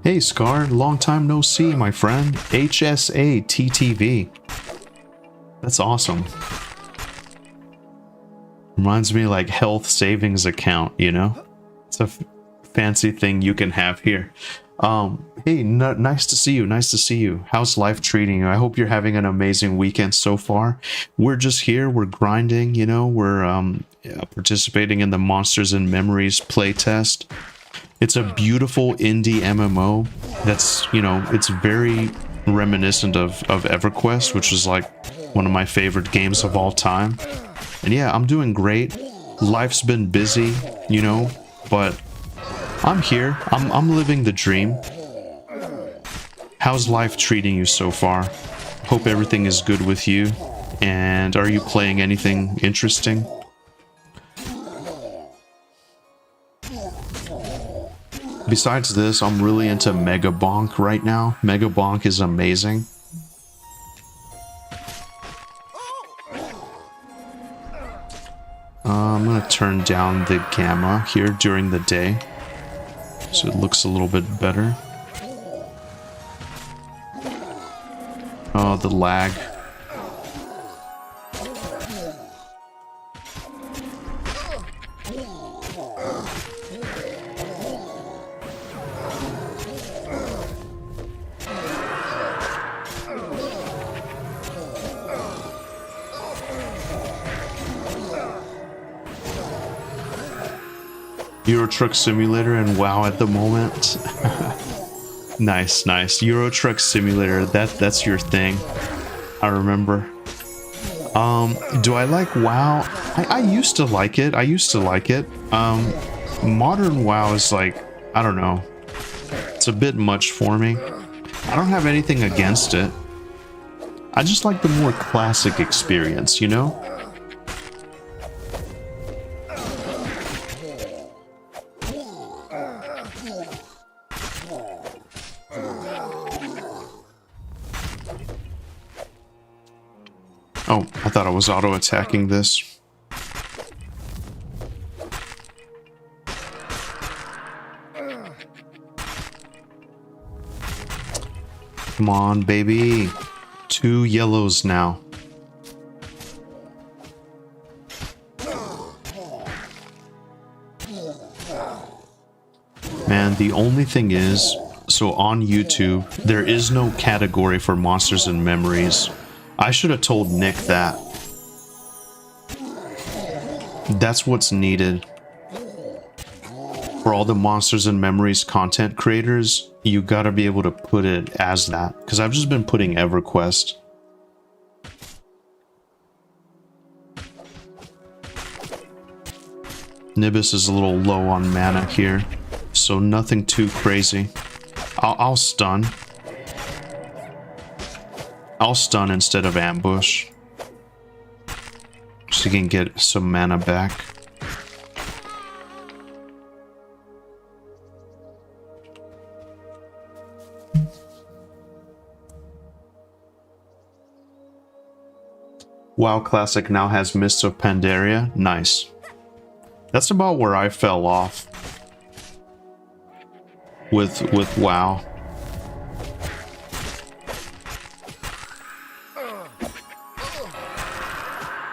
Hey Scar, long time no see, my friend. HSA TTV. That's awesome. Reminds me like health savings account, you know? It's a fancy thing you can have here. Hey, nice to see you. Nice to see you. How's life treating you? I hope you're having an amazing weekend so far. We're just here. We're grinding, you know? We're participating in the Monsters and Memories playtest. It's a beautiful indie MMO that's, you know, it's very reminiscent of EverQuest, which is like one of my favorite games of all time. And yeah, I'm doing great. Life's been busy, you know, but I'm here. I'm living the dream. How's life treating you so far? Hope everything is good with you. And are you playing anything interesting? Besides this, I'm really into Mega Bonk right now. Mega Bonk is amazing. I'm gonna turn down the gamma here during the day, so it looks a little bit better. Oh, the lag. Euro Truck Simulator and WoW at the moment. Nice, nice. Euro Truck Simulator, that's your thing. I remember. Do I like WoW? I used to like it. Modern WoW is like, I don't know. It's a bit much for me. I don't have anything against it. I just like the more classic experience, you know? Oh, I thought I was auto-attacking this. Come on, baby. 2 yellows now. Man, the only thing is, so on YouTube, there is no category for monsters and memories. I should have told Nick that. That's what's needed. For all the monsters and memories content creators, you gotta be able to put it as that. Because I've just been putting EverQuest. Nibis is a little low on mana here, so nothing too crazy. I'll stun. I'll stun instead of ambush, so you can get some mana back. WoW Classic now has Mists of Pandaria. Nice. That's about where I fell off with WoW.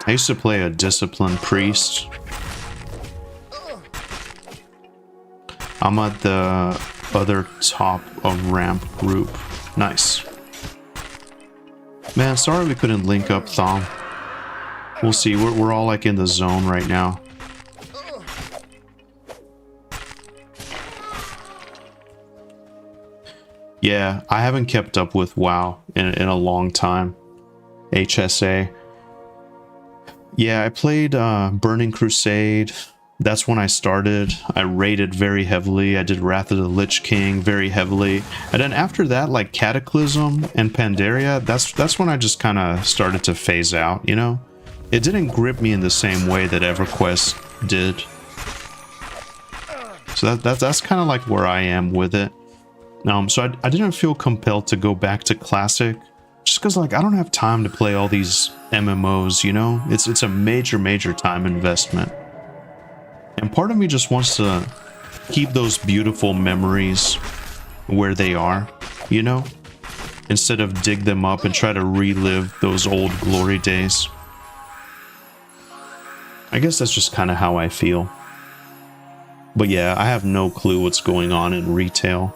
I used to play a disciplined priest. I'm at the other top of ramp group. Nice. Man, sorry we couldn't link up, Thom. We'll see. We're all like in the zone right now. Yeah, I haven't kept up with WoW in a long time. HSA. Yeah, I played Burning Crusade. That's when I started. I raided very heavily. I did Wrath of the Lich King very heavily. And then after that, like Cataclysm and Pandaria, that's when I just kind of started to phase out, you know? It didn't grip me in the same way that EverQuest did. So that's kind of like where I am with it. So I didn't feel compelled to go back to Classic. Just because, like, I don't have time to play all these MMOs, you know? It's a major time investment. And part of me just wants to keep those beautiful memories where they are, you know? Instead of dig them up and try to relive those old glory days. I guess that's just kind of how I feel. But yeah, I have no clue what's going on in retail.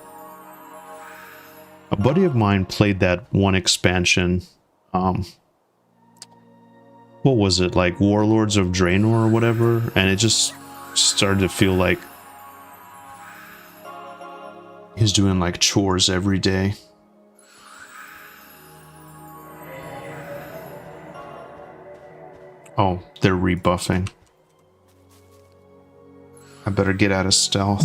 A buddy of mine played that one expansion. What was it? Like Warlords of Draenor or whatever? And it just started to feel like he's doing like chores every day. Oh, they're rebuffing. I better get out of stealth.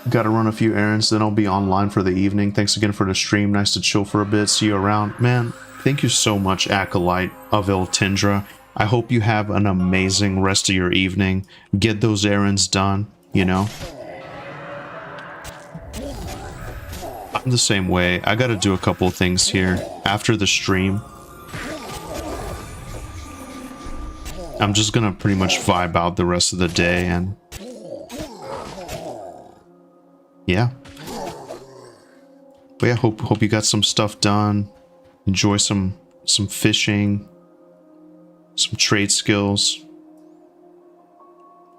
Gotta run a few errands, then I'll be online for the evening. Thanks again for the stream. Nice to chill for a bit. See you around. Man, thank you so much, Acolyte of Eltindra. I hope you have an amazing rest of your evening. Get those errands done, you know? I'm the same way. I gotta do a couple of things here after the stream. I'm just gonna pretty much vibe out the rest of the day and yeah. But yeah, hope you got some stuff done. Enjoy some fishing, some trade skills.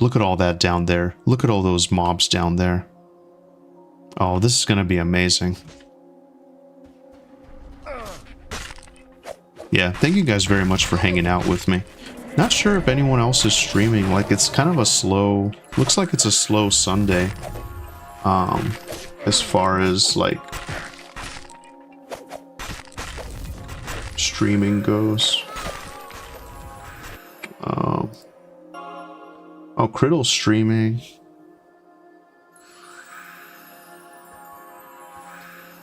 Look at all that down there. Look at all those mobs down there. Oh, this is gonna be amazing. Yeah, thank you guys very much for hanging out with me. Not sure if anyone else is streaming. Like, it's kind of a slow, looks like it's a slow Sunday. As far as like streaming goes. Oh, Criddle's streaming.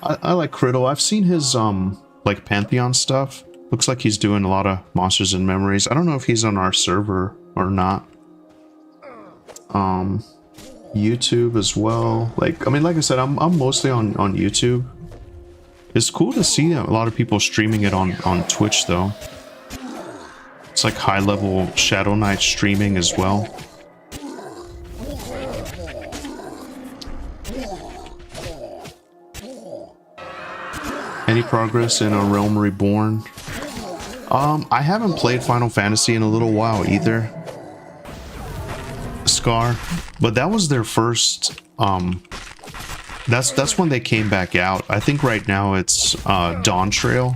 I like Criddle. I've seen his like Pantheon stuff. Looks like he's doing a lot of Monsters and Memories. I don't know if he's on our server or not. YouTube as well. Like, I mean, like I said, I'm mostly on YouTube. It's cool to see a lot of people streaming it on Twitch though. It's like high level Shadow Knight streaming as well. Any progress in A Realm Reborn? I haven't played Final Fantasy in a little while either. Scar, but that was their first. That's when they came back out. I think right now it's Dawn Trail.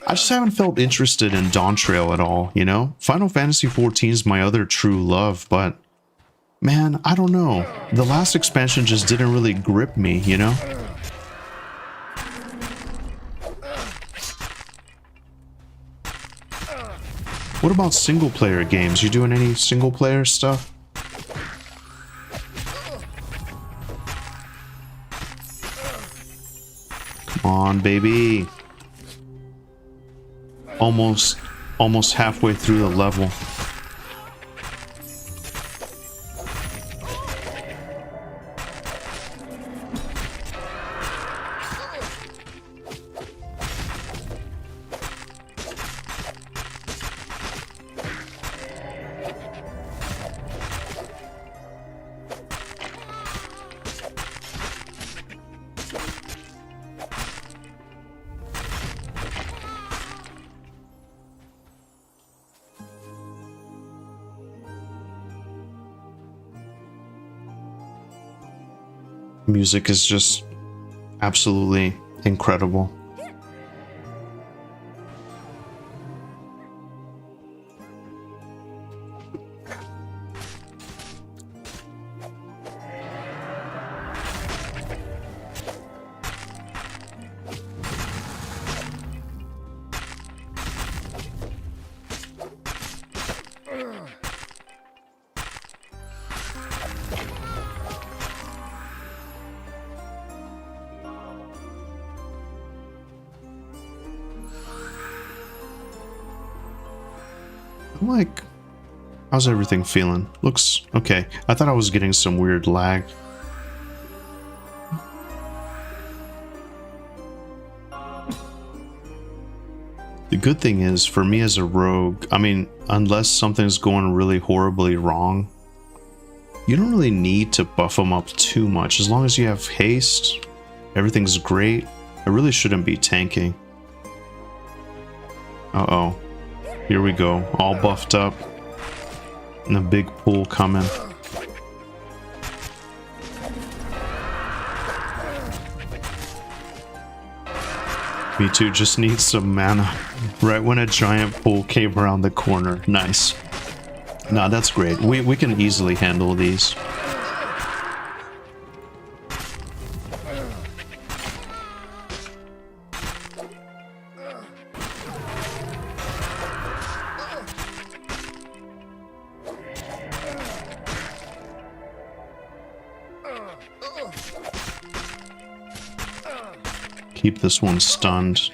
I just haven't felt interested in Dawn Trail at all, you know? Final Fantasy XIV is my other true love, but man, I don't know. The last expansion just didn't really grip me, you know? What about single player games? You doing any single player stuff? Come on, baby. Almost halfway through the level. Music is just absolutely incredible. I'm like, how's everything feeling? Looks okay. I thought I was getting some weird lag. The good thing is, for me as a rogue, I mean, unless something's going really horribly wrong, you don't really need to buff them up too much. As long as you have haste, everything's great. I really shouldn't be tanking. Uh-oh. Here we go. All buffed up. And a big pool coming. Me too, just need some mana. Right when a giant pool came around the corner. Nice. Nah, that's great. We can easily handle these. Keep this one stunned.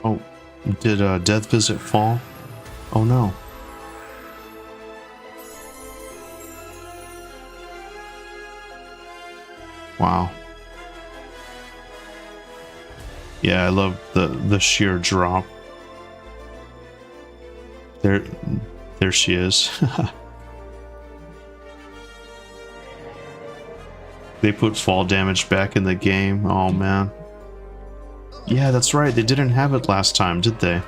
Oh, did Death Visit fall? Oh no. Wow. Yeah, I love the sheer drop. There she is. They put fall damage back in the game. Oh man. Yeah, that's right. They didn't have it last time, did they?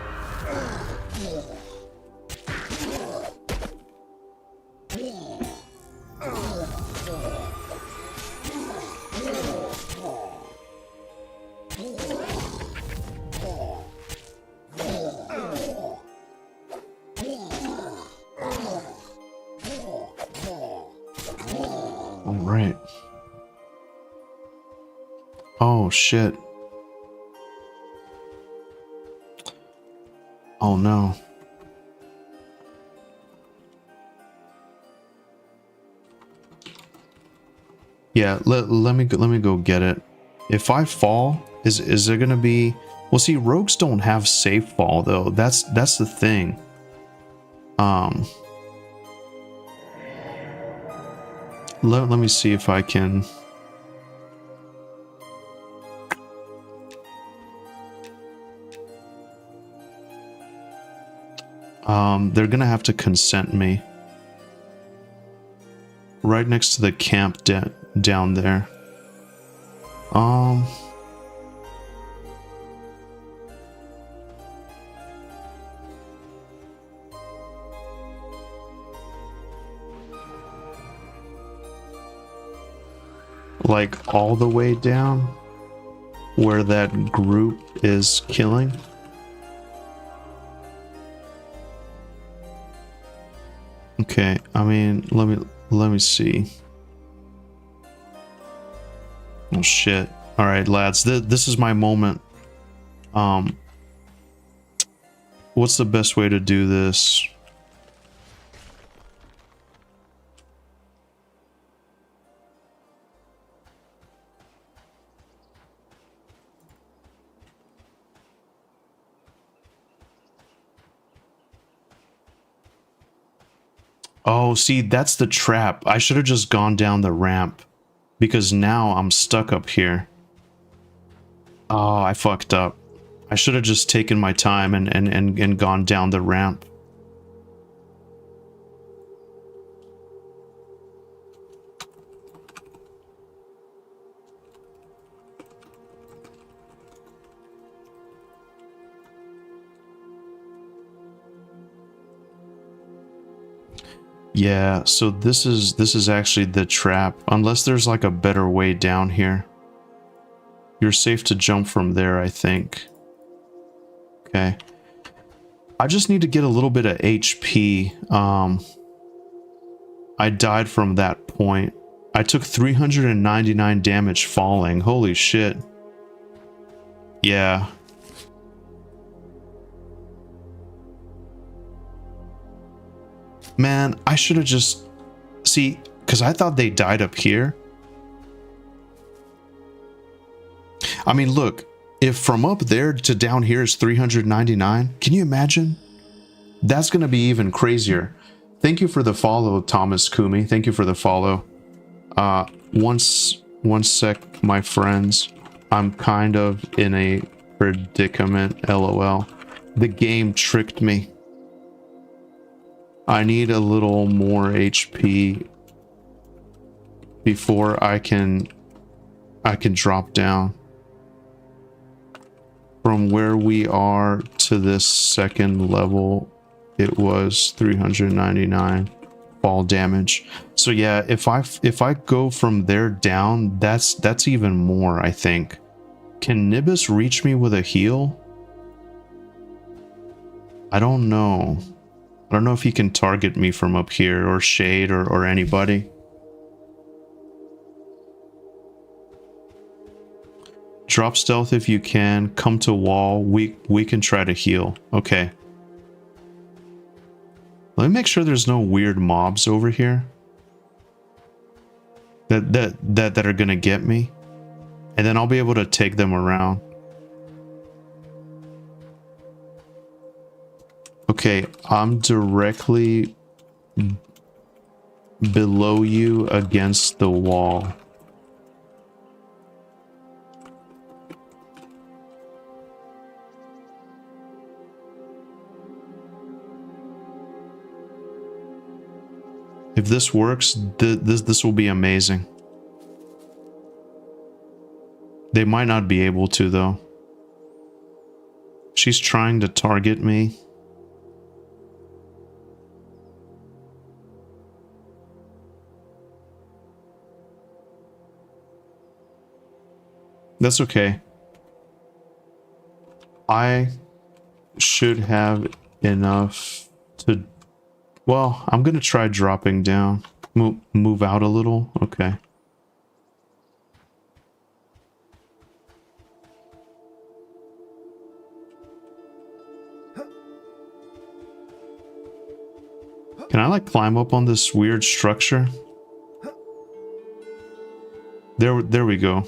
Oh, shit. Oh, no. Yeah, let me go get it. If I fall, is there gonna be... Well, see, rogues don't have safe fall though. That's the thing. Let me see if I can. They're gonna have to consent me. Right next to the camp down there. Like all the way down where that group is killing. Okay, I mean, let me see. Oh shit. All right, lads, this is my moment. What's the best way to do this? Oh, see, that's the trap. I should have just gone down the ramp because now I'm stuck up here. Oh, I fucked up. I should have just taken my time and gone down the ramp. Yeah, so this is actually the trap. Unless there's like a better way down here. You're safe to jump from there, I think. Okay. I just need to get a little bit of HP. I died from that point. I took 399 damage falling. Holy shit. Yeah. Man, I should have just... See, because I thought they died up here. I mean, look, if from up there to down here is 399, can you imagine? That's going to be even crazier. Thank you for the follow, Thomas Kumi. Thank you for the follow. One sec, my friends. I'm kind of in a predicament, lol. The game tricked me. I need a little more HP before I can drop down. From where we are to this second level, it was 399 fall damage. So yeah, if I go from there down, that's even more, I think. Can Nibus reach me with a heal? I don't know. I don't know if he can target me from up here, or Shade, or anybody. Drop stealth if you can. Come to wall. We can try to heal. Okay. Let me make sure there's no weird mobs over here that are gonna get me, and then I'll be able to take them around. Okay, I'm directly below you against the wall. If this works, this will be amazing. They might not be able to, though. She's trying to target me. That's okay. I should have enough to... Well, I'm gonna try dropping down. Move out a little. Okay. Can I like climb up on this weird structure? There we go.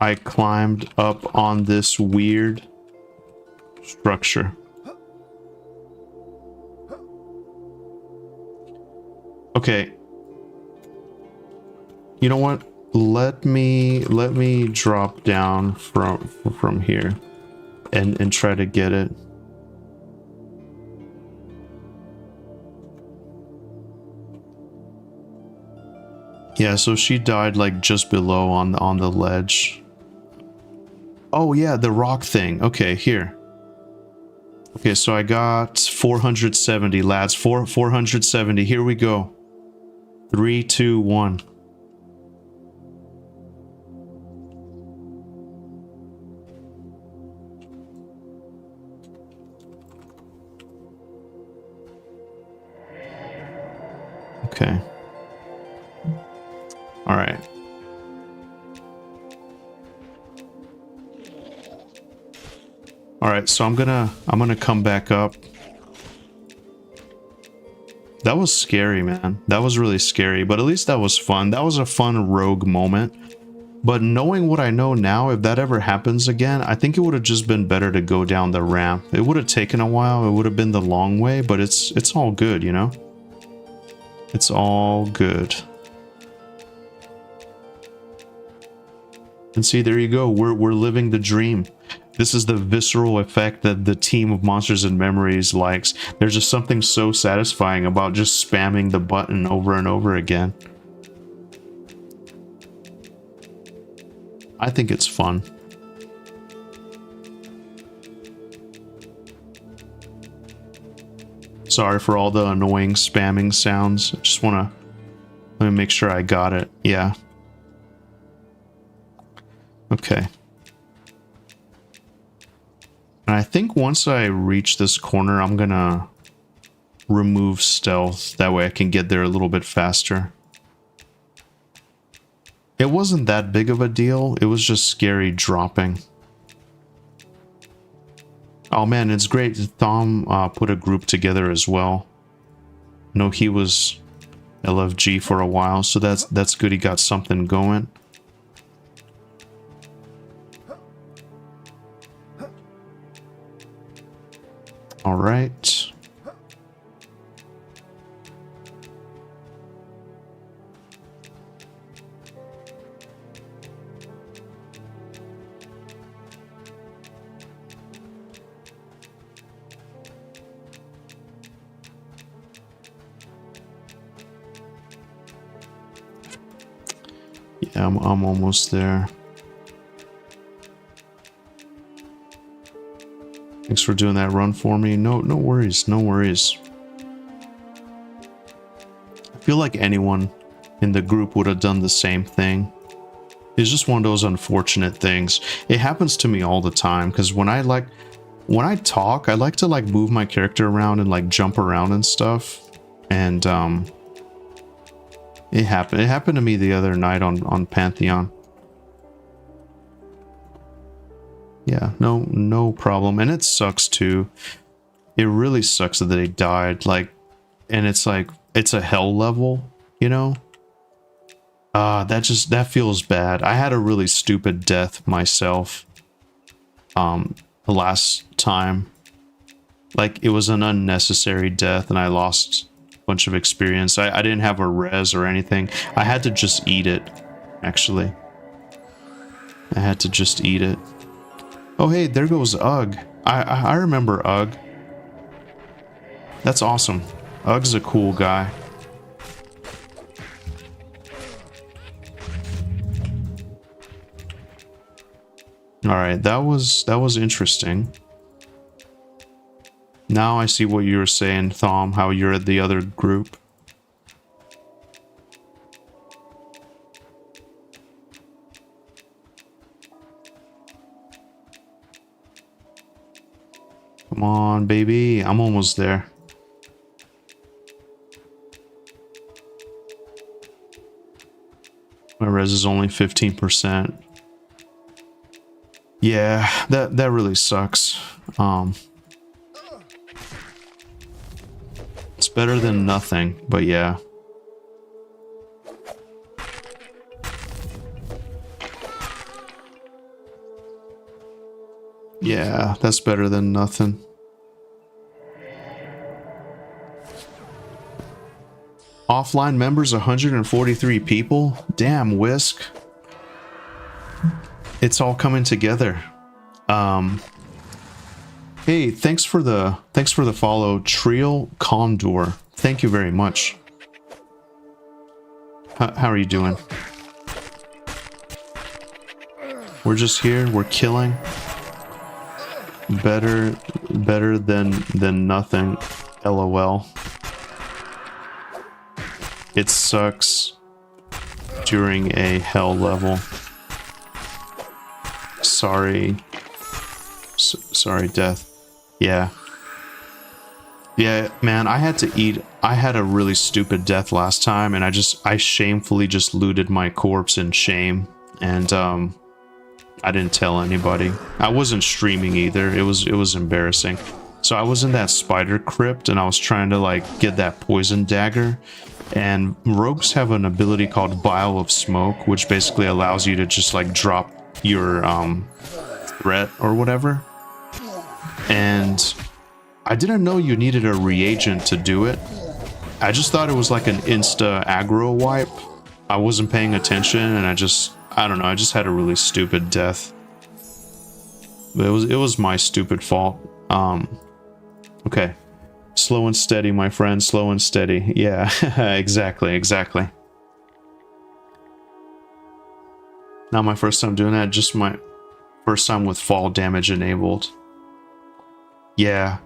I climbed up on this weird structure. Okay. You know what? Let me drop down from here and try to get it. Yeah, so she died like just below on the ledge. Oh yeah, the rock thing. Okay, here. Okay, so I got 470, lads. 470. Here we go. 3, 2, 1. Okay. All right. All right, so I'm gonna come back up. That was scary, man. That was really scary, but at least that was fun. That was a fun rogue moment. But knowing what I know now, if that ever happens again, I think it would have just been better to go down the ramp. It would have taken a while. It would have been the long way, but it's all good, you know? It's all good. And see, there you go. We're living the dream. This is the visceral effect that the team of Monsters and Memories likes. There's just something so satisfying about just spamming the button over and over again. I think it's fun. Sorry for all the annoying spamming sounds. I just want to... Let me make sure I got it. Yeah. Okay. And I think once I reach this corner, I'm gonna remove stealth. That way I can get there a little bit faster. It wasn't that big of a deal. It was just scary dropping. Oh man, it's great. Thom put a group together as well. No, he was LFG for a while, so that's good. He got something going. All right. Yeah, I'm almost there. Thanks for doing that run for me. No worries, no worries. I feel like anyone in the group would have done the same thing. It's just one of those unfortunate things. It happens to me all the time because when I talk, I like to like move my character around and like jump around and stuff. And it happened to me the other night on Pantheon. Yeah, no problem. And it sucks too. It really sucks that they died. Like, and it's like, it's a hell level, you know? That feels bad. I had a really stupid death myself. Last time. Like, it was an unnecessary death and I lost a bunch of experience. I didn't have a res or anything. I had to just eat it, actually. I had to just eat it. Oh, hey, there goes Ugg. I remember Ugg. That's awesome. Ugg's a cool guy. All right, that was interesting. Now I see what you were saying, Thom, how you're at the other group. Come on, baby. I'm almost there. My res is only 15%. Yeah, that really sucks. It's better than nothing, but yeah. Yeah, that's better than nothing. Offline members 143 people? Damn, Whisk. It's all coming together. Hey, thanks for the follow, Trial Condor. Thank you very much. How are you doing? We're just here, we're killing. Better than nothing. LOL. It sucks during a hell level. Sorry. Sorry, Death. Yeah. Yeah, man, I had to eat. I had a really stupid death last time, and I shamefully just looted my corpse in shame, and I didn't tell anybody. I wasn't streaming either. It was embarrassing. So I was in that spider crypt, and I was trying to like get that poison dagger. And rogues have an ability called Vial of Smoke, which basically allows you to just like drop your threat or whatever. And I didn't know you needed a reagent to do it. I just thought it was like an insta aggro wipe. I wasn't paying attention, and I don't know, I just had a really stupid death. But it was my stupid fault. Okay. Slow and steady, my friend, slow and steady. Yeah, exactly. Not my first time doing that, just my first time with fall damage enabled. Yeah.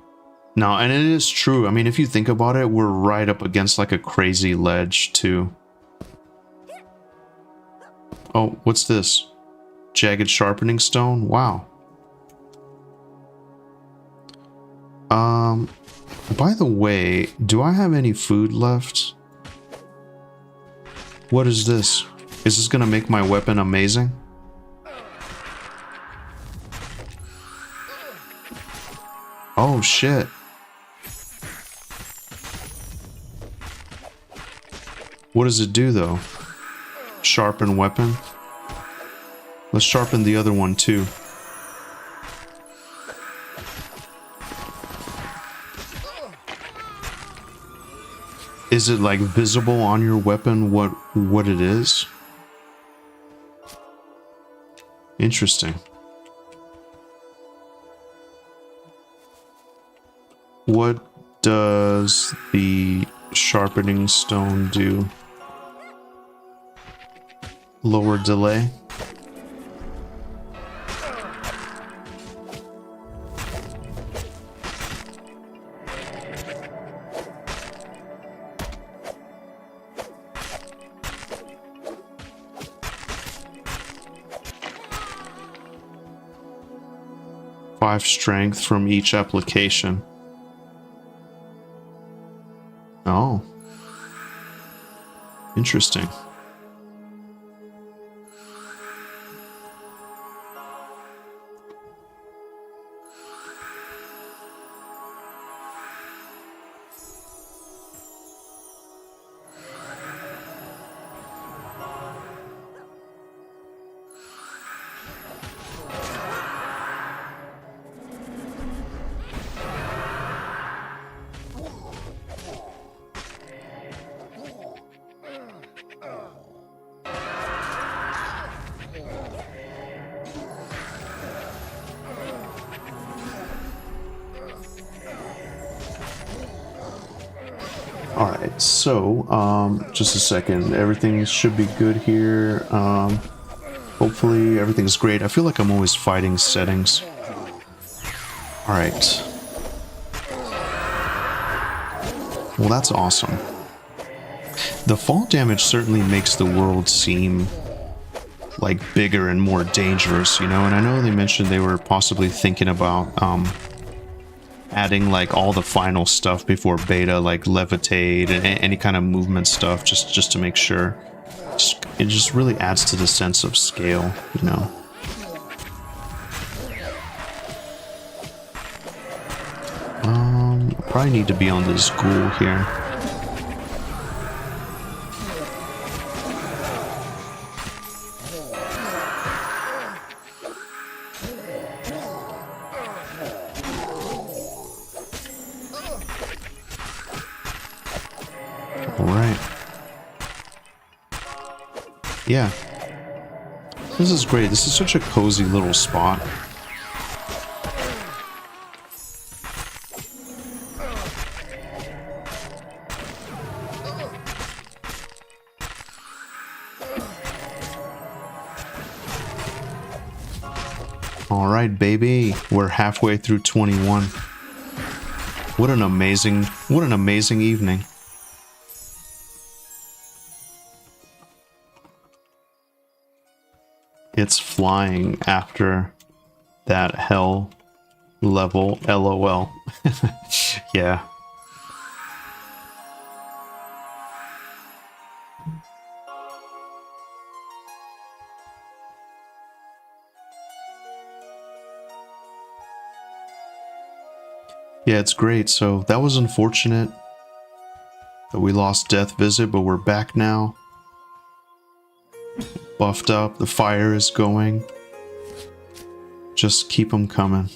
No, and it is true. I mean, if you think about it, we're right up against like a crazy ledge, too. Oh, what's this? Jagged sharpening stone? Wow. By the way, do I have any food left? What is this? Is this gonna make my weapon amazing? Oh, shit. What does it do, though? Sharpen weapon? Let's sharpen the other one, too. Is it like visible on your weapon what it is? Interesting. What does the sharpening stone do? Lower delay? Strength from each application. Oh. Interesting. Alright, so, just a second. Everything should be good here. Hopefully everything's great. I feel like I'm always fighting settings. Alright. Well, that's awesome. The fall damage certainly makes the world seem like bigger and more dangerous, you know? And I know they mentioned they were possibly thinking about, adding like all the final stuff before beta, like levitate and any kind of movement stuff, just to make sure. It just really adds to the sense of scale, you know. Probably need to be on this ghoul here. Alright. Yeah. This is great. This is such a cozy little spot. Alright, baby. We're halfway through 21. What an amazing evening. It's flying after that hell level, LOL. Yeah. Yeah, it's great. So that was unfortunate that we lost Death Visit, but we're back now. Buffed up, the fire is going. Just keep them coming.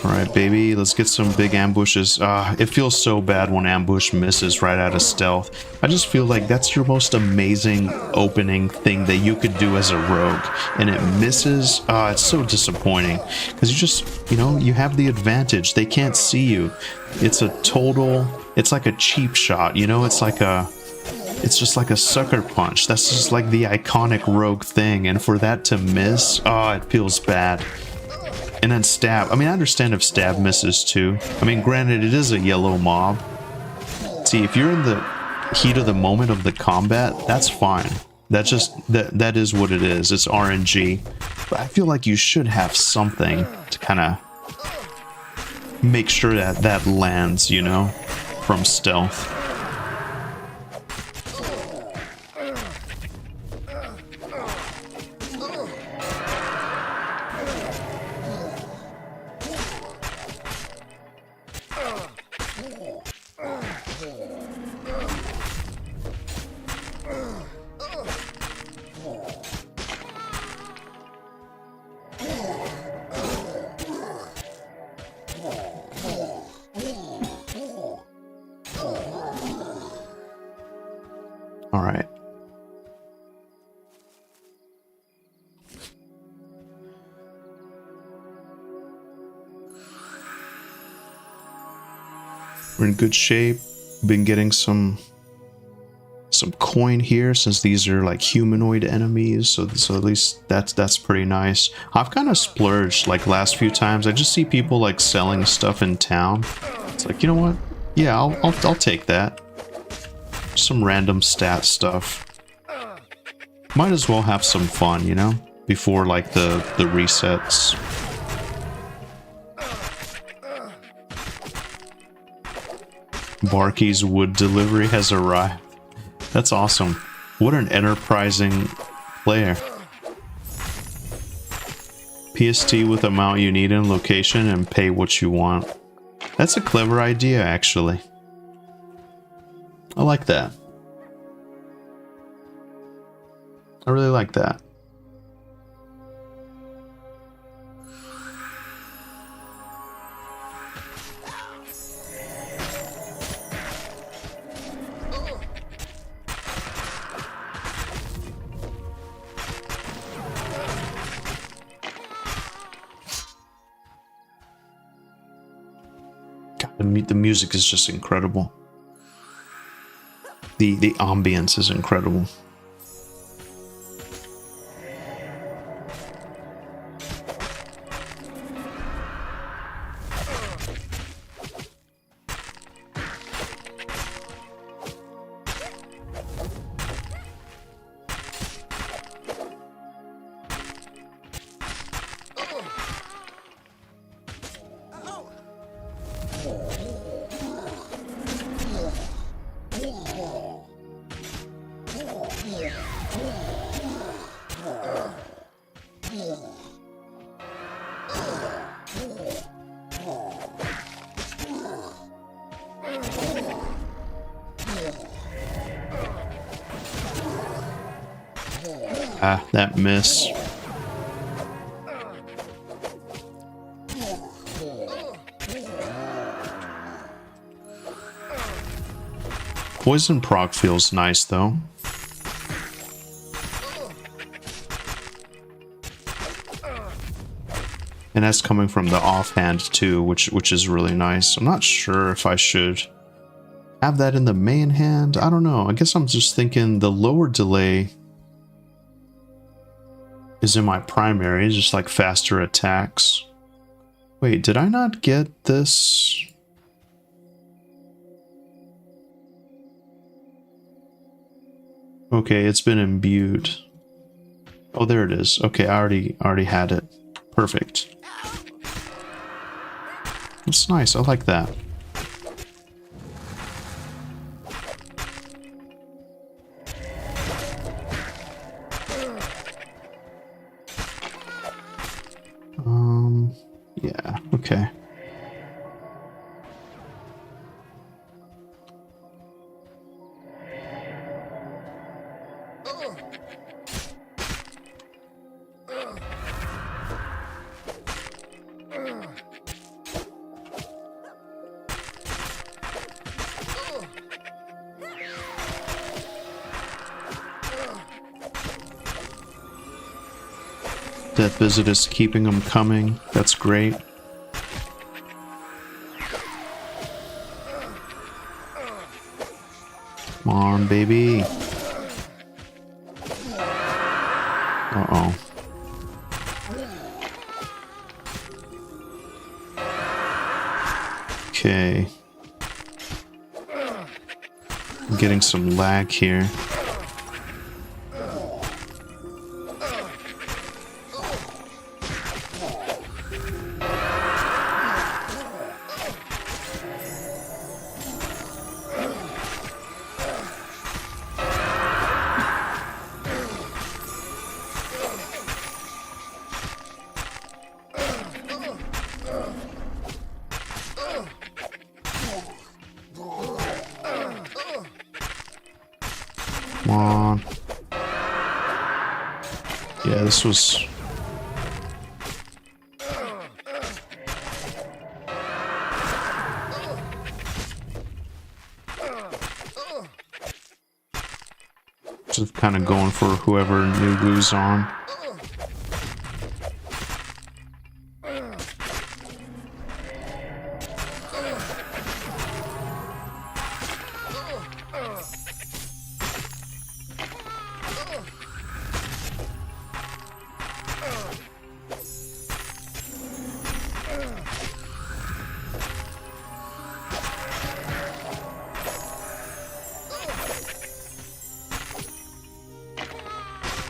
Alright, baby, let's get some big ambushes. It feels so bad when ambush misses right out of stealth. I just feel like that's your most amazing opening thing that you could do as a rogue, and it misses. It's so disappointing, because you just, you know, you have the advantage. They can't see you. It's a total, it's like a cheap shot, you know, it's just like a sucker punch. That's just like the iconic rogue thing, and for that to miss, it feels bad. And then stab. I mean, I understand if stab misses too. I mean, granted, it is a yellow mob. See, if you're in the heat of the moment of the combat, that's fine. That is what it is. It's RNG. But I feel like you should have something to kind of make sure that that lands, you know, from stealth. All right. We're in good shape. Been getting some coin here, since these are like humanoid enemies, so at least that's pretty nice. I've kind of splurged like last few times. I just see people like selling stuff in town. It's like, you know what? Yeah, I'll take that. Some random stat stuff. Might as well have some fun, you know, before like the resets. Barkey's wood delivery has arrived. That's awesome. What an enterprising player. PST with amount you need in location and pay what you want. That's a clever idea, actually. I like that. I really like that. God, the music is just incredible. The ambience is incredible. Ah, that miss. Poison proc feels nice though. And that's coming from the offhand too, which is really nice. I'm not sure if I should have that in the main hand. I don't know. I guess I'm just thinking the lower delay is in my primary, just like faster attacks. Wait, did I not get this? Okay, it's been imbued. Oh, there it is. Okay, I already had it. Perfect. It's nice. I like that. Yeah, okay. Death Visit is keeping them coming. That's great. Come on, baby. Uh-oh. Okay. I'm getting some lag here. Come on. Yeah, this was... just kind of going for whoever new glue's on.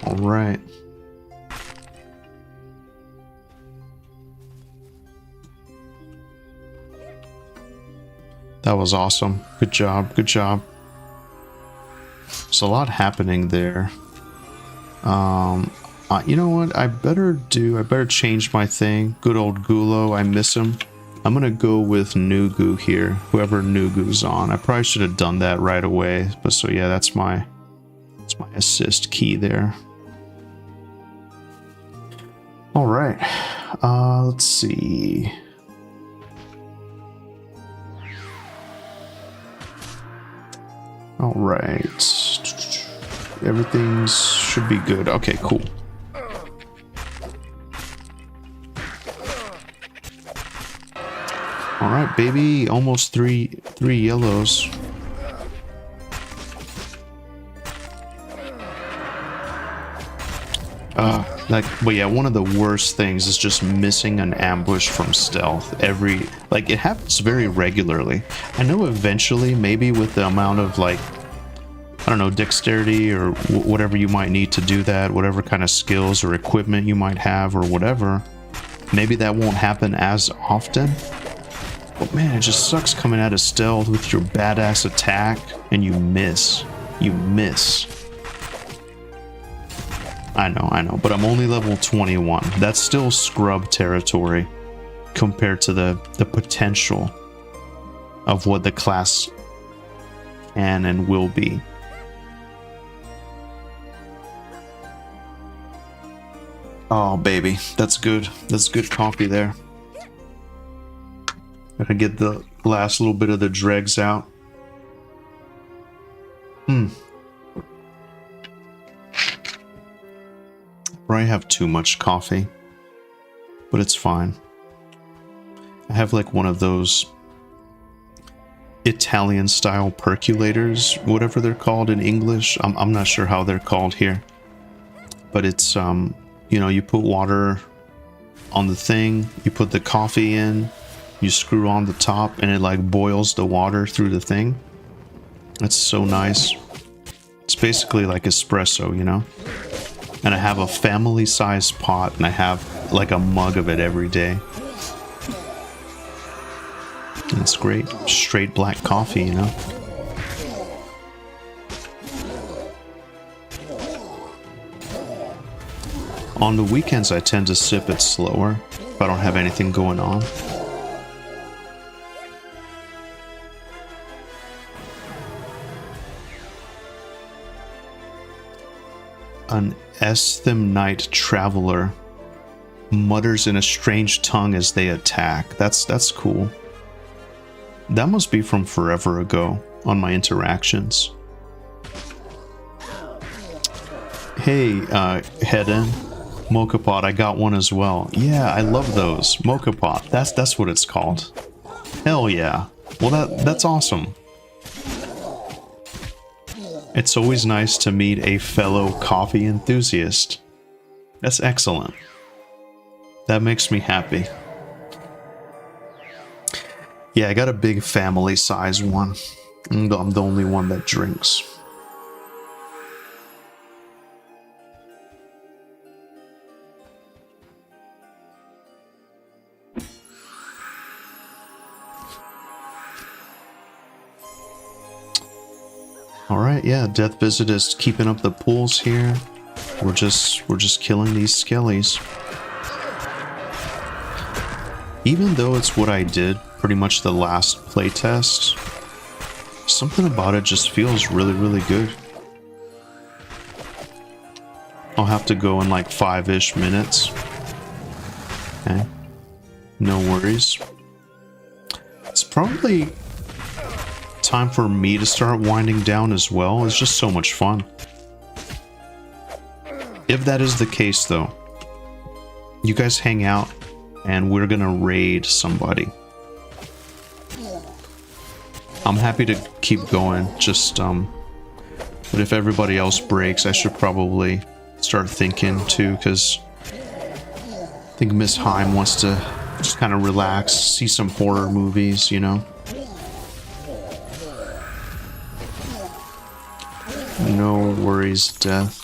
All right. That was awesome. Good job. Good job. There's a lot happening there. You know what? I better change my thing. Good old Gulo. I miss him. I'm gonna go with Nugu here. Whoever Nugu's on. I probably should have done that right away. But so yeah, that's my assist key there. All right. Let's see. All right. Everything should be good. Okay, cool. All right, baby. Almost three yellows. But yeah, one of the worst things is just missing an ambush from stealth. It happens very regularly. I know eventually, maybe with the amount of I don't know, dexterity or whatever you might need to do that, whatever kind of skills or equipment you might have or whatever, maybe that won't happen as often. But man, it just sucks coming out of stealth with your badass attack and you miss. You miss. I know, but I'm only level 21. That's still scrub territory compared to the potential of what the class can and will be. Oh, baby, that's good. That's good coffee there. Gotta get the last little bit of the dregs out. Probably have too much coffee, but it's fine. I have like one of those Italian style percolators, whatever they're called in English. I'm not sure how they're called here, but it's you know, you put water on the thing, you put the coffee in, you screw on the top, and it like boils the water through the thing. That's so nice. It's basically like espresso, you know? And I have a family-sized pot, and I have like a mug of it every day. And it's great. Straight black coffee, you know? On the weekends, I tend to sip it slower if I don't have anything going on. An Esthymnite traveler mutters in a strange tongue as they attack. That's cool. That must be from forever ago on my interactions. Hey, Hedon, Mocha Pot, I got one as well. Yeah, I love those. Mocha Pot, that's what it's called. Hell yeah. Well, that's awesome. It's always nice to meet a fellow coffee enthusiast. That's excellent. That makes me happy. Yeah, I got a big family size one. I'm the only one that drinks. Alright, yeah, Death Visit is keeping up the pulls here. We're just killing these skellies. Even though it's what I did pretty much the last playtest, something about it just feels really, really good. I'll have to go in like 5-ish minutes. Okay. No worries. It's probably time for me to start winding down as well. It's just so much fun. If that is the case though, you guys hang out and we're gonna raid somebody. I'm happy to keep going, just but if everybody else breaks, I should probably start thinking too, because I think Miss Heim wants to just kind of relax, see some horror movies, you know. No worries, Death.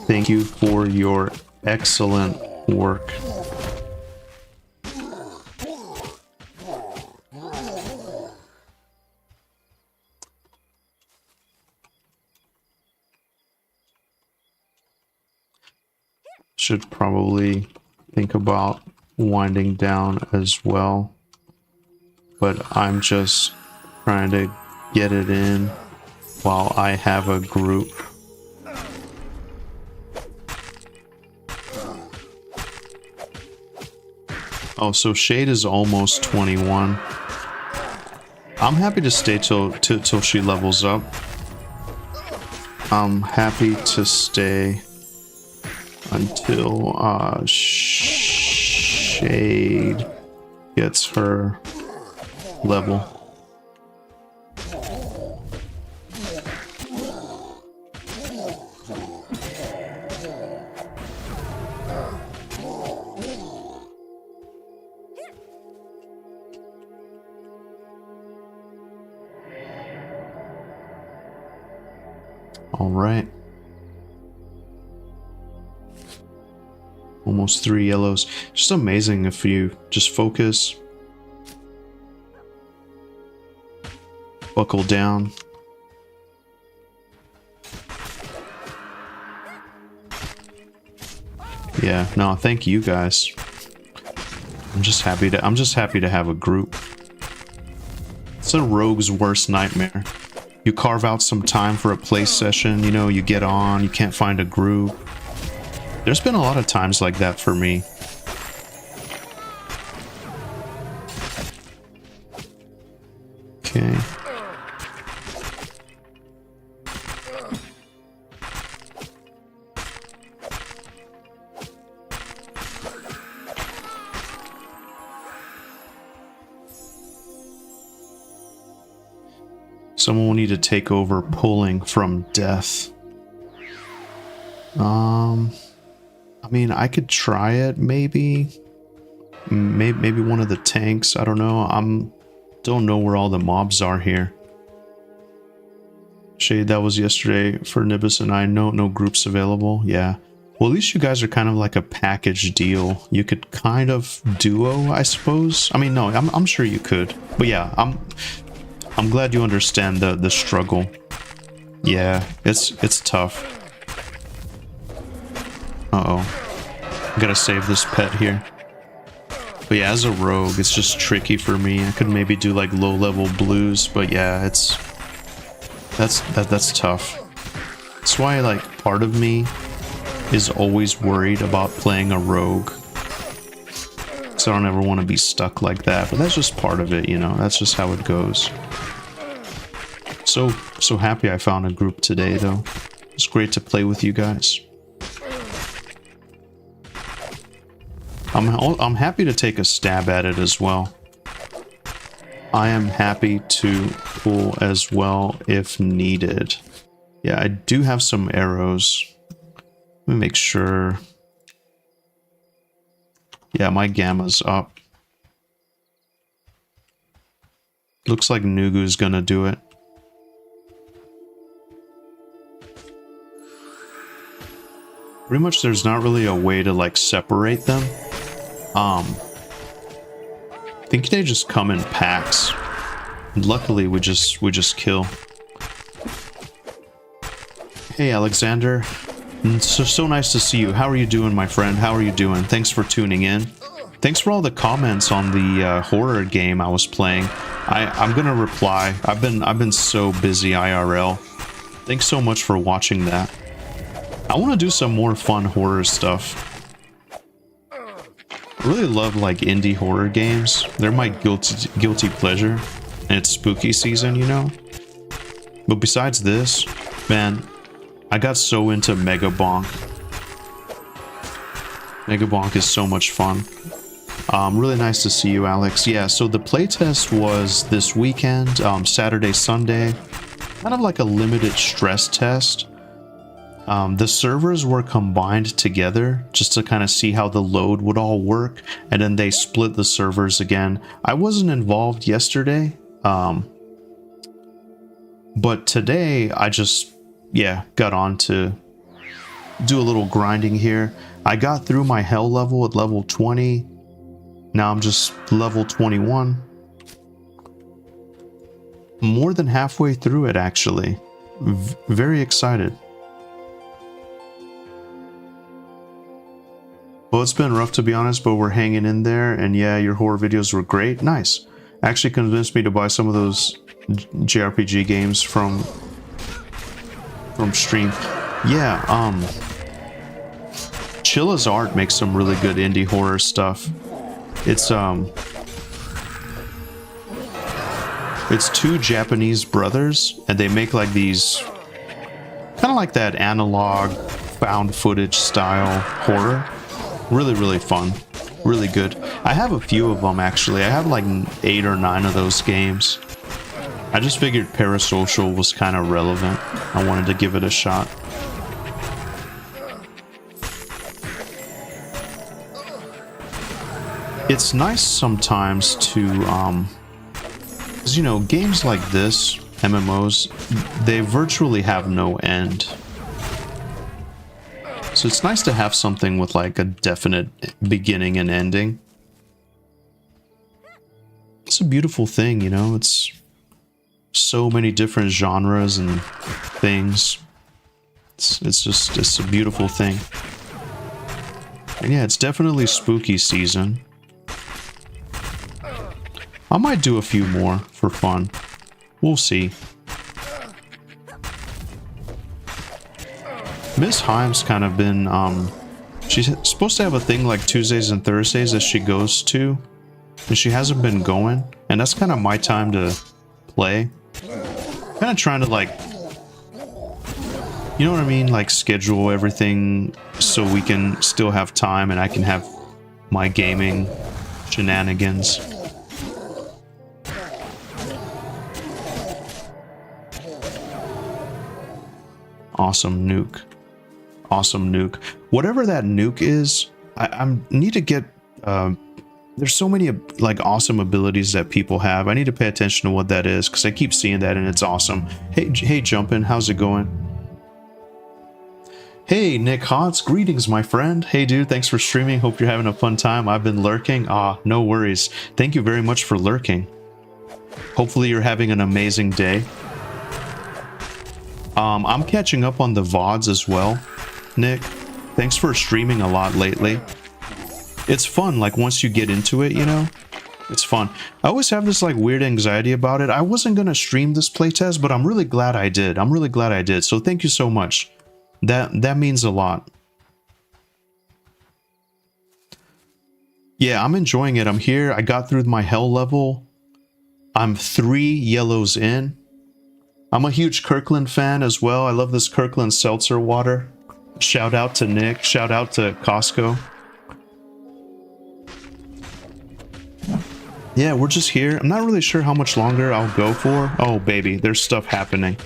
Thank you for your excellent work. Should probably think about winding down as well, but I'm just trying to get it in while I have a group. Oh, so Shade is almost 21. I'm happy to stay till she levels up. I'm happy to stay until Shade gets her level. All right. Almost 3 yellows. Just amazing if you just focus. Buckle down. Yeah, no, thank you guys. I'm just happy to have a group. It's a rogue's worst nightmare. You carve out some time for a play session, you know, you get on, you can't find a group. There's been a lot of times like that for me. Okay. Someone will need to take over pulling from death. I mean, I could try it, maybe. Maybe one of the tanks. I don't know. Don't know where all the mobs are here. Shade, that was yesterday for Nibus and I. No groups available. Yeah. Well, at least you guys are kind of like a package deal. You could kind of duo, I suppose. I mean, no, I'm sure you could. But yeah, I'm glad you understand the struggle. Yeah, it's tough. Uh-oh. I gotta save this pet here. But yeah, as a rogue, it's just tricky for me. I could maybe do like low-level blues, but yeah, that's tough. That's why, like, part of me is always worried about playing a rogue. So I don't ever want to be stuck like that, but that's just part of it, you know? That's just how it goes. So happy I found a group today, though. It's great to play with you guys. I'm happy to take a stab at it as well. I am happy to pull as well if needed. Yeah, I do have some arrows. Let me make sure. Yeah, my gamma's up. Looks like Nugu's gonna do it. Pretty much there's not really a way to like separate them. I think they just come in packs. Luckily we just kill. Hey Alexander. So nice to see you. How are you doing, my friend? How are you doing? Thanks for tuning in. Thanks for all the comments on the horror game I was playing. I'm gonna reply. I've been so busy IRL. Thanks so much for watching that. I want to do some more fun horror stuff. I really love like indie horror games. They're my guilty pleasure. And it's spooky season, you know? But besides this, man, I got so into Mega Bonk. Mega Bonk is so much fun. Really nice to see you, Alex. Yeah, so the playtest was this weekend, Saturday, Sunday. Kind of like a limited stress test. The servers were combined together just to kind of see how the load would all work, and then they split the servers again. I wasn't involved yesterday, but today I just, yeah, got on to do a little grinding here. I got through my hell level at level 20. Now I'm just level 21. More than halfway through it, actually. Very excited. Well, it's been rough to be honest, but we're hanging in there, and yeah, your horror videos were great. Nice. Actually convinced me to buy some of those JRPG games from stream. Yeah, Chilla's Art makes some really good indie horror stuff. It's two Japanese brothers, and they make like these kind of like that analog found footage style horror. Really, really fun. Really good. I have a few of them, actually. I have like 8 or 9 of those games. I just figured Parasocial was kind of relevant. I wanted to give it a shot. It's nice sometimes to, because, you know, games like this, MMOs, they virtually have no end. So it's nice to have something with like a definite beginning and ending. It's a beautiful thing, you know? It's so many different genres and things. It's a beautiful thing. And yeah, it's definitely spooky season. I might do a few more for fun. We'll see. Miss Himes kind of been, she's supposed to have a thing like Tuesdays and Thursdays that she goes to, and she hasn't been going, and that's kind of my time to play. Kind of trying to, like, you know what I mean? Like, schedule everything so we can still have time and I can have my gaming shenanigans. Awesome nuke. Awesome nuke. Whatever that nuke is, I need to get... there's so many like awesome abilities that people have. I need to pay attention to what that is because I keep seeing that and it's awesome. Hey, Jumpin', how's it going? Hey, Nick Hotz, greetings, my friend. Hey, dude, thanks for streaming. Hope you're having a fun time. I've been lurking. No worries. Thank you very much for lurking. Hopefully you're having an amazing day. I'm catching up on the VODs as well, Nick. Thanks for streaming a lot lately. It's fun, like, once you get into it, you know? It's fun. I always have this, like, weird anxiety about it. I wasn't gonna stream this playtest, but I'm really glad I did. I'm really glad I did, so thank you so much. That means a lot. Yeah, I'm enjoying it. I'm here. I got through my hell level. I'm 3 yellows in. I'm a huge Kirkland fan as well. I love this Kirkland seltzer water. Shout out to Nick. Shout out to Costco. Yeah, we're just here. I'm not really sure how much longer I'll go for. Oh, baby, there's stuff happening.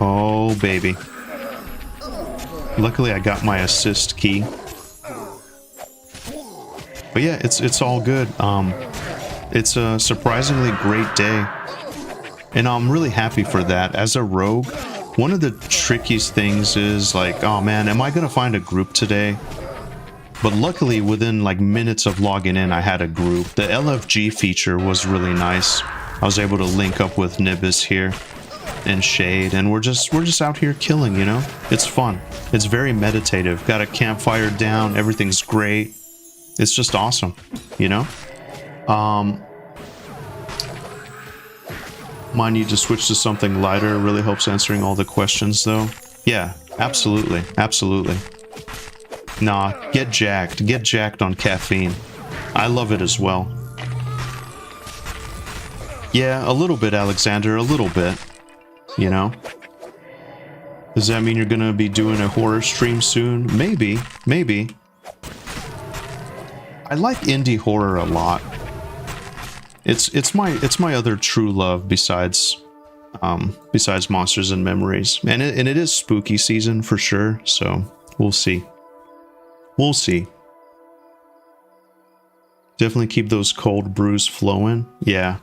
Oh, baby. Luckily, I got my assist key. But yeah, it's all good. It's a surprisingly great day. And I'm really happy for that. As a rogue, one of the trickiest things is like, oh man, am I gonna find a group today? But luckily, within like minutes of logging in, I had a group. The LFG feature was really nice. I was able to link up with Nibis here and Shade, and we're just out here killing, you know? It's fun. It's very meditative. Got a campfire down, everything's great. It's just awesome, you know? Might need to switch to something lighter. Really helps answering all the questions, though. Yeah, absolutely. Absolutely. Nah, get jacked. Get jacked on caffeine. I love it as well. Yeah, a little bit, Alexander. A little bit. You know? Does that mean you're gonna be doing a horror stream soon? Maybe. Maybe. I like indie horror a lot. It's my other true love besides Monsters and Memories. And it is spooky season for sure, so we'll see. We'll see. Definitely keep those cold brews flowing. Yeah.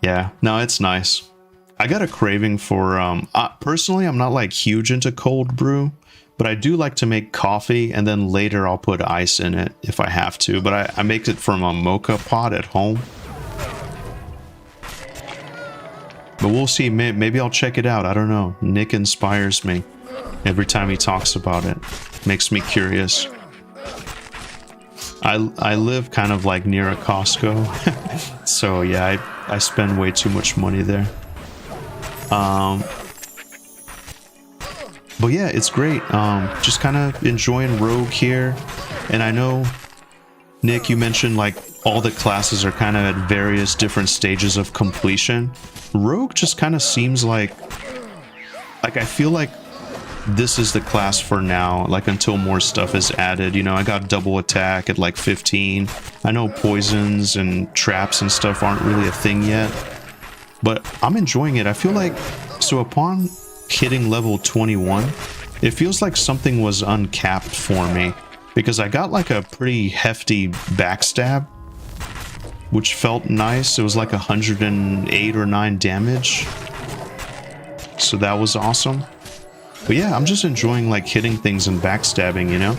Yeah. No, it's nice. I got a craving for personally, I'm not like huge into cold brew, but I do like to make coffee and then later I'll put ice in it if I have to, but I make it from a mocha pot at home. But we'll see. Maybe I'll check it out. I don't know. Nick inspires me every time he talks about it. Makes me curious. I live kind of like near a Costco. So yeah, I spend way too much money there. But yeah, it's great. Just kind of enjoying Rogue here. And I know, Nick, you mentioned like all the classes are kind of at various different stages of completion. Rogue just kind of seems like I feel like this is the class for now, like until more stuff is added. You know, I got double attack at like 15. I know poisons and traps and stuff aren't really a thing yet, but I'm enjoying it. I feel like, so upon hitting level 21, it feels like something was uncapped for me because I got like a pretty hefty backstab, which felt nice. It was like 108 or 9 damage. So that was awesome. But yeah, I'm just enjoying like hitting things and backstabbing, you know?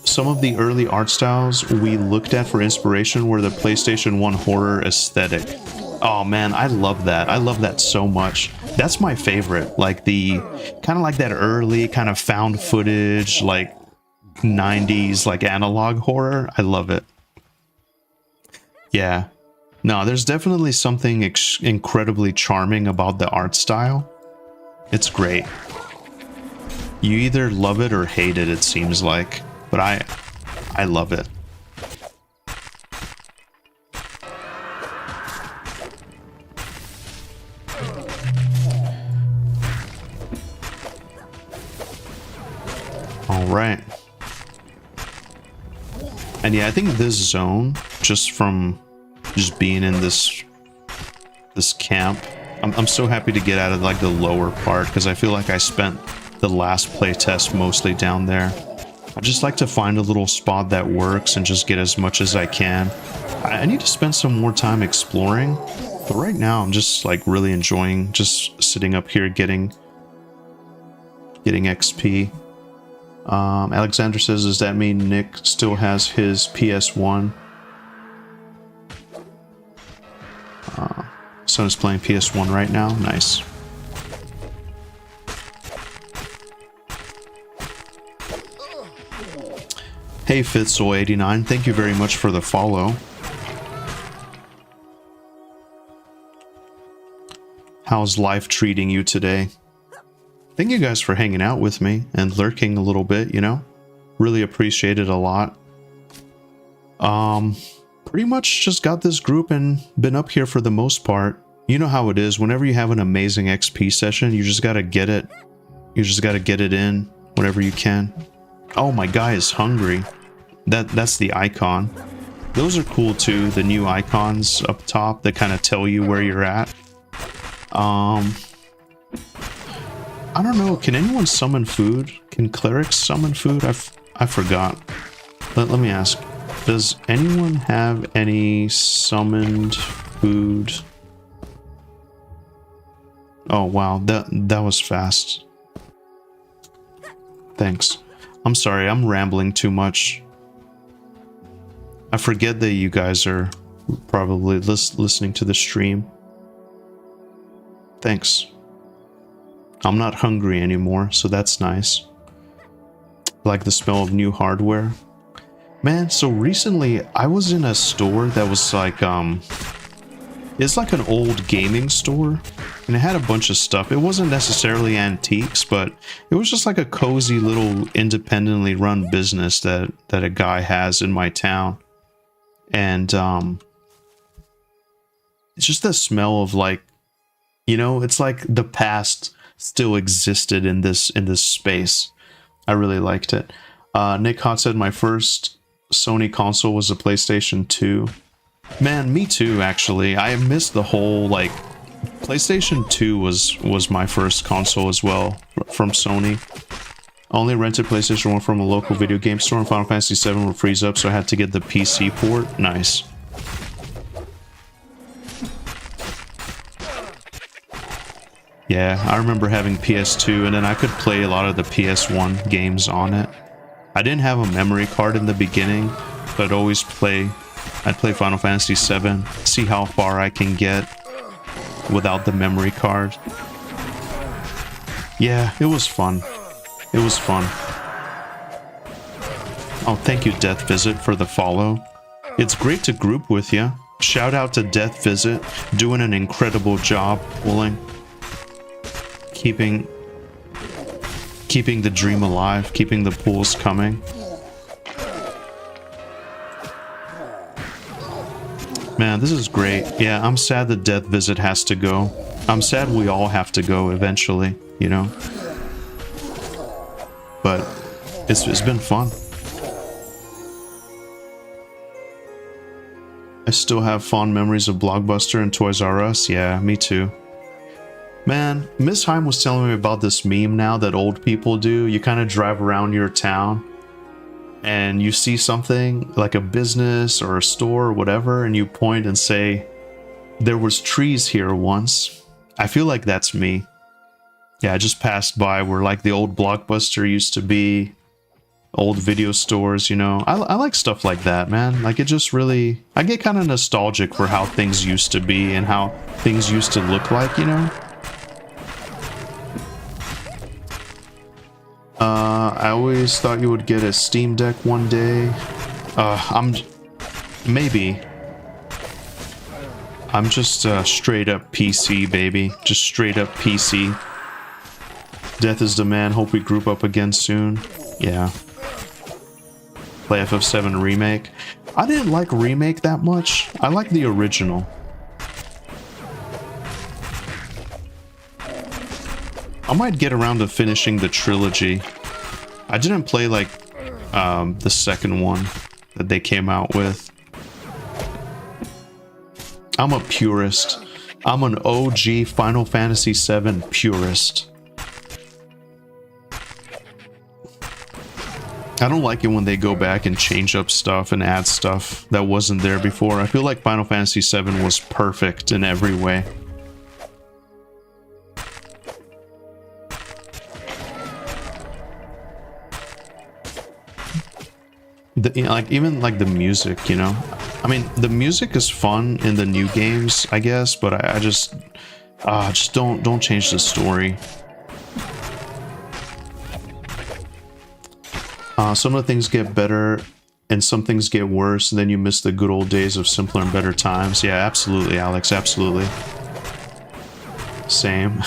Some of the early art styles we looked at for inspiration were the PlayStation 1 horror aesthetic. Oh man, I love that. I love that so much. That's my favorite. Like the kind of like that early kind of found footage, like 90s, like analog horror. I love it. Yeah. No, there's definitely something incredibly charming about the art style. It's great. You either love it or hate it, it seems like. But I love it. All right. And yeah, I think this zone, just from just being in this camp, I'm so happy to get out of like the lower part, because I feel like I spent the last playtest mostly down there. I just like to find a little spot that works and just get as much as I can. I need to spend some more time exploring, but right now I'm just like really enjoying just sitting up here getting XP. Alexander says, does that mean Nick still has his PS1? Son is playing PS1 right now. Nice. Hey Fitzel89, thank you very much for the follow. How's life treating you today? Thank you guys for hanging out with me and lurking a little bit, you know? Really appreciate it a lot. Pretty much just got this group and been up here for the most part. You know how it is. Whenever you have an amazing XP session, you just gotta get it. You just gotta get it in whenever you can. Oh, my guy is hungry. That's the icon. Those are cool too, the new icons up top that kind of tell you where you're at. I don't know, can anyone summon food? Can clerics summon food? I forgot. Let me ask. Does anyone have any summoned food? Oh wow, that was fast. Thanks. I'm sorry, I'm rambling too much. I forget that you guys are probably listening to the stream. Thanks. I'm not hungry anymore, so that's nice. Like the smell of new hardware. Man, so recently I was in a store that was like, it's like an old gaming store, and it had a bunch of stuff. It wasn't necessarily antiques, but it was just like a cozy little independently run business that a guy has in my town. And it's just the smell of, like, you know, it's like the past still existed in this space. I really liked it. Nick Hot said my first Sony console was a PlayStation 2. Man, me too, actually. I missed the whole, like, PlayStation 2 was my first console as well from Sony. I only rented PlayStation 1 from a local video game store, and Final Fantasy 7 would freeze up, so I had to get the PC port. Nice. Yeah, I remember having PS2, and then I could play a lot of the PS1 games on it. I didn't have a memory card in the beginning, but I'd play Final Fantasy 7, see how far I can get without the memory card. Yeah, it was fun. It was fun. Oh, thank you, Death Visit, for the follow. It's great to group with you. Shout out to Death Visit, doing an incredible job pulling. Keeping the dream alive, keeping the pools coming. Man, this is great. Yeah, I'm sad that Death Visit has to go. I'm sad we all have to go eventually, you know? But it's been fun. I still have fond memories of Blockbuster and Toys R Us. Yeah, me too. Man, Miss Heim was telling me about this meme now that old people do. You kind of drive around your town and you see something like a business or a store or whatever, and you point and say, there was trees here once. I feel like that's me. Yeah, I just passed by where like the old Blockbuster used to be, old video stores, you know. I like stuff like that, man. Like, it just really, I get kind of nostalgic for how things used to be and how things used to look like, you know. I always thought you would get a Steam Deck one day. Maybe. I'm just straight up PC, baby. Just straight up PC. Death is the man. Hope we group up again soon. Yeah. Play FF7 Remake. I didn't like Remake that much. I like the original. I might get around to finishing the trilogy. I didn't play like the second one that they came out with. I'm a purist. I'm an OG Final Fantasy VII purist. I don't like it when they go back and change up stuff and add stuff that wasn't there before. I feel like Final Fantasy VII was perfect in every way. Even like the music, you know. I mean, the music is fun in the new games, I guess, but I just don't change the story. Some of the things get better and some things get worse, and then you miss the good old days of simpler and better times. Yeah, absolutely, Alex, absolutely. Same.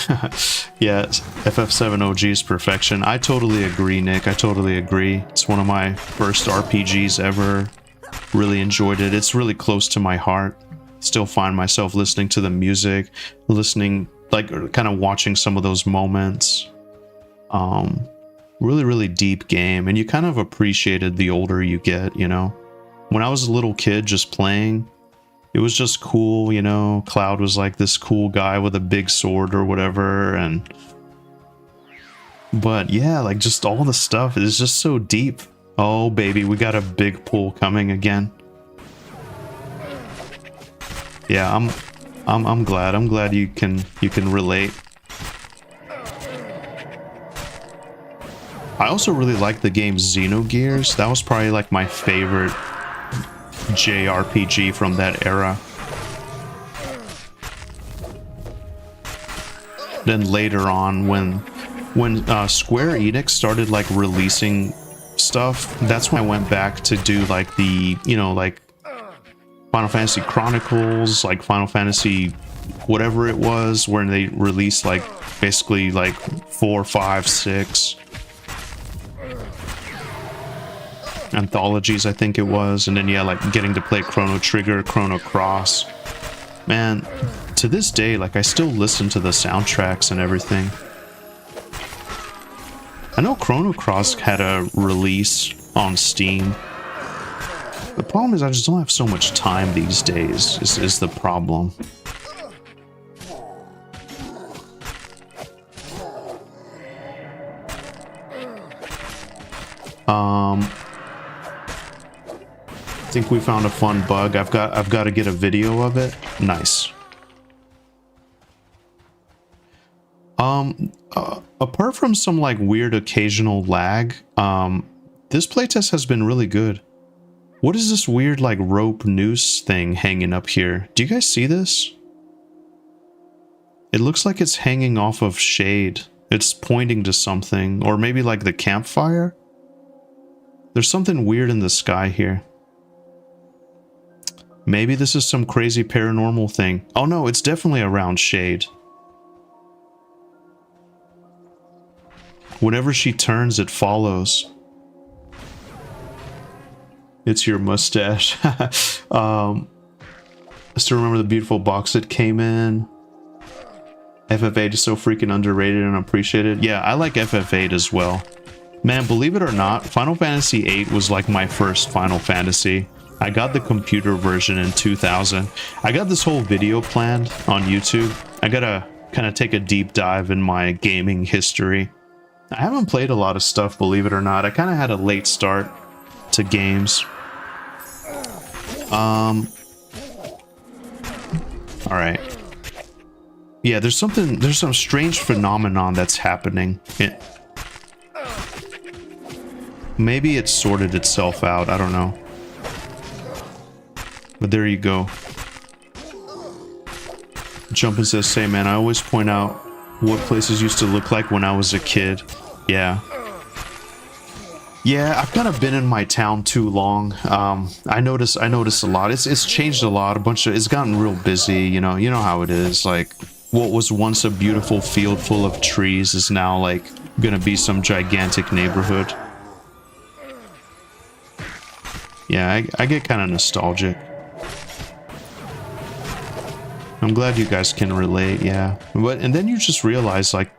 Yeah, FF7 OG is perfection. I totally agree, Nick. I totally agree. It's one of my first RPGs ever. Really enjoyed it. It's really close to my heart. Still find myself listening to the music, listening, like, kind of watching some of those moments. Really, really deep game, and you kind of appreciated the older you get, you know? When I was a little kid just playing, it was just cool, you know? Cloud was like this cool guy with a big sword or whatever, and... But yeah, like, just all the stuff is just so deep. Oh, baby, we got a big pull coming again. Yeah, I'm glad. I'm glad you can relate. I also really like the game Xenogears. That was probably like my favorite JRPG from that era. Then later on, when Square Enix started like releasing stuff, that's when I went back to do like the, you know, like Final Fantasy Chronicles, like Final Fantasy whatever it was, where they released like basically like 4, 5, 6 anthologies, I think it was, and then yeah, like getting to play Chrono Trigger, Chrono Cross. Man, to this day, like I still listen to the soundtracks and everything. I know Chrono Cross had a release on Steam. The problem is I just don't have so much time these days, is the problem. I think we found a fun bug. I've got to get a video of it. Nice. Apart from some like weird occasional lag, this playtest has been really good. What is this weird like rope noose thing hanging up here? Do you guys see this? It looks like it's hanging off of shade. It's pointing to something, or maybe like the campfire. There's something weird in the sky here. Maybe this is some crazy paranormal thing. Oh no, it's definitely around shade. Whenever she turns, it follows. It's your mustache. I still remember the beautiful box it came in. FF8 is so freaking underrated and appreciated. Yeah, I like FF8 as well. Man, believe it or not, Final Fantasy VIII was like my first Final Fantasy. I got the computer version in 2000. I got this whole video planned on YouTube. I gotta kind of take a deep dive in my gaming history. I haven't played a lot of stuff, believe it or not. I kind of had a late start to games. Alright. Yeah, there's some strange phenomenon that's happening. Maybe it sorted itself out, I don't know. But there you go. Jumpin' says, say man, I always point out what places used to look like when I was a kid. Yeah. Yeah, I've kind of been in my town too long. I notice a lot. It's changed a lot. It's gotten real busy. You know how it is. Like what was once a beautiful field full of trees is now like gonna be some gigantic neighborhood. Yeah, I get kind of nostalgic. I'm glad you guys can relate. Yeah, and then you just realize like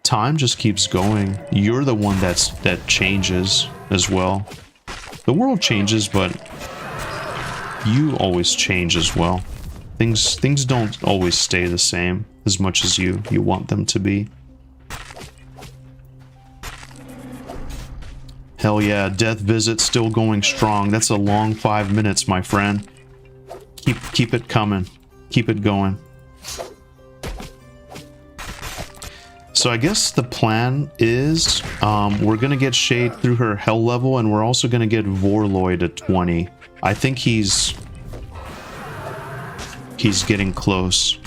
time just keeps going. You're the one that changes as well. The world changes, but you always change as well. Things don't always stay the same as much as you want them to be. Hell yeah, Death Visit still going strong. That's a long 5 minutes, my friend. Keep it coming. Keep it going. So I guess the plan is we're going to get Shade through her hell level, and we're also going to get Vorloid at 20. I think he's getting close.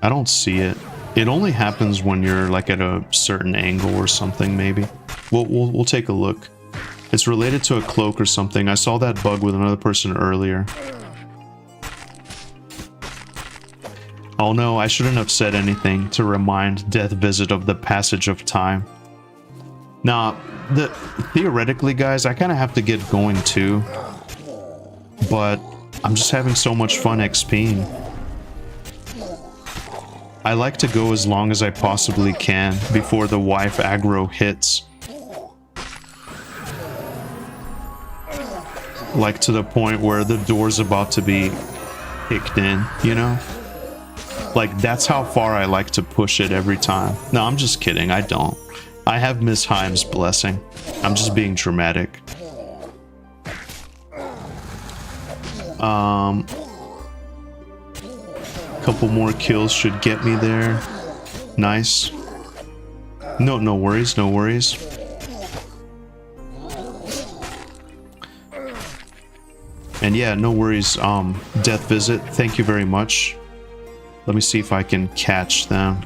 I don't see it. It only happens when you're like at a certain angle or something, maybe. We'll take a look. It's related to a cloak or something. I saw that bug with another person earlier. Oh no, I shouldn't have said anything to remind Death Visit of the passage of time. Nah, theoretically, guys, I kind of have to get going too. But I'm just having so much fun XPing. I like to go as long as I possibly can before the wife aggro hits. Like to the point where the door's about to be kicked in, you know? Like that's how far I like to push it every time. No, I'm just kidding. I don't. I have Miss Himes' blessing. I'm just being dramatic. Couple more kills should get me there. Nice. No worries, no worries. And yeah, no worries, Death Visit, thank you very much. Let me see if I can catch them.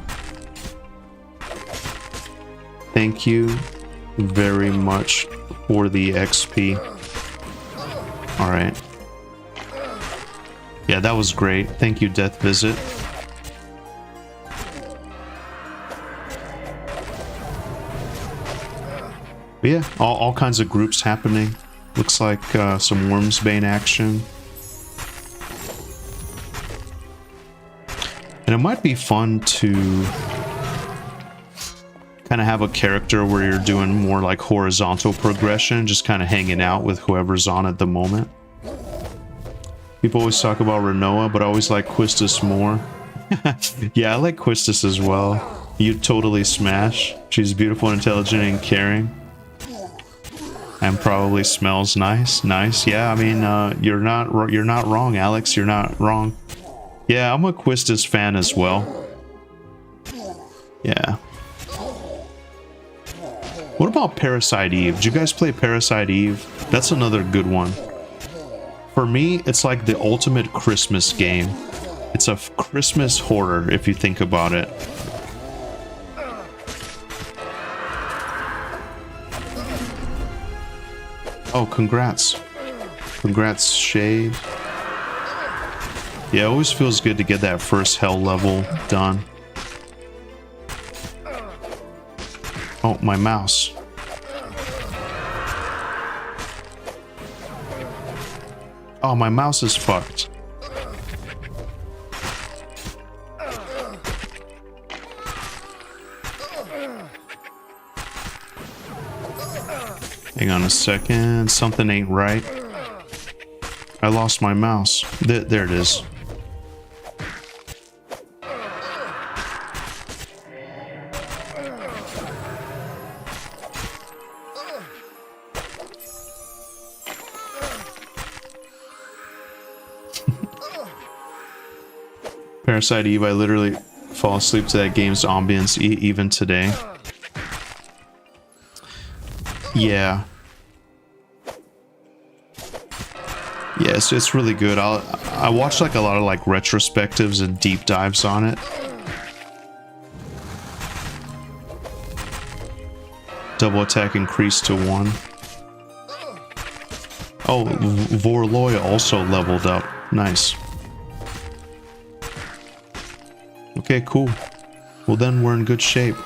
Thank you very much for the XP. Alright. Yeah, that was great. Thank you, Death Visit. But yeah, all kinds of groups happening. Looks like some Wormsbane action. And it might be fun to kind of have a character where you're doing more like horizontal progression, just kind of hanging out with whoever's on at the moment. People always talk about Renoa, but I always like Quistis more. Yeah, I like Quistis as well. You'd totally smash. She's beautiful, intelligent, and caring. And probably smells nice. Nice. Yeah, I mean, you're not wrong, Alex. You're not wrong. Yeah, I'm a Quistis fan as well. Yeah. What about Parasite Eve? Did you guys play Parasite Eve? That's another good one. For me, it's like the ultimate Christmas game. It's a Christmas horror, if you think about it. Oh, congrats. Congrats, Shade. Yeah, it always feels good to get that first hell level done. Oh, my mouse. Oh, my mouse is fucked. Hang on a second. Something ain't right. I lost my mouse. There it is. Parasite Eve, I literally fall asleep to that game's ambience even today. Yeah. Yes, it's really good. I watched like a lot of like retrospectives and deep dives on it. Double attack increased to 1. Oh, Vorloy also leveled up. Nice. Okay, cool. Well, then we're in good shape.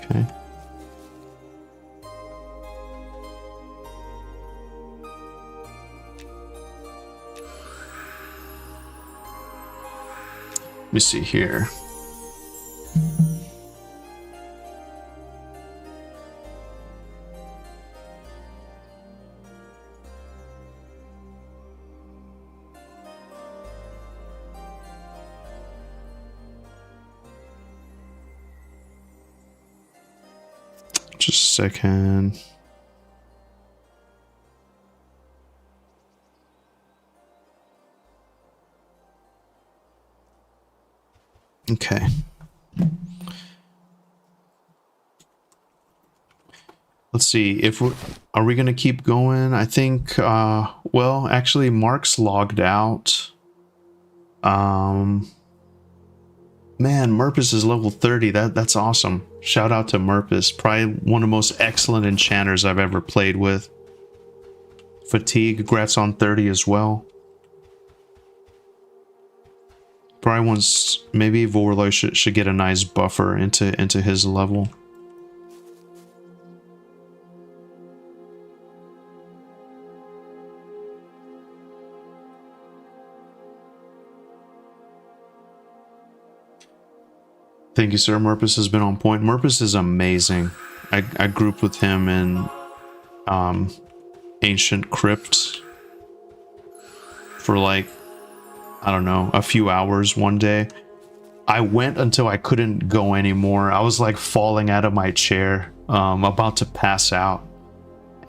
Okay. Let me see here. Just a second. Okay. Let's see if are we gonna keep going? I think well, actually Mark's logged out. Man, Murpus is level 30. That's awesome. Shout out to Murpus. Probably one of the most excellent enchanters I've ever played with. Fatigue, congrats on 30 as well. Probably once, maybe Vorloy should get a nice buffer into his level. Thank you, sir. Murpus has been on point. Murpus is amazing. I grouped with him in Ancient Crypt for like, I don't know, a few hours one day. I went until I couldn't go anymore. I was like falling out of my chair, about to pass out.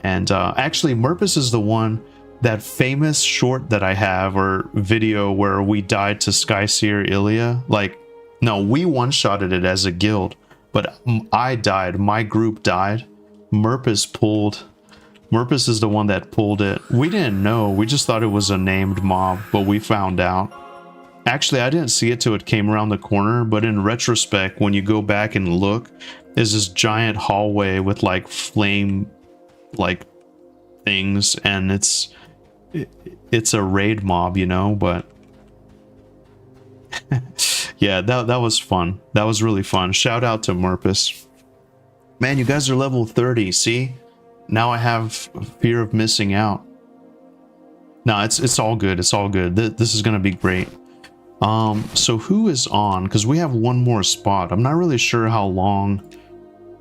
And actually, Murpus is the one, that famous short that I have, or video where we died to Skyseer Ilya. Like, no, we one-shotted it as a guild, but I died. My group died. Murpus is the one that pulled it. We didn't know. We just thought it was a named mob, but we found out. Actually, I didn't see it till it came around the corner, but in retrospect, when you go back and look, there's this giant hallway with like flame like things, and it's a raid mob, you know, but yeah, that was fun. That was really fun. Shout out to Murpus. Man, you guys are level 30, see? Now I have fear of missing out. No, it's all good. It's all good. This is gonna be great. So who is on? Because we have one more spot. I'm not really sure how long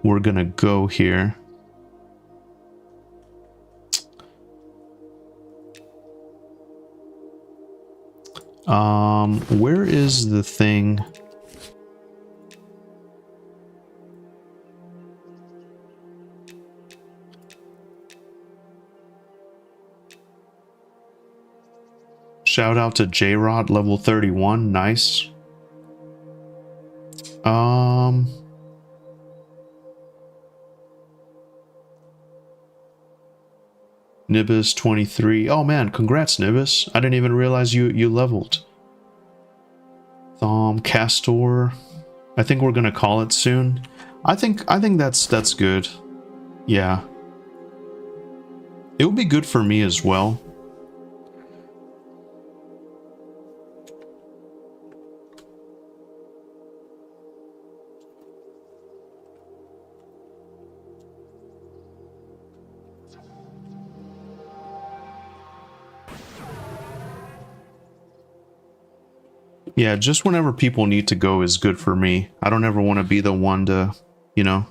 we're gonna go here. Where is the thing? Shout out to J-Rod, level 31, nice. Nibus 23. Oh man, congrats Nibus. I didn't even realize you leveled. Castor. I think we're gonna call it soon. I think that's good. Yeah. It would be good for me as well. Yeah, just whenever people need to go is good for me. I don't ever want to be the one to, you know,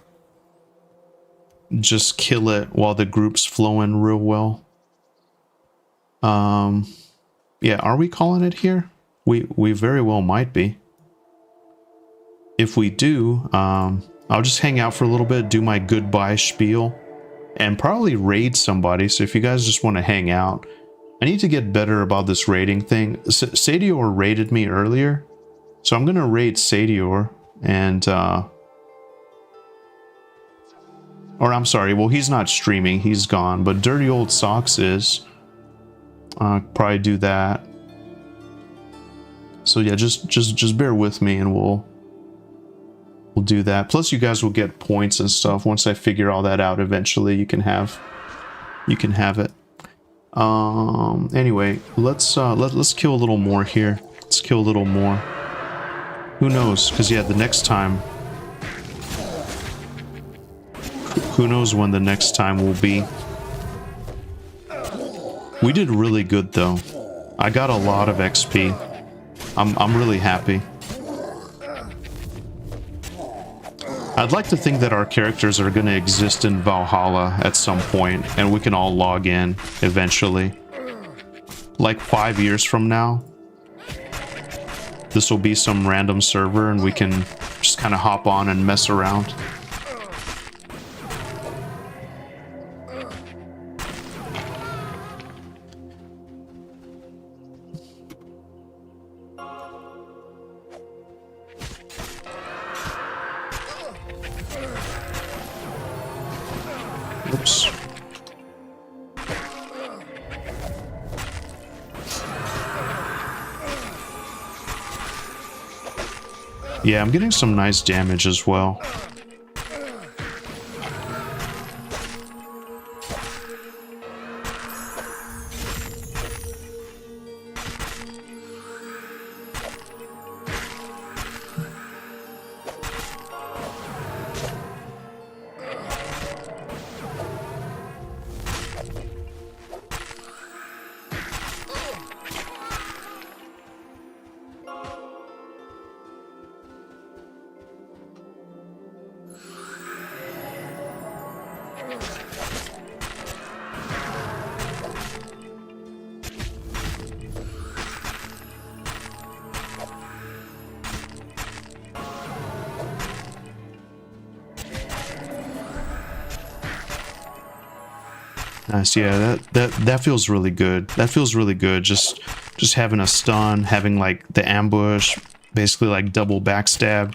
just kill it while the group's flowing real well. Yeah, are we calling it here? We very well might be. If we do, I'll just hang out for a little bit, do my goodbye spiel, and probably raid somebody. So if you guys just want to hang out, I need to get better about this raiding thing. Sadior raided me earlier, So I'm gonna raid Sadior and or I'm sorry, well, he's not streaming, he's gone, but Dirty Old Socks is. Probably do that. So yeah, just bear with me and we'll do that. Plus you guys will get points and stuff once I figure all that out eventually. You can have it. Anyway, let's kill a little more here. Let's kill a little more. Who knows? Because yeah, the next time, who knows when the next time will be. We did really good though. I got a lot of XP. I'm really happy. I'd like to think that our characters are going to exist in Valhalla at some point, and we can all log in eventually. Like 5 years from now, this will be some random server and we can just kind of hop on and mess around. Oops. Yeah, I'm getting some nice damage as well. Nice, yeah, that feels really good. That feels really good. Just having a stun, having like the ambush, basically like double backstab.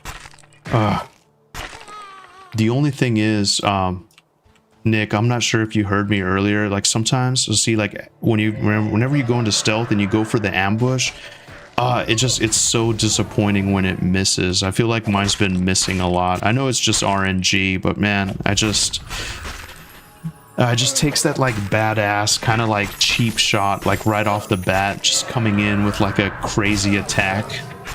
The only thing is, Nick, I'm not sure if you heard me earlier. Like sometimes, see, like whenever you go into stealth and you go for the ambush, it's so disappointing when it misses. I feel like mine's been missing a lot. I know it's just RNG, but man, it just takes that like badass kind of like cheap shot like right off the bat, just coming in with like a crazy attack.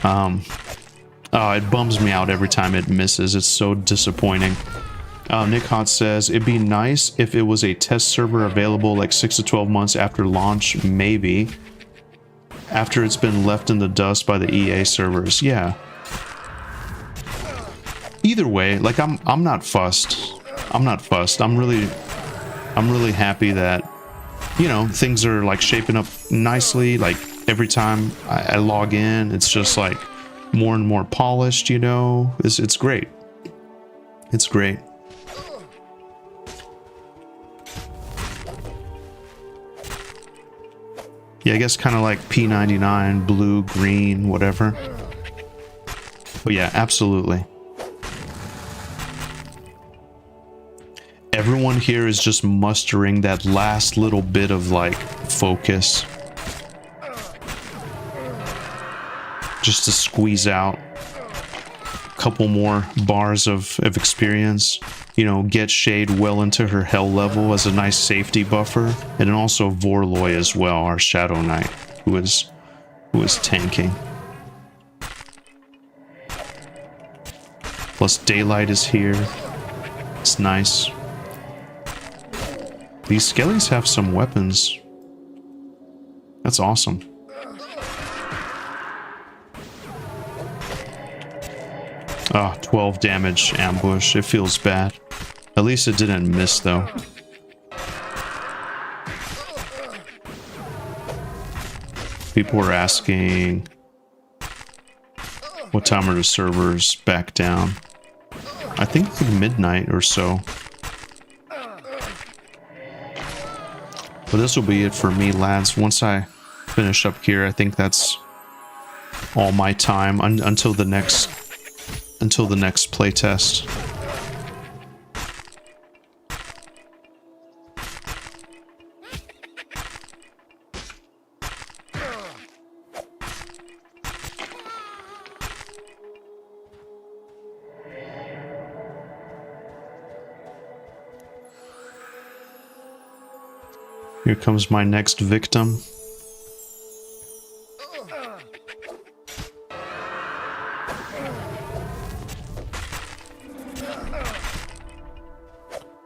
It bums me out every time it misses. It's so disappointing. Nick Hot says it'd be nice if it was a test server available like 6 to 12 months after launch, maybe after it's been left in the dust by the EA servers. Yeah, either way, like I'm not fussed. I'm really happy that, you know, things are like shaping up nicely. Like every time I log in, it's just like more and more polished, you know. It's great. It's great. Yeah, I guess kind of like P99, blue, green, whatever. But yeah, absolutely. Everyone here is just mustering that last little bit of like focus, just to squeeze out a couple more bars of experience, you know, get Shade well into her hell level as a nice safety buffer, and then also Vorloy as well, our Shadow Knight, who is tanking. Plus Daylight is here. It's nice. These skellies have some weapons. That's awesome. Ah, 12 damage ambush. It feels bad. At least it didn't miss though. People were asking what time are the servers back down. I think like midnight or so. But this will be it for me, lads. Once I finish up here, I think that's all my time until the next playtest. Here comes my next victim.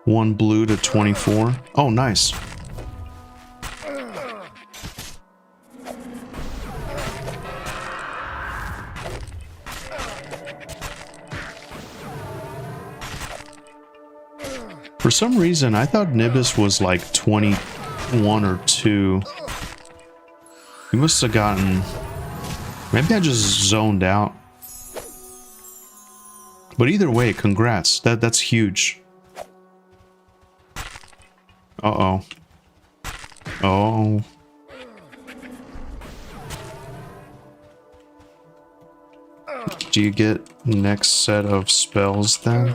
One blue to 24. Oh, nice. For some reason, I thought Nibis was like 21 or 2. He must have gotten... Maybe I just zoned out. But either way, congrats. That's huge. Uh-oh. Oh. Do you get next set of spells then?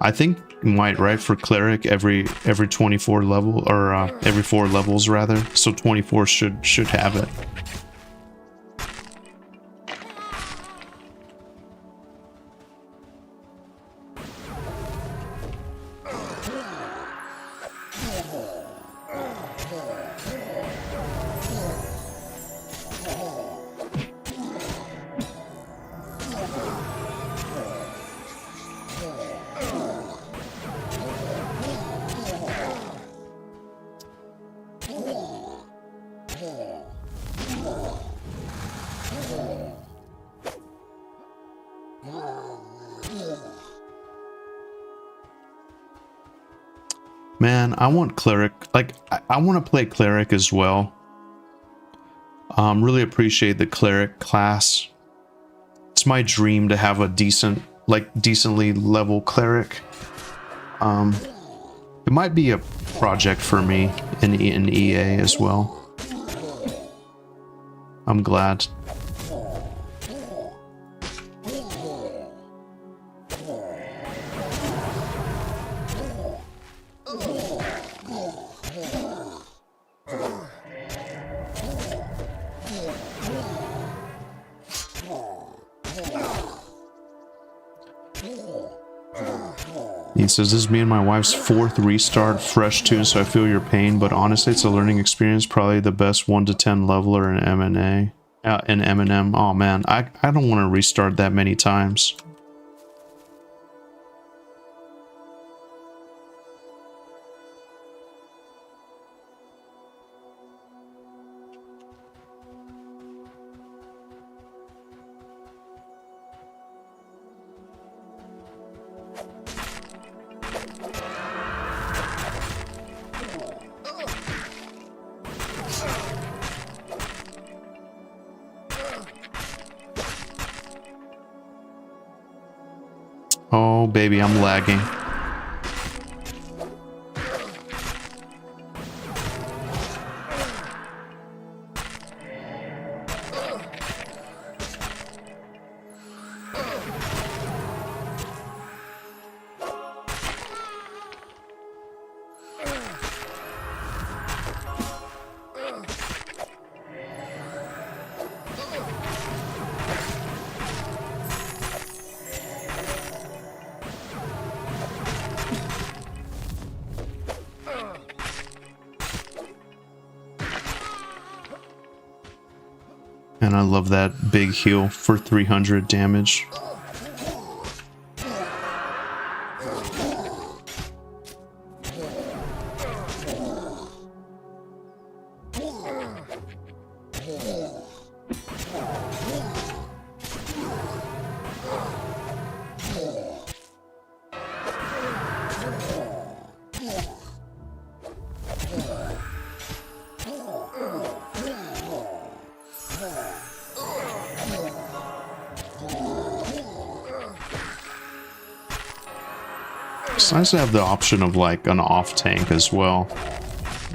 I think you might, right, for cleric every 24 level, or every 4 levels rather. So 24 should have it. Man, I want cleric. Like, I want to play cleric as well. Really appreciate the cleric class. It's my dream to have a decently level cleric. It might be a project for me in EA as well. I'm glad. He says, this is me and my wife's 4th restart, fresh tune, so I feel your pain, but honestly, it's a learning experience, probably the best 1 to 10 leveler in M&A, in M&M. Oh man, I don't want to restart that many times. Oh, baby, I'm lagging. And I love that big heal for 300 damage. It's nice to have the option of like an off tank as well.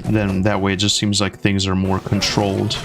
then that way it just seems like things are more controlled.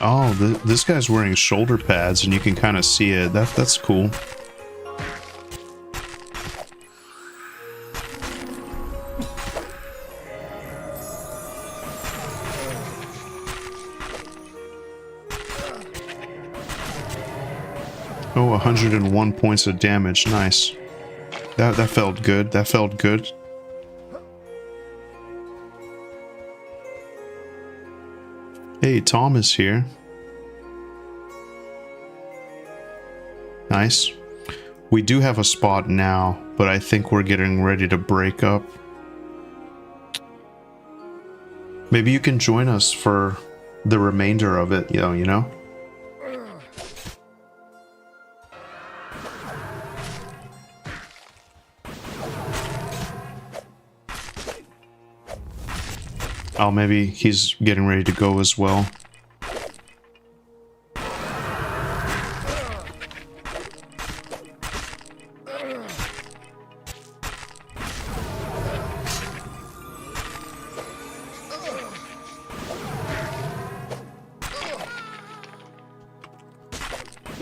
Oh, this guy's wearing shoulder pads, and you can kind of see it. That's cool. Oh, 101 points of damage. Nice. That felt good. That felt good. Hey, Tom is here. Nice. We do have a spot now, but I think we're getting ready to break up. Maybe you can join us for the remainder of it, you know? Oh, maybe he's getting ready to go as well.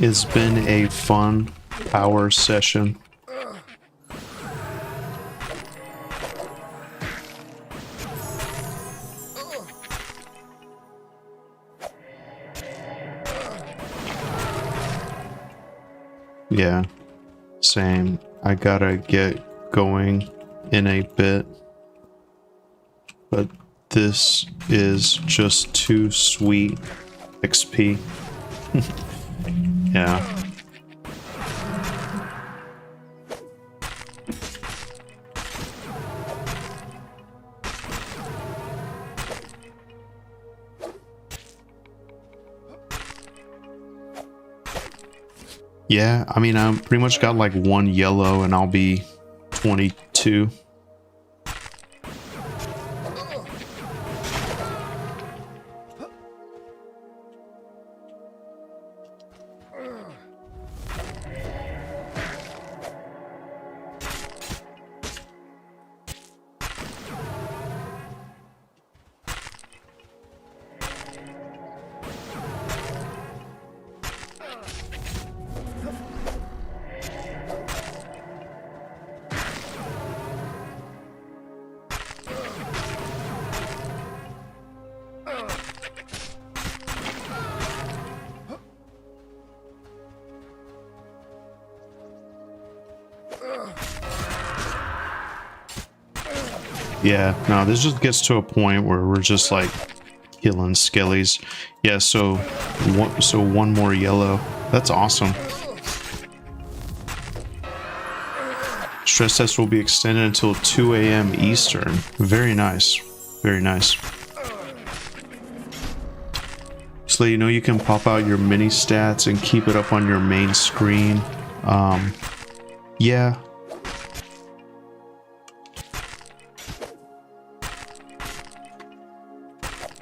It's been a fun power session. Yeah, same. I gotta get going in a bit, but this is just too sweet XP. Yeah. Yeah, I mean, I pretty much got like one yellow and I'll be 22. Yeah, no, this just gets to a point where we're just like killing skellies. Yeah, so one more yellow. That's awesome. Stress test will be extended until 2 a.m. Eastern. Very nice. Very nice. So you know you can pop out your mini stats and keep it up on your main screen. Yeah.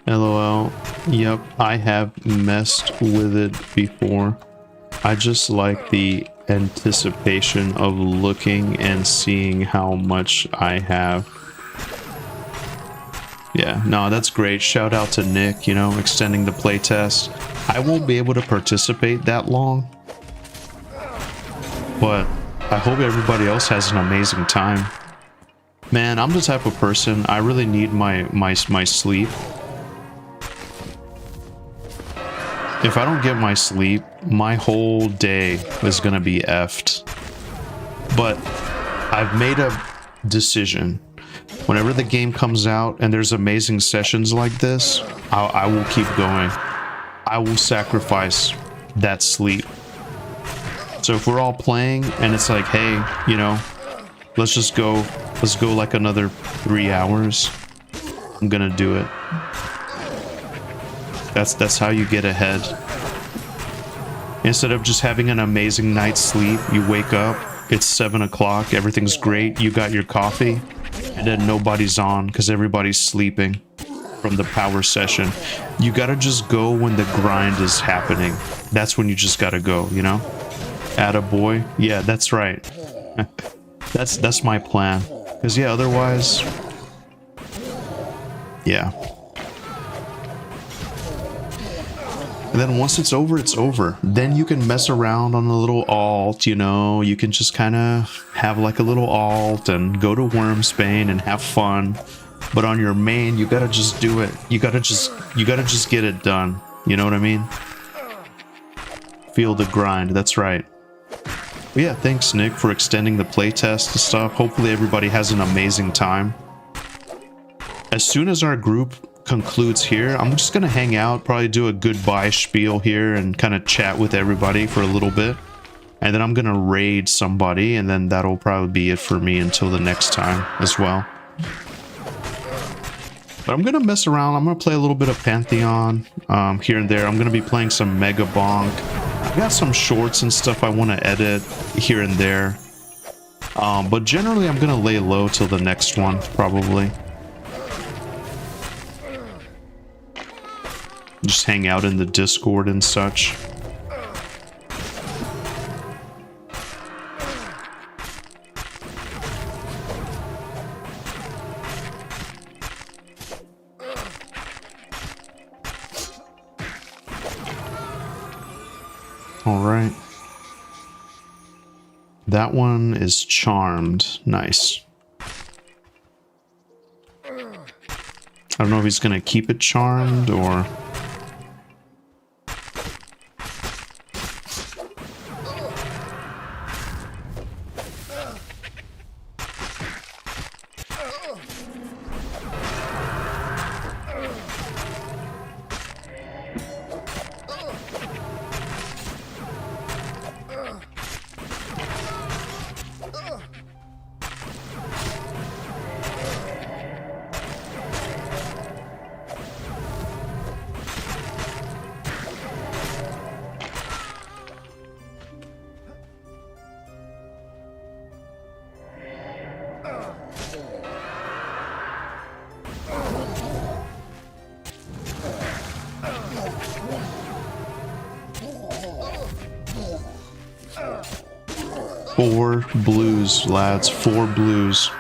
LOL. Yep, I have messed with it before. I just like the anticipation of looking and seeing how much I have. Yeah, no, that's great. Shout out to Nick, you know, extending the playtest. I won't be able to participate that long, but I hope everybody else has an amazing time. Man, I'm the type of person, I really need my sleep. If I don't get my sleep, my whole day is gonna be effed. But I've made a decision. Whenever the game comes out and there's amazing sessions like this, I will keep going. I will sacrifice that sleep. So if we're all playing and it's like, hey, you know, let's go like another 3 hours, I'm gonna do it. That's how you get ahead. Instead of just having an amazing night's sleep, you wake up, it's 7 o'clock, everything's great, you got your coffee, and then nobody's on because everybody's sleeping from the power session. You gotta just go when the grind is happening. That's when you just gotta go, you know? Attaboy. Yeah, that's right. That's my plan. Because yeah, otherwise... Yeah. And then once it's over, it's over. Then you can mess around on a little alt, you know, you can just kind of have like a little alt and go to Wormsbane and have fun. But on your main, you gotta just do it. You gotta just get it done. You know what I mean? Feel the grind, that's right. But yeah, thanks Nick for extending the playtest and stuff. Hopefully everybody has an amazing time. As soon as our group concludes here, I'm just gonna hang out, probably do a goodbye spiel here and kind of chat with everybody for a little bit, and then I'm gonna raid somebody, and then that'll probably be it for me until the next time as well. But I'm gonna mess around. I'm gonna play a little bit of Pantheon here and there. I'm gonna be playing some Mega Bonk. I got some shorts and stuff I want to edit here and there, but generally I'm gonna lay low till the next one probably. Just hang out in the Discord and such. All right. That one is charmed. Nice. I don't know if he's gonna keep it charmed or... Four blues, lads. 4 blues.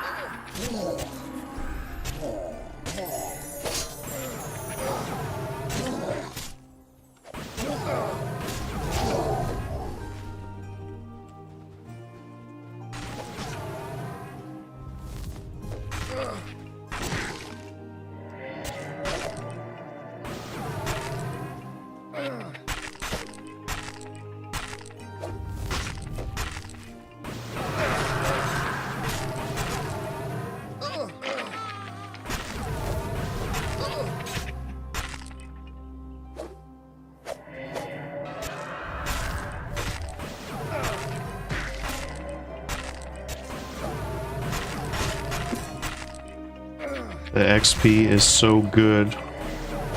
The XP is so good.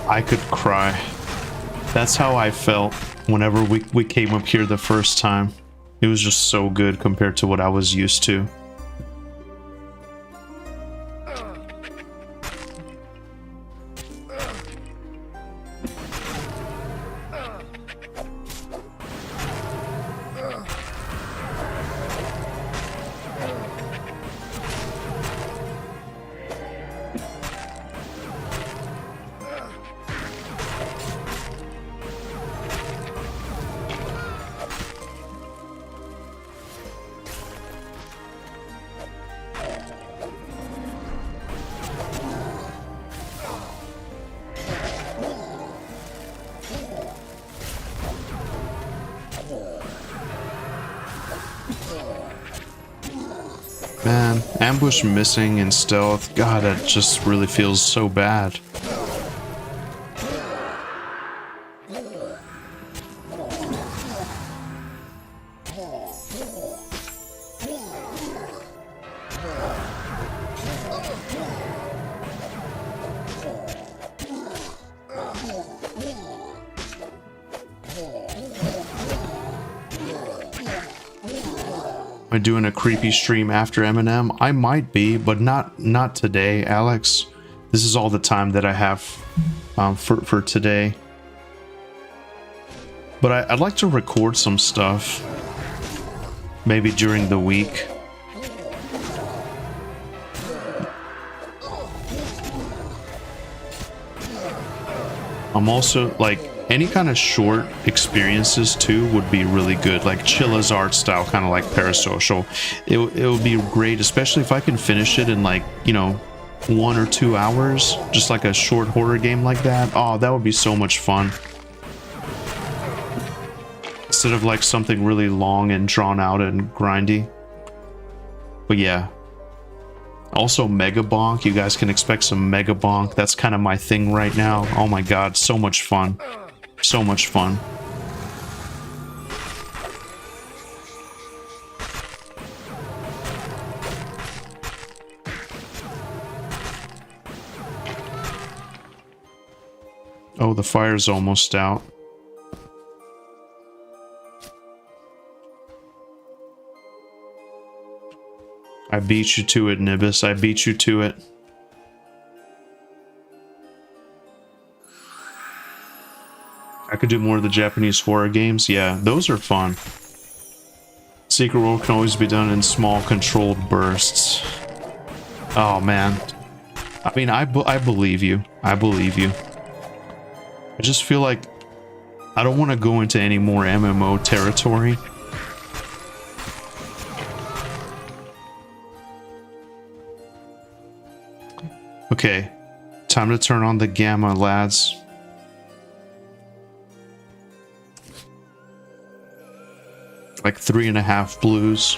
I could cry. That's how I felt whenever we came up here the first time. It was just so good compared to what I was used to. Man, ambush missing and stealth. God, that just really feels so bad. Am I doing a creepy stream after Eminem? I might be, but not today, Alex. This is all the time that I have for today. But I'd like to record some stuff, maybe during the week. I'm also like any kind of short experiences too would be really good, like Chilla's art style, kind of like Parasocial. It would be great, especially if I can finish it in like, you know, 1 or 2 hours, just like a short horror game like that. Oh, that would be so much fun. Instead of like something really long and drawn out and grindy. But yeah. Also Mega Bonk, you guys can expect some Mega Bonk. That's kind of my thing right now. Oh my god, so much fun. So much fun. Oh, the fire's almost out. I beat you to it, Nibis. I beat you to it. I could do more of the Japanese horror games. Yeah, those are fun. Secret World can always be done in small, controlled bursts. Oh, man. I mean, I believe you. I believe you. I just feel like I don't want to go into any more MMO territory. Okay, time to turn on the gamma, lads. Like 3.5 blues.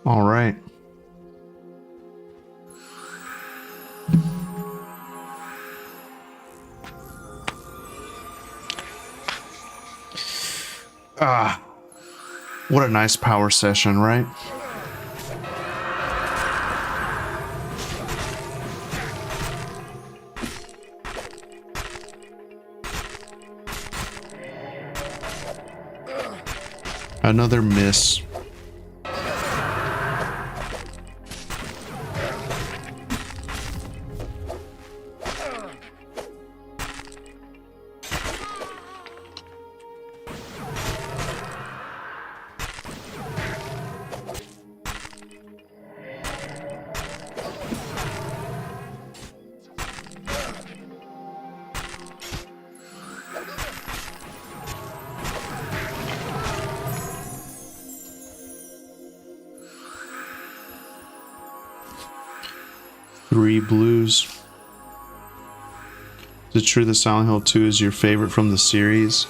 All right. Ah, what a nice power session, right? Another miss. Three blues. Is it true that Silent Hill 2 is your favorite from the series?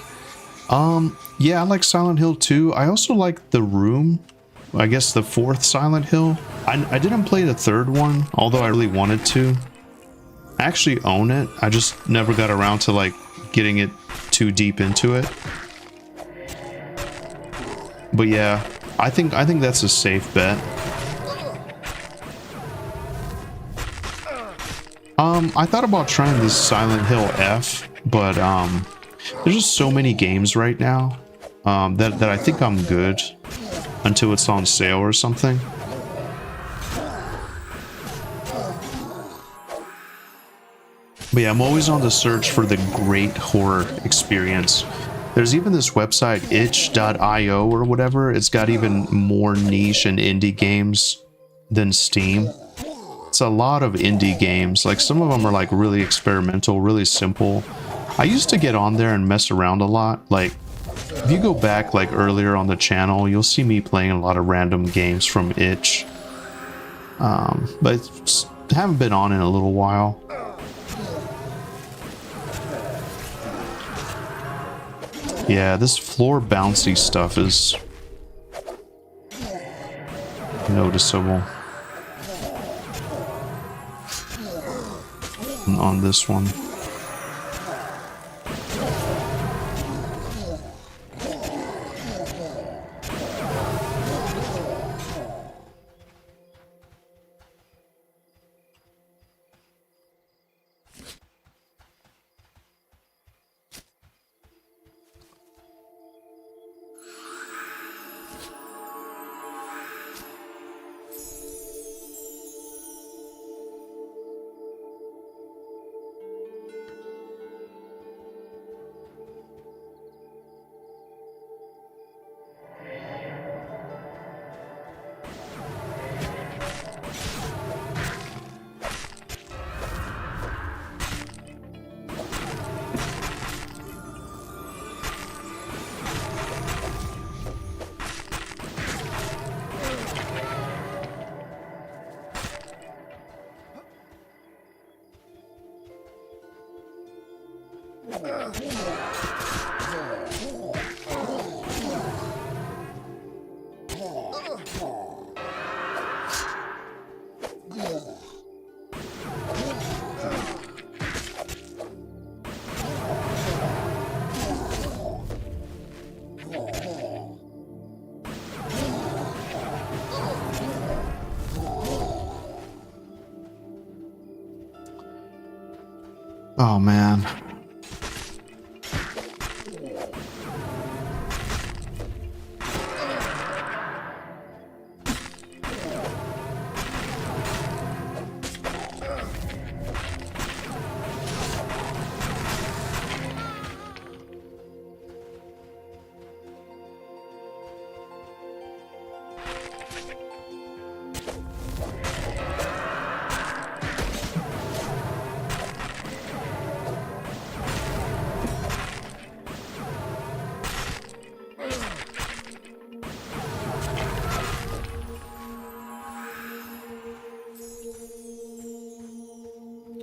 Yeah, I like Silent Hill 2. I also like The Room. I guess the fourth Silent Hill. I didn't play the third one, although I really wanted to. I actually own it. I just never got around to like getting it too deep into it. But yeah, I think that's a safe bet. I thought about trying this Silent Hill F, but there's just so many games right now that I think I'm good until it's on sale or something. But yeah, I'm always on the search for the great horror experience. There's even this website, itch.io or whatever. It's got even more niche and indie games than Steam. It's a lot of indie games. Like some of them are like really experimental, really simple. I used to get on there and mess around a lot. Like if you go back like earlier on the channel, you'll see me playing a lot of random games from itch. But haven't been on in a little while. Yeah, this floor bouncy stuff is noticeable on this one. Oh man.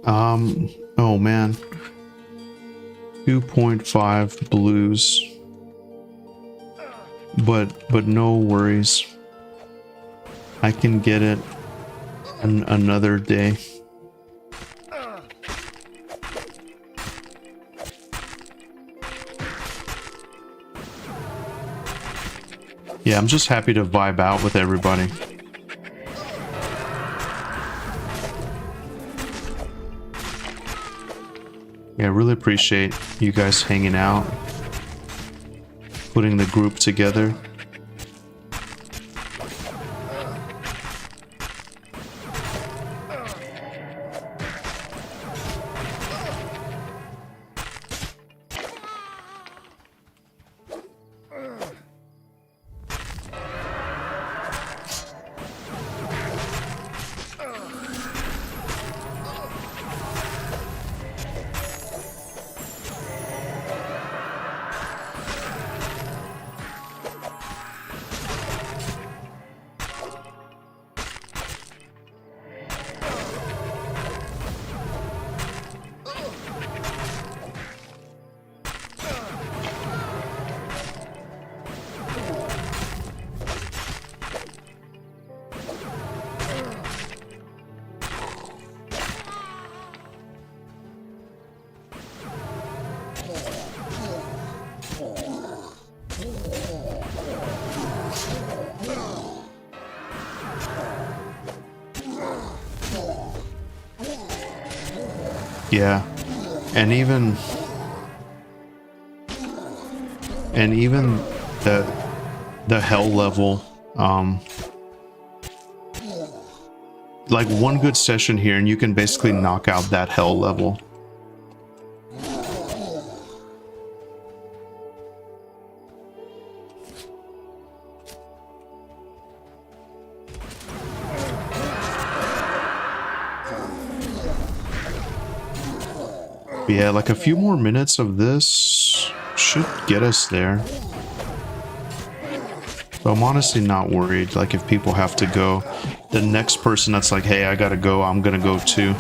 Oh man. 2.5 blues. But no worries. I can get it another day. Yeah, I'm just happy to vibe out with everybody. Yeah, I really appreciate you guys hanging out, putting the group together. Yeah. And even the hell level, like one good session here and you can basically knock out that hell level. But yeah, like a few more minutes of this should get us there. But I'm honestly not worried, like if people have to go, the next person that's like, hey, I gotta go, I'm gonna go too.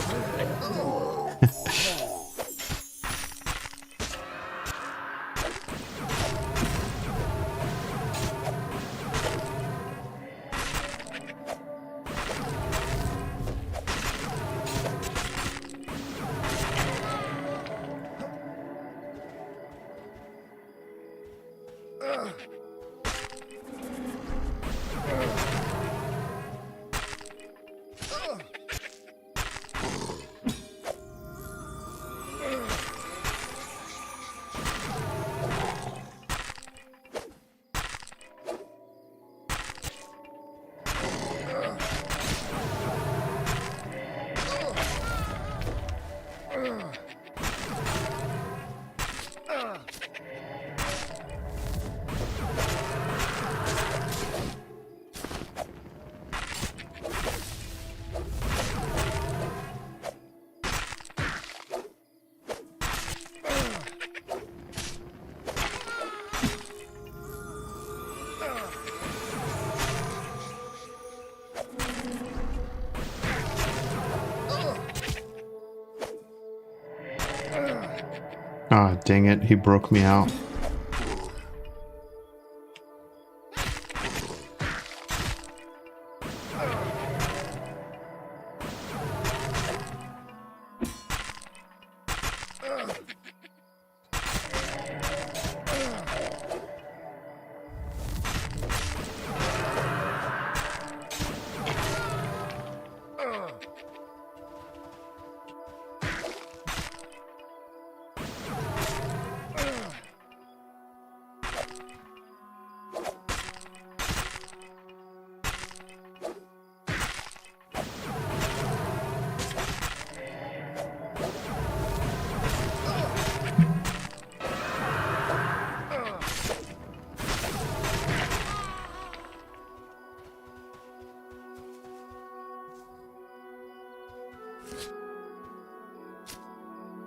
Ah, dang it, he broke me out.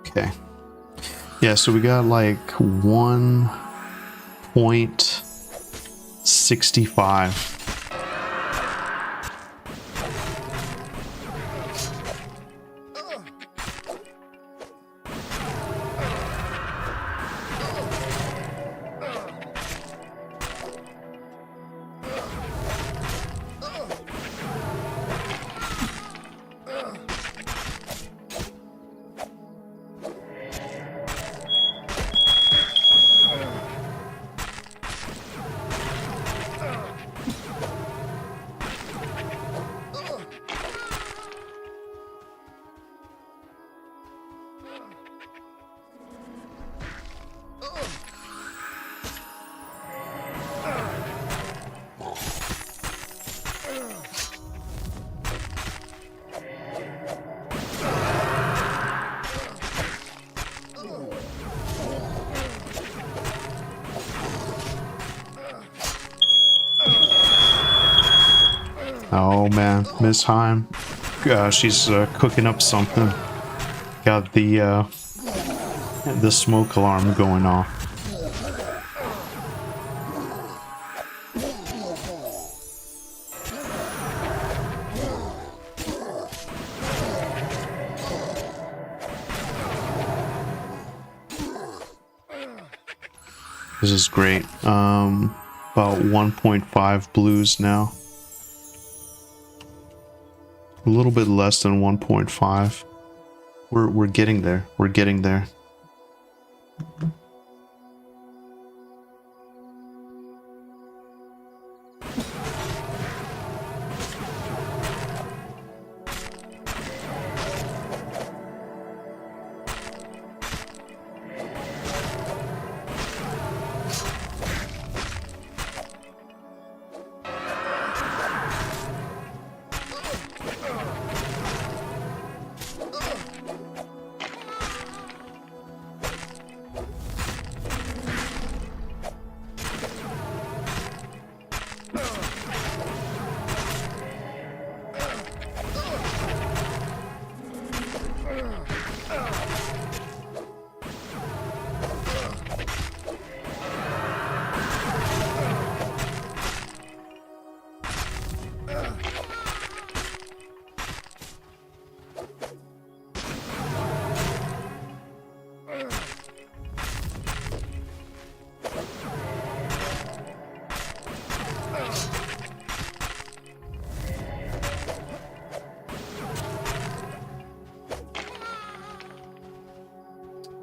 Okay. Yeah, so we got like 1.65. Oh man, Miss Heim. She's cooking up something. Got the smoke alarm going off. This is great. About 1.5 blues now. A little bit less than 1.5. We're getting there. We're getting there.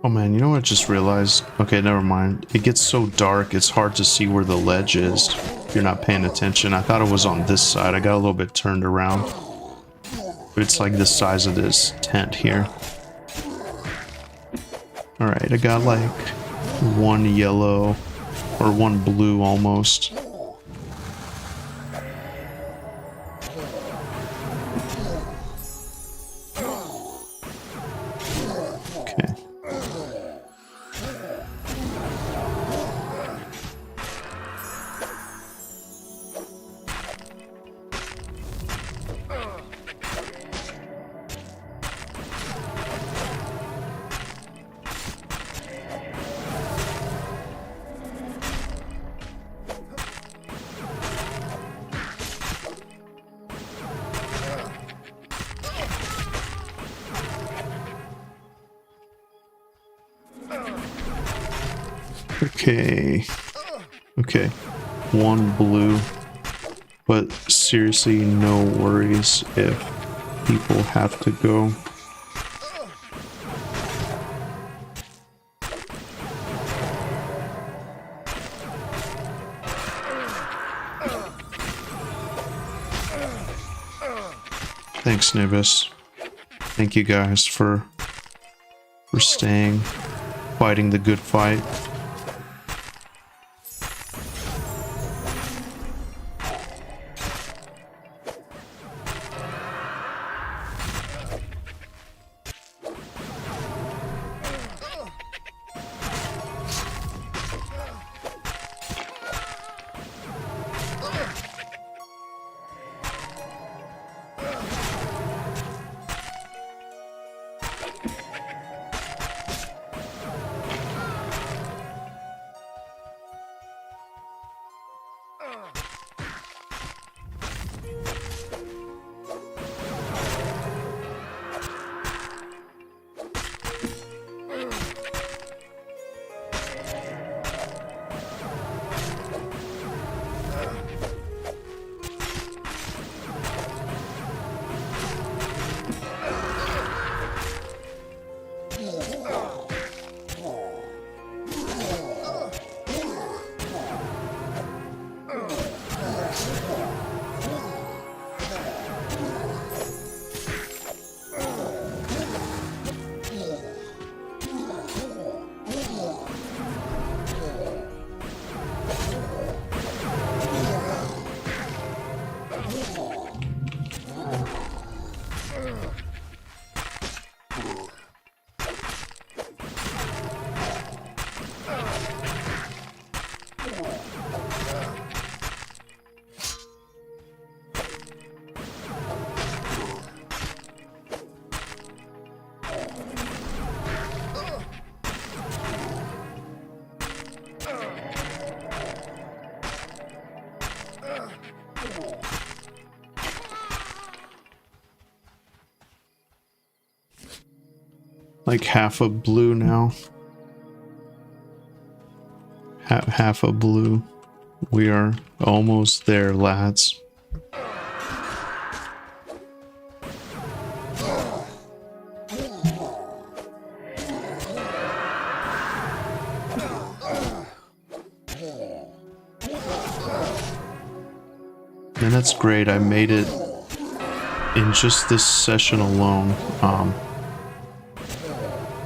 Oh man, you know what I just realized? Okay, never mind. It gets so dark, it's hard to see where the ledge is if you're not paying attention. I thought it was on this side. I got a little bit turned around. But it's like the size of this tent here. Alright, I got like one yellow, or one blue almost. Okay. Okay. Okay. One blue. But seriously, no worries if people have to go. Thanks, Nibis. Thank you guys for staying, fighting the good fight. Like half a blue now. Half a blue. We are almost there, lads. And that's great. I made it in just this session alone.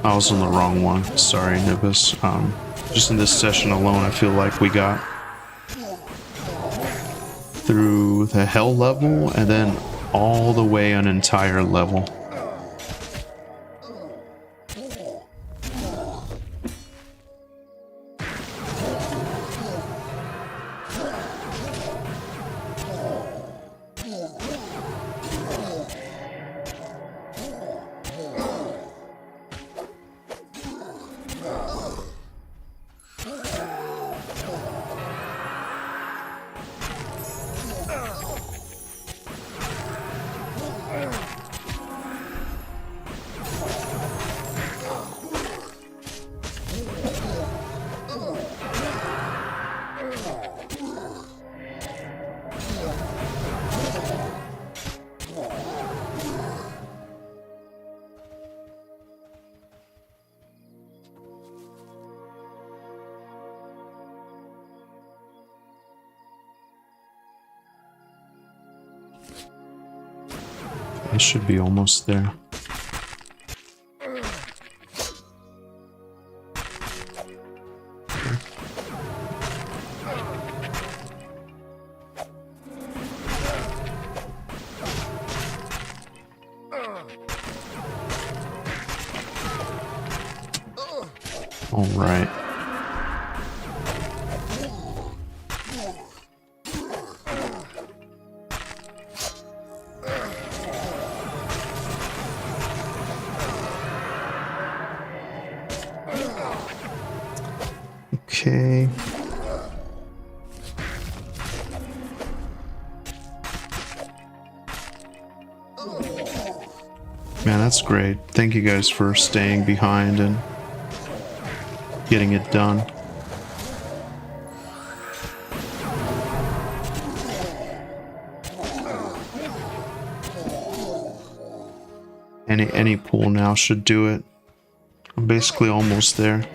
I was on the wrong one. Sorry, Nibis. Just in this session alone, I feel like we got through the hell level and then all the way an entire level. I should be almost there. All right. Okay. Man, that's great. Thank you guys for staying behind and getting it done. Any pool now should do it. I'm basically almost there.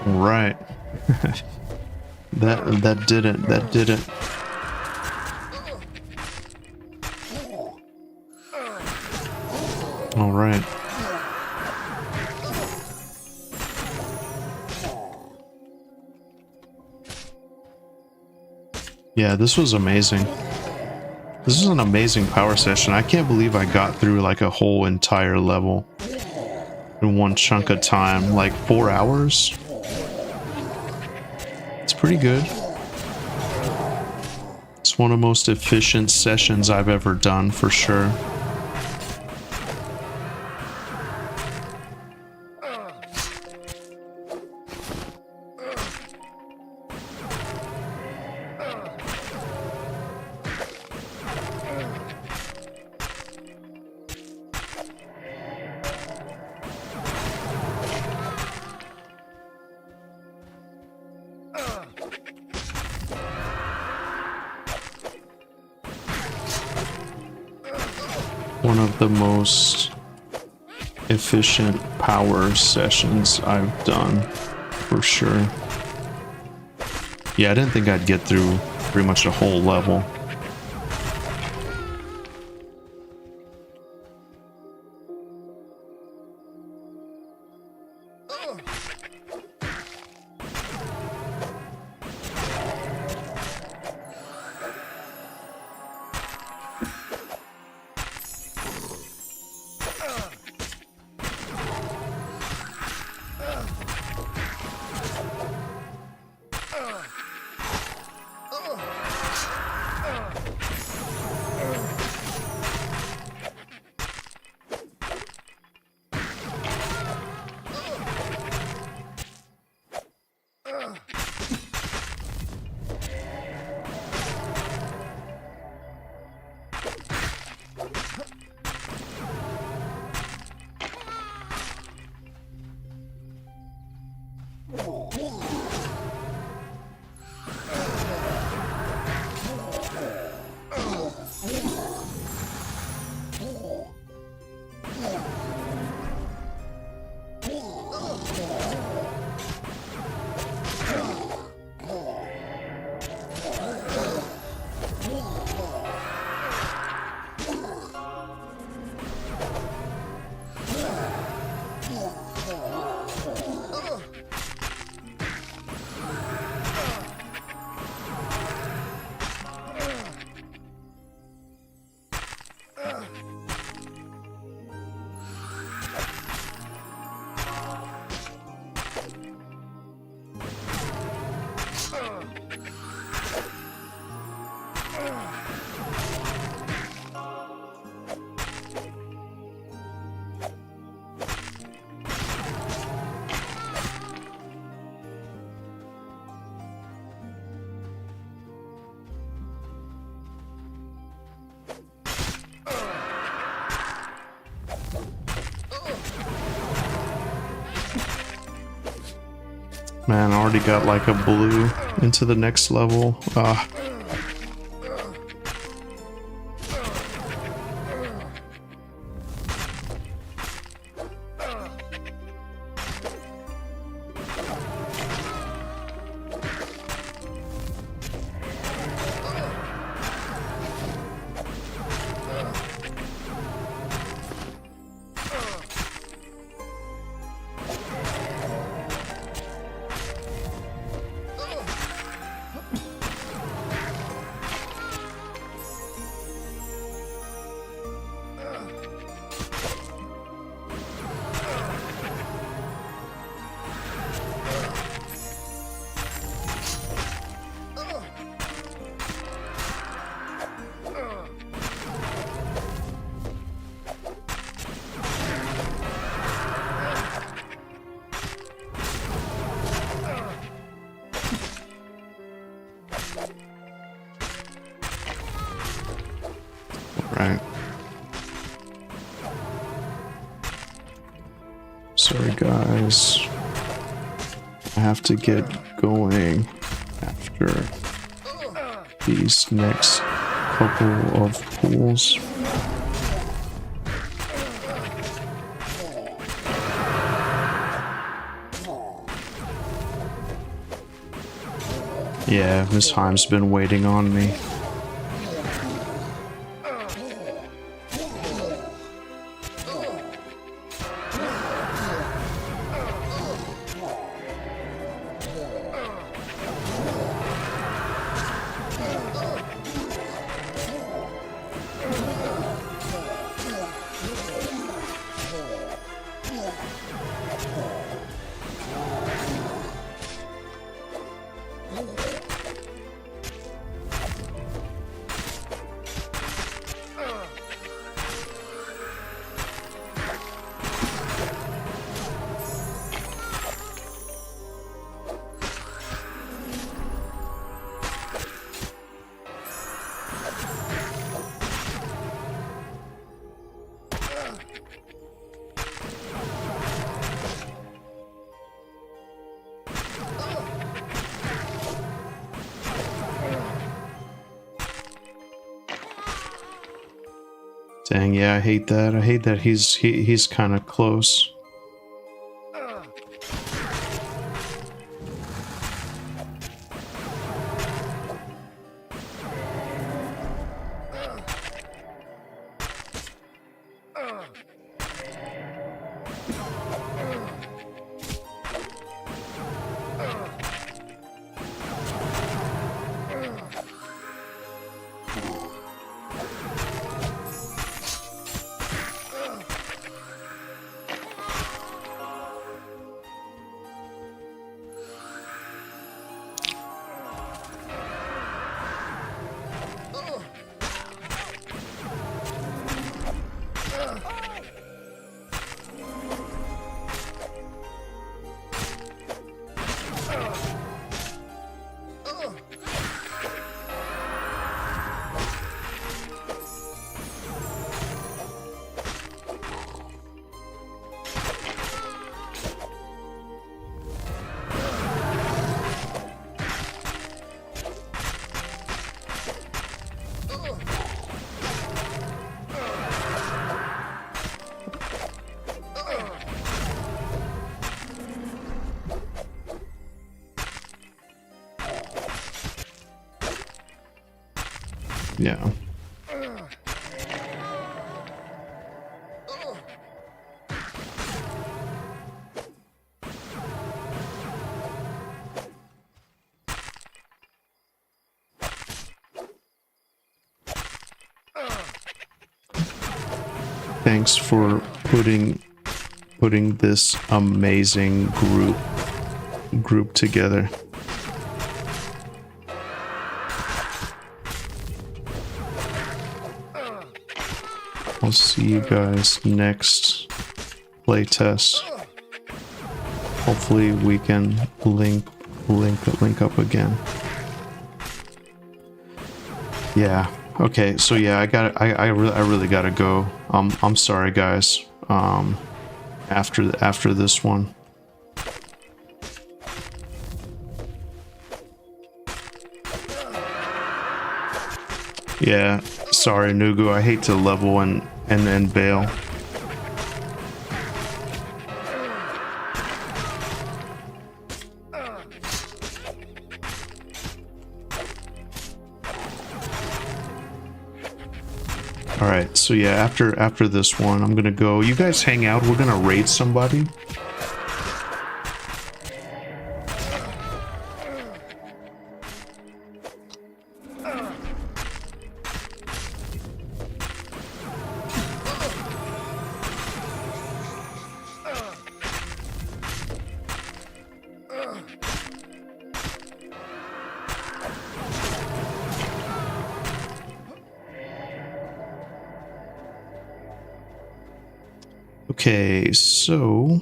Right. that did it. That did it. All right. Yeah, this was amazing. This is an amazing power session. I can't believe I got through like a whole entire level in one chunk of time, like 4 hours. It's pretty good. It's one of the most efficient sessions I've ever done, for sure. One of the most efficient power sessions I've done, for sure. Yeah, I didn't think I'd get through pretty much a whole level. Man, I already got like a blue into the next level. Right. Sorry guys, I have to get going after these next couple of pools. Yeah, Miss Heim's been waiting on me. Dang, yeah, I hate that. I hate that he's kind of close. Yeah. Thanks for putting this amazing group together. I'll see you guys next playtest. Hopefully we can link up again. Yeah. Okay. So yeah, I really gotta go. I'm sorry, guys. After this one. Yeah, sorry, Nugu. I hate to level and bail. All right, so yeah, after this one, I'm gonna go. You guys hang out. We're gonna raid somebody. Okay, so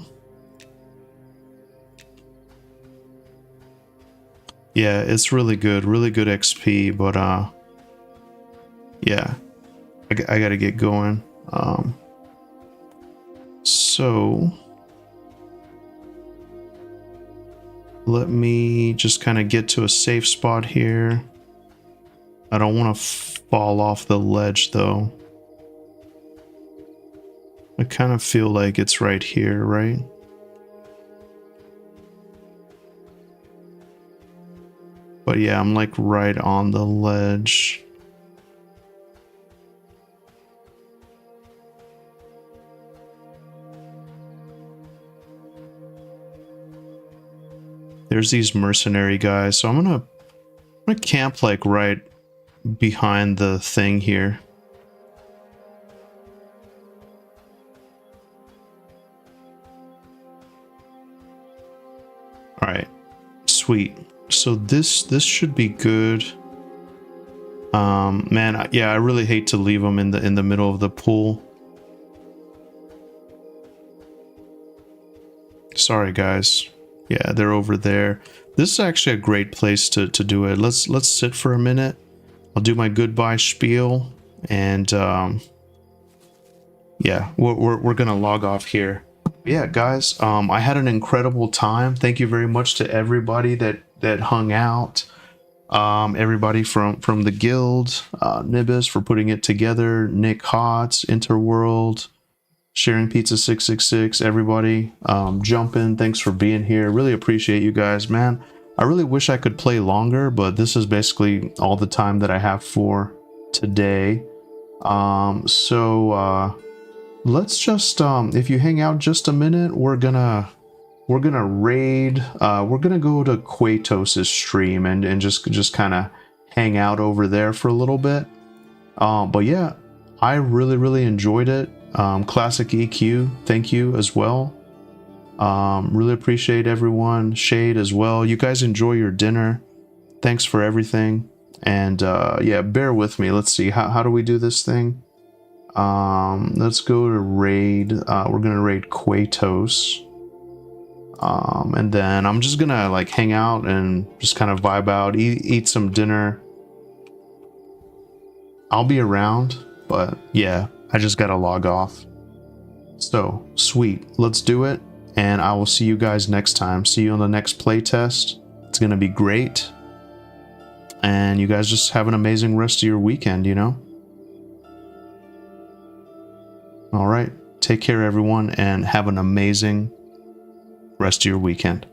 yeah, it's really good XP, but yeah, I gotta get going. So let me just kind of get to a safe spot here. I don't want to fall off the ledge though. I kind of feel like it's right here, right? But yeah, I'm like right on the ledge. There's these mercenary guys, so I'm gonna camp like right behind the thing here. All right, sweet. So this should be good. Man, yeah, I really hate to leave them in the middle of the pool. Sorry, guys. Yeah, they're over there. This is actually a great place to do it. Let's sit for a minute. I'll do my goodbye spiel, and yeah, we're gonna log off here. Yeah, guys, I had an incredible time. Thank you very much to everybody that hung out. Everybody from the guild, Nibis for putting it together, Nick Hotz, Interworld, Sharing Pizza 666, everybody jumping. Thanks for being here. Really appreciate you guys, man. I really wish I could play longer, but this is basically all the time that I have for today. Let's just if you hang out just a minute, we're gonna raid. We're gonna go to Quatos's stream and just kind of hang out over there for a little bit. But yeah, I really enjoyed it. Classic EQ, thank you as well. Really appreciate everyone. Shade as well. You guys enjoy your dinner. Thanks for everything. And yeah, bear with me. Let's see, how do we do this thing? Let's go to raid. We're gonna raid Quatos. And then I'm just gonna like hang out and just kind of vibe out, eat some dinner. I'll be around, but yeah, I just gotta log off. So sweet, let's do it, and I will see you guys next time. See you on the next playtest. It's gonna be great, and you guys just have an amazing rest of your weekend, you know? All right, take care everyone, and have an amazing rest of your weekend.